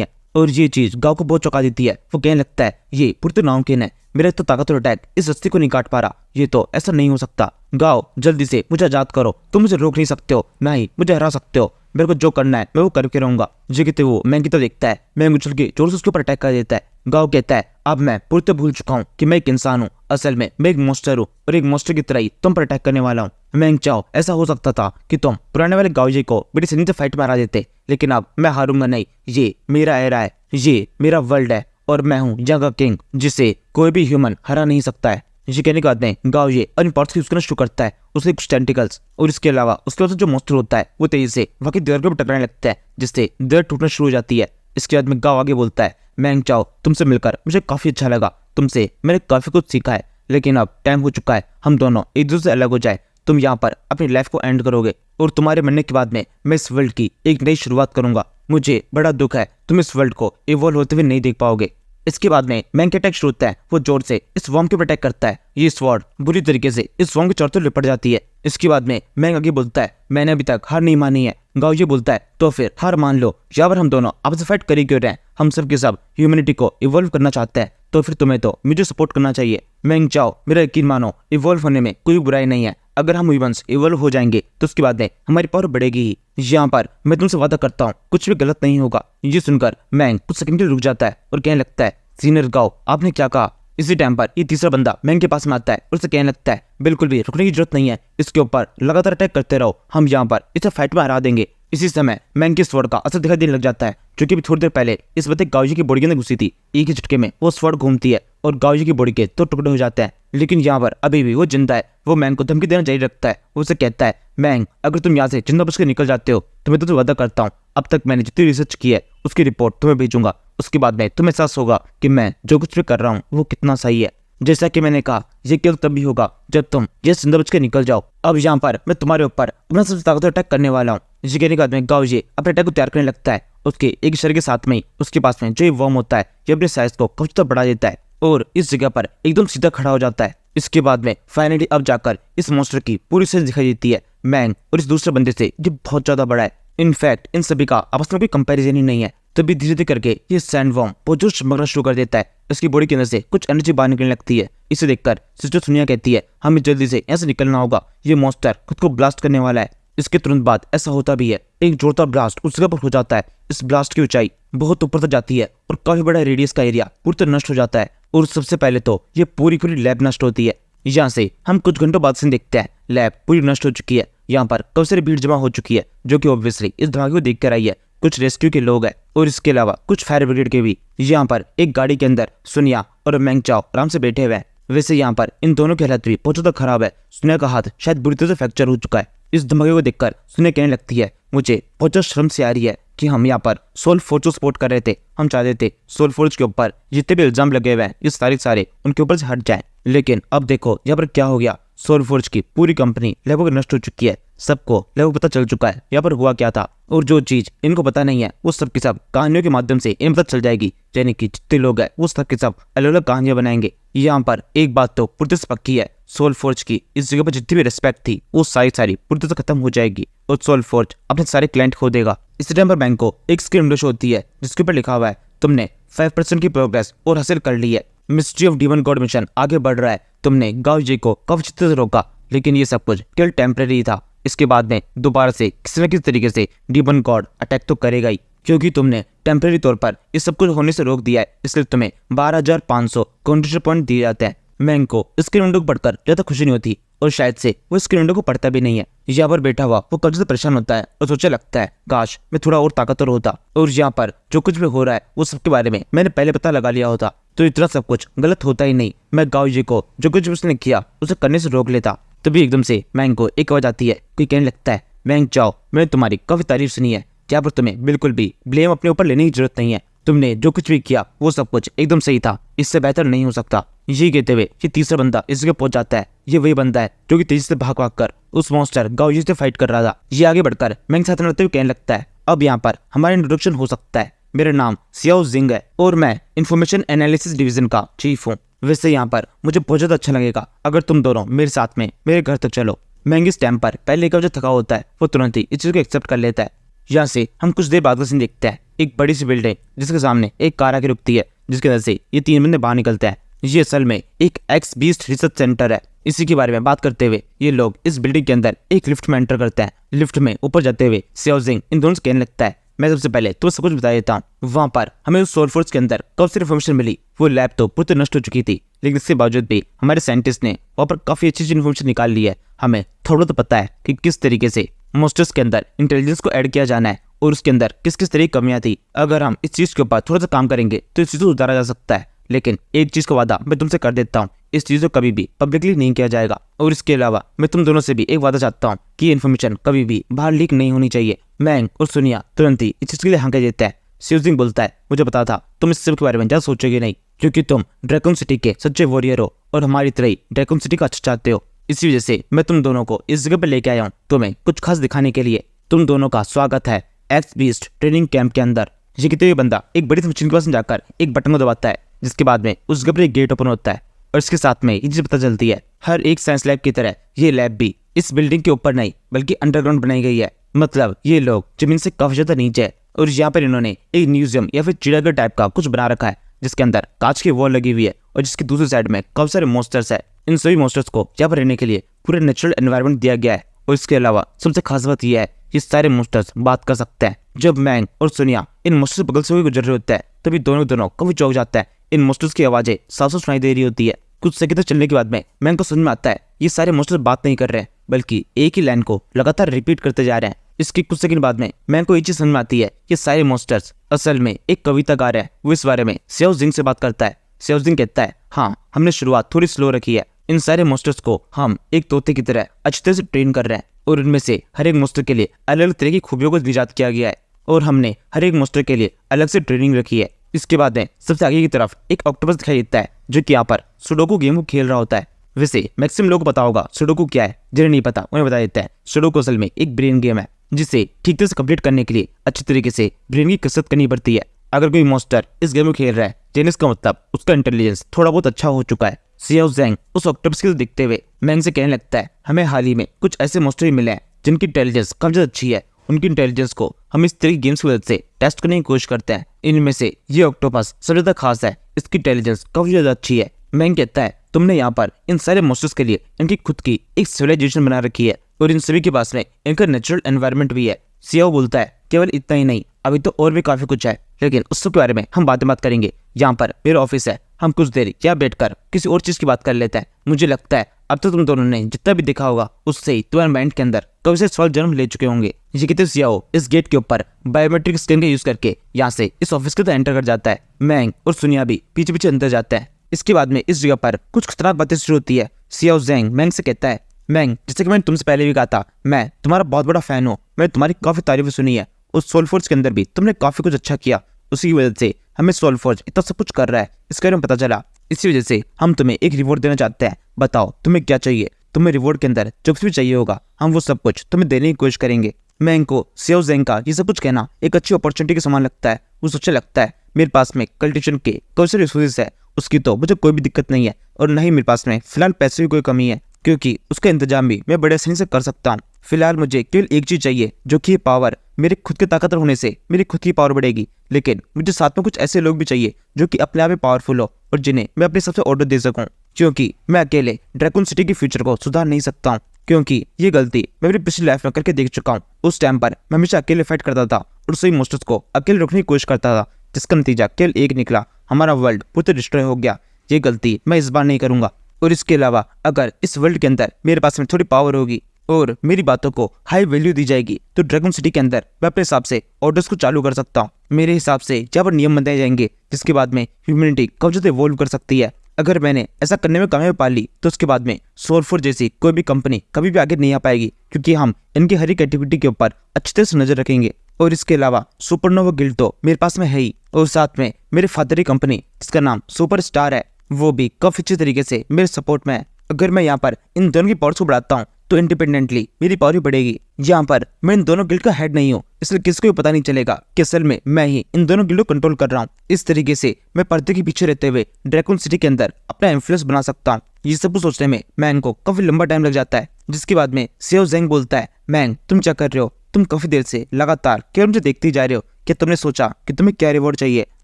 है और ये चीज गाँव को बहुत चौंका देती है। वो कहने लगता है, ये पूरी नामुमकिन है, मेरा इतना ताकतवर अटैक इस रस्सी को नहीं काट पा रहा, ये तो ऐसा नहीं हो सकता। गाँव जल्दी से मुझे आजाद करो, तुम मुझे रोक नहीं सकते हो, ना ही मुझे हरा सकते हो, मेरे को जो करना है मैं वो करके रहूंगा। ये कहते वो मैंग की तरफ देखता है। मैंग उछल के जोर से उसके ऊपर अटैक कर देता है। गाँव कहता है, अब मैं पूरी तरह भूल चुका हूँ कि मैं एक इंसान हूँ, असल में मैं एक मॉन्स्टर हूँ और एक मॉन्स्टर की तरह ही तुम पर अटैक करने वाला हूँ। मैंग चाहो ऐसा हो सकता था कि तुम पुराने वाले गाओये को बड़ी सनी से फाइट में हरा देते, लेकिन अब मैं हारूंगा नहीं। ये मेरा एरा है, ये मेरा वर्ल्ड है और मैं हूँ यहाँ का किंग जिसे कोई भी ह्यूमन हरा नहीं सकता है। ये कहने के बाद में गाओये अपनी पार्ट्स यूज करना शुरू करता है, उसके कुछ टेंटिकल्स और इसके अलावा उसके पास जो मॉन्स्टर होता है वो तेजी से वहाँ की दीवार पर टकराने लगता है जिससे दीवार टूटना शुरू हो जाती है। इसके बाद में गाँव आगे बोलता है, मैंग चाओ तुमसे मिलकर मुझे काफी अच्छा लगा, तुमसे मैंने काफी कुछ सीखा है, लेकिन अब टाइम हो चुका है हम दोनों एक दूसरे से अलग हो जाए। तुम यहाँ पर अपनी लाइफ को एंड करोगे और तुम्हारे मरने के बाद में मैं इस वर्ल्ड की एक नई शुरुआत करूंगा। मुझे बड़ा दुख है तुम इस वर्ल्ड को इवॉल्व होते हुए नहीं देख पाओगे। इसके बाद में मैंग का अटैक शुरू होता है। वो जोर से इस वॉर्म के ऊपर अटैक करता है। ये स्वॉर्ड बुरी तरीके से इस वॉर्म के चारों तरफ लिपट जाती है। इसके बाद में मैंग आगे बोलता है, मैंने अभी तक हार नहीं मानी है। गाओये बोलता है, तो फिर हार मान लो, यहाँ पर हम दोनों आपस में फाइट कर ही क्यों रहे हैं, हम सब के सब ह्यूमैनिटी को इवॉल्व करना चाहते हैं, तो फिर तुम्हें तो मुझे सपोर्ट करना चाहिए। मैंग चाओ मेरा यकीन मानो, इवॉल्व होने में कोई बुराई नहीं है। अगर हम ह्यूमंस इवॉल्व हो जाएंगे तो उसके बाद में हमारी पावर बढ़ेगी ही। यहाँ पर मैं तुमसे वादा करता हूँ कुछ भी गलत नहीं होगा। ये सुनकर मैंग कुछ सेकंड के लिए रुक जाता है और कहने लगता है, सीनियर गाओ आपने क्या कहा। इसी टाइम पर ये तीसरा बंदा मैंग के पास में आता है और उसे कहने लगता है, बिल्कुल भी रुकने की जरूरत नहीं है, इसके ऊपर लगातार अटैक करते रहो, हम यहाँ पर इसे फाइट में हरा देंगे। इसी समय मैंग के स्वॉर्ड का असर दिखाई देने लग जाता है, जो कि थोड़ी देर पहले इस बंदे गाओये की बॉडी के अंदर घुसी थी। एक ही झटके में वो स्वॉर्ड घूमती है और गाओये की बॉडी के दो टुकड़े हो जाते हैं, लेकिन यहाँ पर अभी भी वो जिंदा है। वो मैंग को धमकी देना जारी रखता है। वो उसे कहता है, मैंग अगर तुम यहाँ से जिंदा बच के निकल जाते हो तो मैं तुमसे वादा करता हूँ अब तक मैंने जितनी रिसर्च की है उसकी रिपोर्ट तुम्हें भेजूंगा। उसके बाद में तुम्हें एहसास होगा कि मैं जो कुछ भी कर रहा हूँ वो कितना सही है। जैसा कि मैंने कहा, ये केवल तब भी होगा जब तुम ये जिंदा बच के निकल जाओ। अब यहाँ पर मैं तुम्हारे ऊपर अपना सबसे ताकतवर अटैक करने वाला हूँ। ये कहने के बाद में गाओ ये अपने अटैक को तैयार करने लगता है। उसके एक इशारे के साथ में ही उसके पास में जो ये वर्म होता है, ये अपने साइज को काफी ज्यादा बढ़ा देता है और इस जगह पर एकदम सीधा खड़ा हो जाता है। इसके बाद में फाइनली अब जाकर इस मॉन्स्टर की पूरी साइज दिखाई देती है। मैंग और इस दूसरे बंदे से ये बहुत ज्यादा बड़ा है। इनफैक्ट इन सभी का आपस में कोई कंपैरिजन ही नहीं है। तभी धीरे धीरे करके ये सैंड वर्म बहुत जोर चमकना शुरू कर देता है। इसकी बॉडी के अंदर से कुछ एनर्जी बाहर निकलने लगती है। इसे देखकर सिस्टर सुनिया कहती है, हमें जल्दी से यहाँ से निकलना होगा, ये मॉन्स्टर खुद को ब्लास्ट करने वाला है। इसके तुरंत बाद ऐसा होता भी है, एक जोरदार ब्लास्ट उस जगह पर हो जाता है। इस ब्लास्ट की ऊंचाई बहुत ऊपर तक जाती है और काफी बड़ा रेडियस का एरिया पूरी तरह नष्ट हो जाता है। और सबसे पहले तो ये पूरी लैब नष्ट होती है। यहाँ से हम कुछ घंटों बाद से देखते हैं लैब पूरी नष्ट हो चुकी है। यहाँ पर काफी सारी भीड़ जमा हो चुकी है जो कि ऑब्वियसली इस धमाके को देख कर आई है। कुछ रेस्क्यू के लोग हैं और इसके अलावा कुछ फायर ब्रिगेड के भी। यहाँ पर एक गाड़ी के अंदर सुनिया और मैंग चाओ आराम से बैठे हुए हैं। वैसे यहाँ पर इन दोनों की हालत भी बहुत ज्यादा खराब है। सुनिया का हाथ शायद बुरी तरह से फ्रैक्चर हो चुका है। इस धमाके को देखकर सुनिया कहने लगती है, मुझे बहुत ज्यादा शर्म से आ रही है कि हम यहाँ पर सोल फोर्ज को सपोर्ट कर रहे थे। हम चाहते थे सोल फोर्ज के ऊपर जितने भी इल्जाम लगे हुए हैं ये सारे उनके ऊपर से हट जाएं। लेकिन अब देखो यहाँ पर क्या हो गया। सोल फोर्ज की पूरी कंपनी लगभग नष्ट हो चुकी है। सबको लगभग पता चल चुका है यहाँ पर हुआ क्या था, और जो चीज इनको पता नहीं है वो सब के सब कहानियों के माध्यम से इन्हें पता चल जाएगी। यानी कि जितने लोग हैं वो सब के सब अलग अलग कहानियां बनाएंगे। यहाँ पर एक बात तो पूरी तरह से पक्की है, सोल फोर्ज की इस जगह पर जितनी भी रिस्पेक्ट थी वो सारी पूरी तरह से खत्म हो जाएगी और सोल फोर्ज अपने सारे क्लाइंट खो देगा। इस टाइम पर बैंक को एक स्क्रीन विंडो शो होती है जिसके ऊपर लिखा हुआ है, तुमने 5% की प्रोग्रेस और हासिल कर ली है। Mystery of demon God mission आगे बढ़ रहा है। तुमने गाओ जी को काफी अच्छी तरह से रोका, लेकिन ये सब कुछ केवल टेम्परेरी था। इसके बाद में दोबारा से किसी न किसी तरीके से डीमन गॉड अटैक तो करेगा ही, क्योंकि तुमने टेम्परेरी तौर पर इस सब कुछ होने से रोक दिया है। इसलिए तुम्हें 12,500 कॉन्ट्रिब्यूशन पॉइंट दिए जाते हैं। मैंग को स्क्रीन विंडो को पढ़कर ज्यादा खुशी नहीं होती और शायद से वो स्क्रीन विंडो को पढ़ता भी नहीं है। यहाँ पर बैठा हुआ वो कब्जे से परेशान होता है और सोचा लगता है काश मैं थोड़ा और ताकतवर होता और यहाँ पर जो कुछ भी हो रहा है वो सबके बारे में मैंने पहले पता लगा लिया होता तो इतना सब कुछ गलत होता ही नहीं। मैं गाओ जी को जो कुछ भी उसने किया उसे करने से रोक लेता। तभी एकदम से मैंग को एक आवाज आती है, कोई कहने लगता है, मैंग जाओ, मैंने तुम्हारी काफी तारीफ सुनी है, यहाँ पर तुम्हें बिल्कुल भी ब्लेम अपने ऊपर लेने की जरूरत नहीं है। तुमने जो कुछ भी किया वो सब कुछ एकदम सही था, इससे बेहतर नहीं हो सकता। ये कहते हुए ये तीसरा बंदा इस जगह पहुंच जाता है। ये वही बंदा है जो कि तेजी से भाग कर उस मॉन्स्टर गाओ जी से फाइट कर रहा था। ये आगे बढ़कर मैंग साथ लड़ते हुए कहने लगता है, अब यहाँ पर हमारा इंट्रोडक्शन हो सकता है। मेरा नाम सियाओ जिंग है और मैं इंफॉर्मेशन एनालिसिस डिवीजन का चीफ हूँ। वैसे यहाँ पर मुझे बहुत ज्यादा अच्छा लगेगा अगर तुम दोनों मेरे साथ में मेरे घर तक चलो। मैंग इस टाइम पर पहले का जो थका होता है वो तुरंत ही इस चीज को एक्सेप्ट कर लेता है। यहाँ से हम कुछ देर बाद का सीन देखते हैं, एक बड़ी सी बिल्डिंग जिसके सामने एक कार आके रुकती है, जिसकी वजह से ये 3 बंदे बाहर निकलते हैं। ये असल में एक एक्स बीस्ट रिसर्च सेंटर है। इसी के बारे में बात करते हुए ये लोग इस बिल्डिंग के अंदर एक लिफ्ट में एंटर करते हैं। लिफ्ट में ऊपर जाते हुए सियाओ जिंग इन दोनों से कहने लगता है, मैं सबसे पहले तुम्हें सब कुछ बता देता हूँ। वहाँ पर हमें उस सोल फोर्स के अंदर कब से इन्फॉर्मेशन मिली, वो लैब तो पूरी तरह नष्ट हो चुकी थी, लेकिन इसके बावजूद भी हमारे साइंटिस्ट ने वहाँ पर काफी अच्छी इन्फॉर्मेशन निकाल ली है। हमें थोड़ा तो पता है कि किस तरीके से मॉन्स्टर्स के अंदर इंटेलिजेंस को ऐड किया जाना है और उसके अंदर किस किस तरह की कमियां थी। अगर हम इस चीज के ऊपर थोड़ा सा काम करेंगे तो इस चीज को सुधारा जा सकता है। लेकिन एक चीज का वादा मैं तुमसे कर देता हूँ, इस चीज को कभी भी पब्लिकली नहीं किया जाएगा। और इसके अलावा मैं तुम दोनों से भी एक वादा चाहता हूँ कि ये इन्फॉर्मेशन कभी भी बाहर लीक नहीं होनी चाहिए। मैंग और सुनिया तुरंत ही इस चीज के लिए हाँ कह देता है। सियाओ जिंग बोलता है, मुझे पता था तुम इस सब के बारे में ज्यादा सोचोगे नहीं, क्योंकि तुम ड्रैगन सिटी के सच्चे वॉरियर हो और हमारी तरह ही ड्रैगन सिटी का अच्छा चाहते हो। इसी वजह से मैं तुम दोनों को इस जगह पर लेके आया हूँ, तुम्हें कुछ खास दिखाने के लिए। तुम दोनों का स्वागत है एक्स बीस्ट ट्रेनिंग कैंप के अंदर। ये कहते हुए बंदा एक बड़ी सी मशीन के पास जाकर एक बटन को दबाता है, जिसके बाद में उस जगह पर एक गेट ओपन होता है और इसके साथ में ये चीज पता चलती है, हर एक साइंस लैब की तरह ये लैब भी इस बिल्डिंग के ऊपर नहीं बल्कि अंडरग्राउंड बनाई गई है। मतलब ये लोग जमीन से काफी ज्यादा नीचे है और यहाँ पर इन्होंने एक म्यूजियम या फिर चिड़ियाघर टाइप का कुछ बना रखा है, जिसके अंदर कांच की वॉल लगी हुई है और जिसकी दूसरी साइड में काफी सारे मॉन्स्टर्स है। इन सभी मॉन्स्टर्स को यहाँ पर रहने के लिए पूरे नेचुरल एनवायरनमेंट दिया गया है। और इसके अलावा सबसे खास बात यह है, ये सारे मॉन्स्टर्स बात कर सकते हैं। जब मैंग और सुनिया इन मॉन्स्टर्स बगल से गुजर रहे होते हैं तभी दोनों काफी चौंक जाता है। इन मॉन्स्टर्स की आवाजें साफ साफ सुनाई दे रही होती है। कुछ सेकंड तक चलने के बाद में मैंग को समझ में आता है ये सारे मॉन्स्टर्स बात नहीं कर रहे हैं बल्कि एक ही लाइन को लगातार रिपीट करते जा रहे हैं। इसके कुछ सेकंड बाद में मैंग को ये चीज समझ में आती है कि सारे मॉन्स्टर्स असल में एक कविताकार है। वो इस बारे में सियाओ जिंग से बात करता है। सियाओ जिंग कहता है, हाँ हमने शुरुआत थोड़ी स्लो रखी है। इन सारे मॉन्स्टर्स को हम एक तोते की तरह अच्छी तरह से ट्रेन कर रहे हैं और इनमें से हर एक मॉन्स्टर के लिए अलग अलग तरह की खूबियों को इजाद किया गया है और हमने हर एक मॉन्स्टर के लिए अलग से ट्रेनिंग रखी है। इसके बाद में सबसे आगे की तरफ एक ऑक्टोपस दिखाई देता है जो कि यहाँ पर सुडोकू गेम को खेल रहा होता है। वैसे मैक्सिमम लोगों को पता होगा सुडोकू क्या है, जिन्हें नहीं पता उन्हें बता देता है। सुडोकू असल में एक ब्रेन गेम है जिसे ठीक तरह से कंप्लीट करने के लिए अच्छी तरीके से ब्रेन की कसरत करनी पड़ती है। अगर कोई मॉन्स्टर इस गेम को खेल रहा है जिन्हें इसका मतलब उसका इंटेलिजेंस थोड़ा बहुत अच्छा हो चुका है। सियाओ ज़ैंग उस ऑक्टोपस को देखते हुए मैंग से कहने लगता है, हमें हाल ही में कुछ ऐसे मॉन्स्टर ही मिले हैं जिनकी इंटेलिजेंस काफी ज्यादा अच्छी है। उनकी इंटेलिजेंस को हम इस तरह की गेम्स की मदद से टेस्ट करने की कोशिश करते हैं। इनमें से ये ऑक्टोपस सबसे ज्यादा खास है, इसकी इंटेलिजेंस काफी ज्यादा अच्छी है। मैंग कहता है, तुमने यहाँ पर इन सारे मॉन्स्टर्स के लिए इनकी खुद की एक सिविलाइजेशन बना रखी है और इन सभी के पास में इनका नेचुरल एनवायरनमेंट भी है। सियाओ बोलता है, केवल इतना ही नहीं, अभी तो और भी काफी कुछ है, लेकिन उस सब के बारे में हम बाद में बात करेंगे। यहाँ पर मेरा ऑफिस है, हम कुछ देर यहाँ बैठकर किसी और चीज की बात कर लेते हैं। मुझे लगता है अब तो तुम दोनों ने जितना भी देखा होगा उससे ही तुम्हारे माइंड के अंदर कभी से सवाल जन्म ले चुके होंगे। ये कहते सियाओ इस गेट के ऊपर बायोमेट्रिक स्कैन का यूज करके यहाँ से इस ऑफिस के तो एंटर कर जाता है। मैंग और सुनिया भी पीछे पीछे अंदर जाता है। इसके बाद में इस जगह पर कुछ खतरनाक बातें शुरू होती है। सियाओ ज़ैंग मैंग से कहता है, मैंग जैसे कि मैंने तुमसे पहले भी कहा था, मैं तुम्हारा बहुत बड़ा फैन हूँ, मैंने तुम्हारी काफी तारीफें सुनी है। उस सोलफोर्ज के अंदर भी तुमने काफी कुछ अच्छा किया, उसी की वजह से हमें सोलफोर्ज इतना सब कुछ कर रहा है, इसके बारे में पता चला। इसी वजह से हम तुम्हें एक रिवॉर्ड देना चाहते हैं। बताओ तुम्हें क्या चाहिए? तुम्हें रिवॉर्ड के अंदर जो कुछ भी चाहिए होगा हम वो सब कुछ तुम्हें देने की कोशिश करेंगे। मैंग को सियाओ ज़ैंग का ये सब कुछ कहना एक अच्छी अपॉर्चुनिटी के समान लगता है। वो सोचने लगता है, मेरे पास में कल्टिवेशन के कौन से रिसोर्सेस है, उसकी तो मुझे कोई भी दिक्कत नहीं है और न ही मेरे पास में फिलहाल पैसे की कोई कमी है, क्योंकि उसका इंतजाम भी मैं बड़े आसानी से कर सकता हूँ। फिलहाल मुझे केवल एक चीज चाहिए, जो कि पावर। मेरे खुद के ताकतवर होने से मेरी खुद की पावर बढ़ेगी, लेकिन मुझे साथ में कुछ ऐसे लोग भी चाहिए जो कि अपने आप में पावरफुल हो और जिन्हें मैं अपने सबसे ऑर्डर दे सकूं, क्योंकि मैं अकेले ड्रैगन सिटी की फ्यूचर को सुधार नहीं सकता हूं, क्योंकि ये गलती मैं अपनी पिछली लाइफ में करके देख चुका हूं। उस टाइम पर मैं हमेशा अकेले फाइट करता था और सही मॉन्स्टर्स को अकेले रोकने की कोशिश करता था, जिसका नतीजा केवल एक निकला, हमारा वर्ल्ड पूरा डिस्ट्रॉय हो गया। ये गलती मैं इस बार नहीं करूंगा। और इसके अलावा अगर इस वर्ल्ड के अंदर मेरे पास में थोड़ी पावर होगी और मेरी बातों को हाई वैल्यू दी जाएगी तो ड्रैगन सिटी के अंदर मैं अपने हिसाब से ऑर्डर्स को चालू कर सकता हूँ। मेरे हिसाब से यहाँ पर नियम बनाए जाएंगे जिसके बाद में ह्यूमैनिटी कब ज्यादा इवॉल्व कर सकती है। अगर मैंने ऐसा करने में कामयाबी पा ली तो उसके बाद में सोलफोर्ज जैसी कोई भी कंपनी कभी भी आगे नहीं आ पाएगी, क्योंकि हम इनकी हर एक एक्टिविटी के ऊपर अच्छी तरह से नजर रखेंगे। और इसके अलावा सुपरनोवा गिल्ड तो मेरे पास में है ही, और साथ में मेरे फादर की कंपनी जिसका नाम सुपर स्टार है वो भी काफी अच्छे तरीके से मेरे सपोर्ट में है। अगर मैं यहाँ पर इन दोनों की पावर्स को बढ़ाता हूँ तो इंडिपेंडेंटली मेरी पावर भी बढ़ेगी। यहाँ पर मैं इन दोनों गिल्ड का हेड नहीं हूँ, इसलिए किसी को भी पता नहीं चलेगा कि असल में मैं ही इन दोनों गिल्ड को कंट्रोल कर रहा हूँ। इस तरीके से मैं पर्दे के पीछे रहते हुए ड्रैगन सिटी के अंदर अपना इन्फ्लुएंस बना सकता हूँ। ये सब कुछ सोचने में मैंग को काफी लंबा टाइम लग जाता है, जिसके बाद में सियाओ ज़ैंग बोलता है, मैंग तुम क्या कर रहे हो? तुम काफी देर से लगातार केवल मुझे देखते ही जा रहे हो, क्या तुमने सोचा कि तुम्हें क्या रिवॉर्ड चाहिए?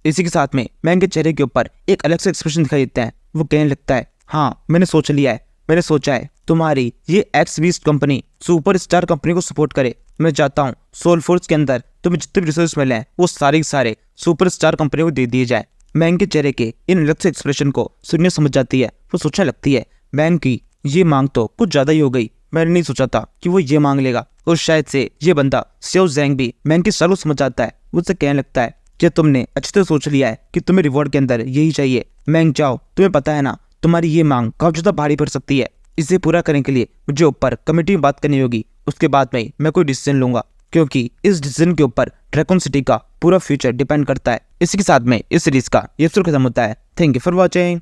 इसी के साथ में मैंग के चेहरे के ऊपर एक अलग से एक्सप्रेशन दिखाई देता है। वो कहने लगता है, हाँ मैंने सोच लिया है, मैंने सोचा है तुम्हारी ये x beast company super star company को सपोर्ट करे। मैं चाहता हूँ सोलफोर्ज के अंदर तुम्हें जितने भी रिसोर्स मिले हैं वो सारे के सारे सुपर स्टार कंपनी को दे दिए जाए। मैंग के चेहरे के इन अलग से एक्सप्रेशन को सुनिए समझ जाती है। वो सोचने लगती है, मैंग की ये मांग तो कुछ ज्यादा ही हो गई, मैंने नहीं सोचा था कि वो ये मांग लेगा। और शायद से ये बंदा सियाओ ज़ैंग भी मैंग की सालों समझ जाता है। वो उससे कहने लगता है, क्या तुमने अच्छी तरह सोच लिया है कि तुम्हें रिवॉर्ड के अंदर यही चाहिए? मैंग जाओ, तुम्हें पता है ना तुम्हारी ये मांग काफी ज्यादा भारी पड़ सकती है, इसे पूरा करने के लिए मुझे ऊपर कमेटी में बात करनी होगी, उसके बाद में मैं कोई डिसीजन लूंगा, क्योंकि इस डिसीजन के ऊपर ड्रैगन सिटी का पूरा फ्यूचर डिपेंड करता है। इसी के साथ में इस सीरीज का ये एपिसोड खत्म होता है। Thank you for watching.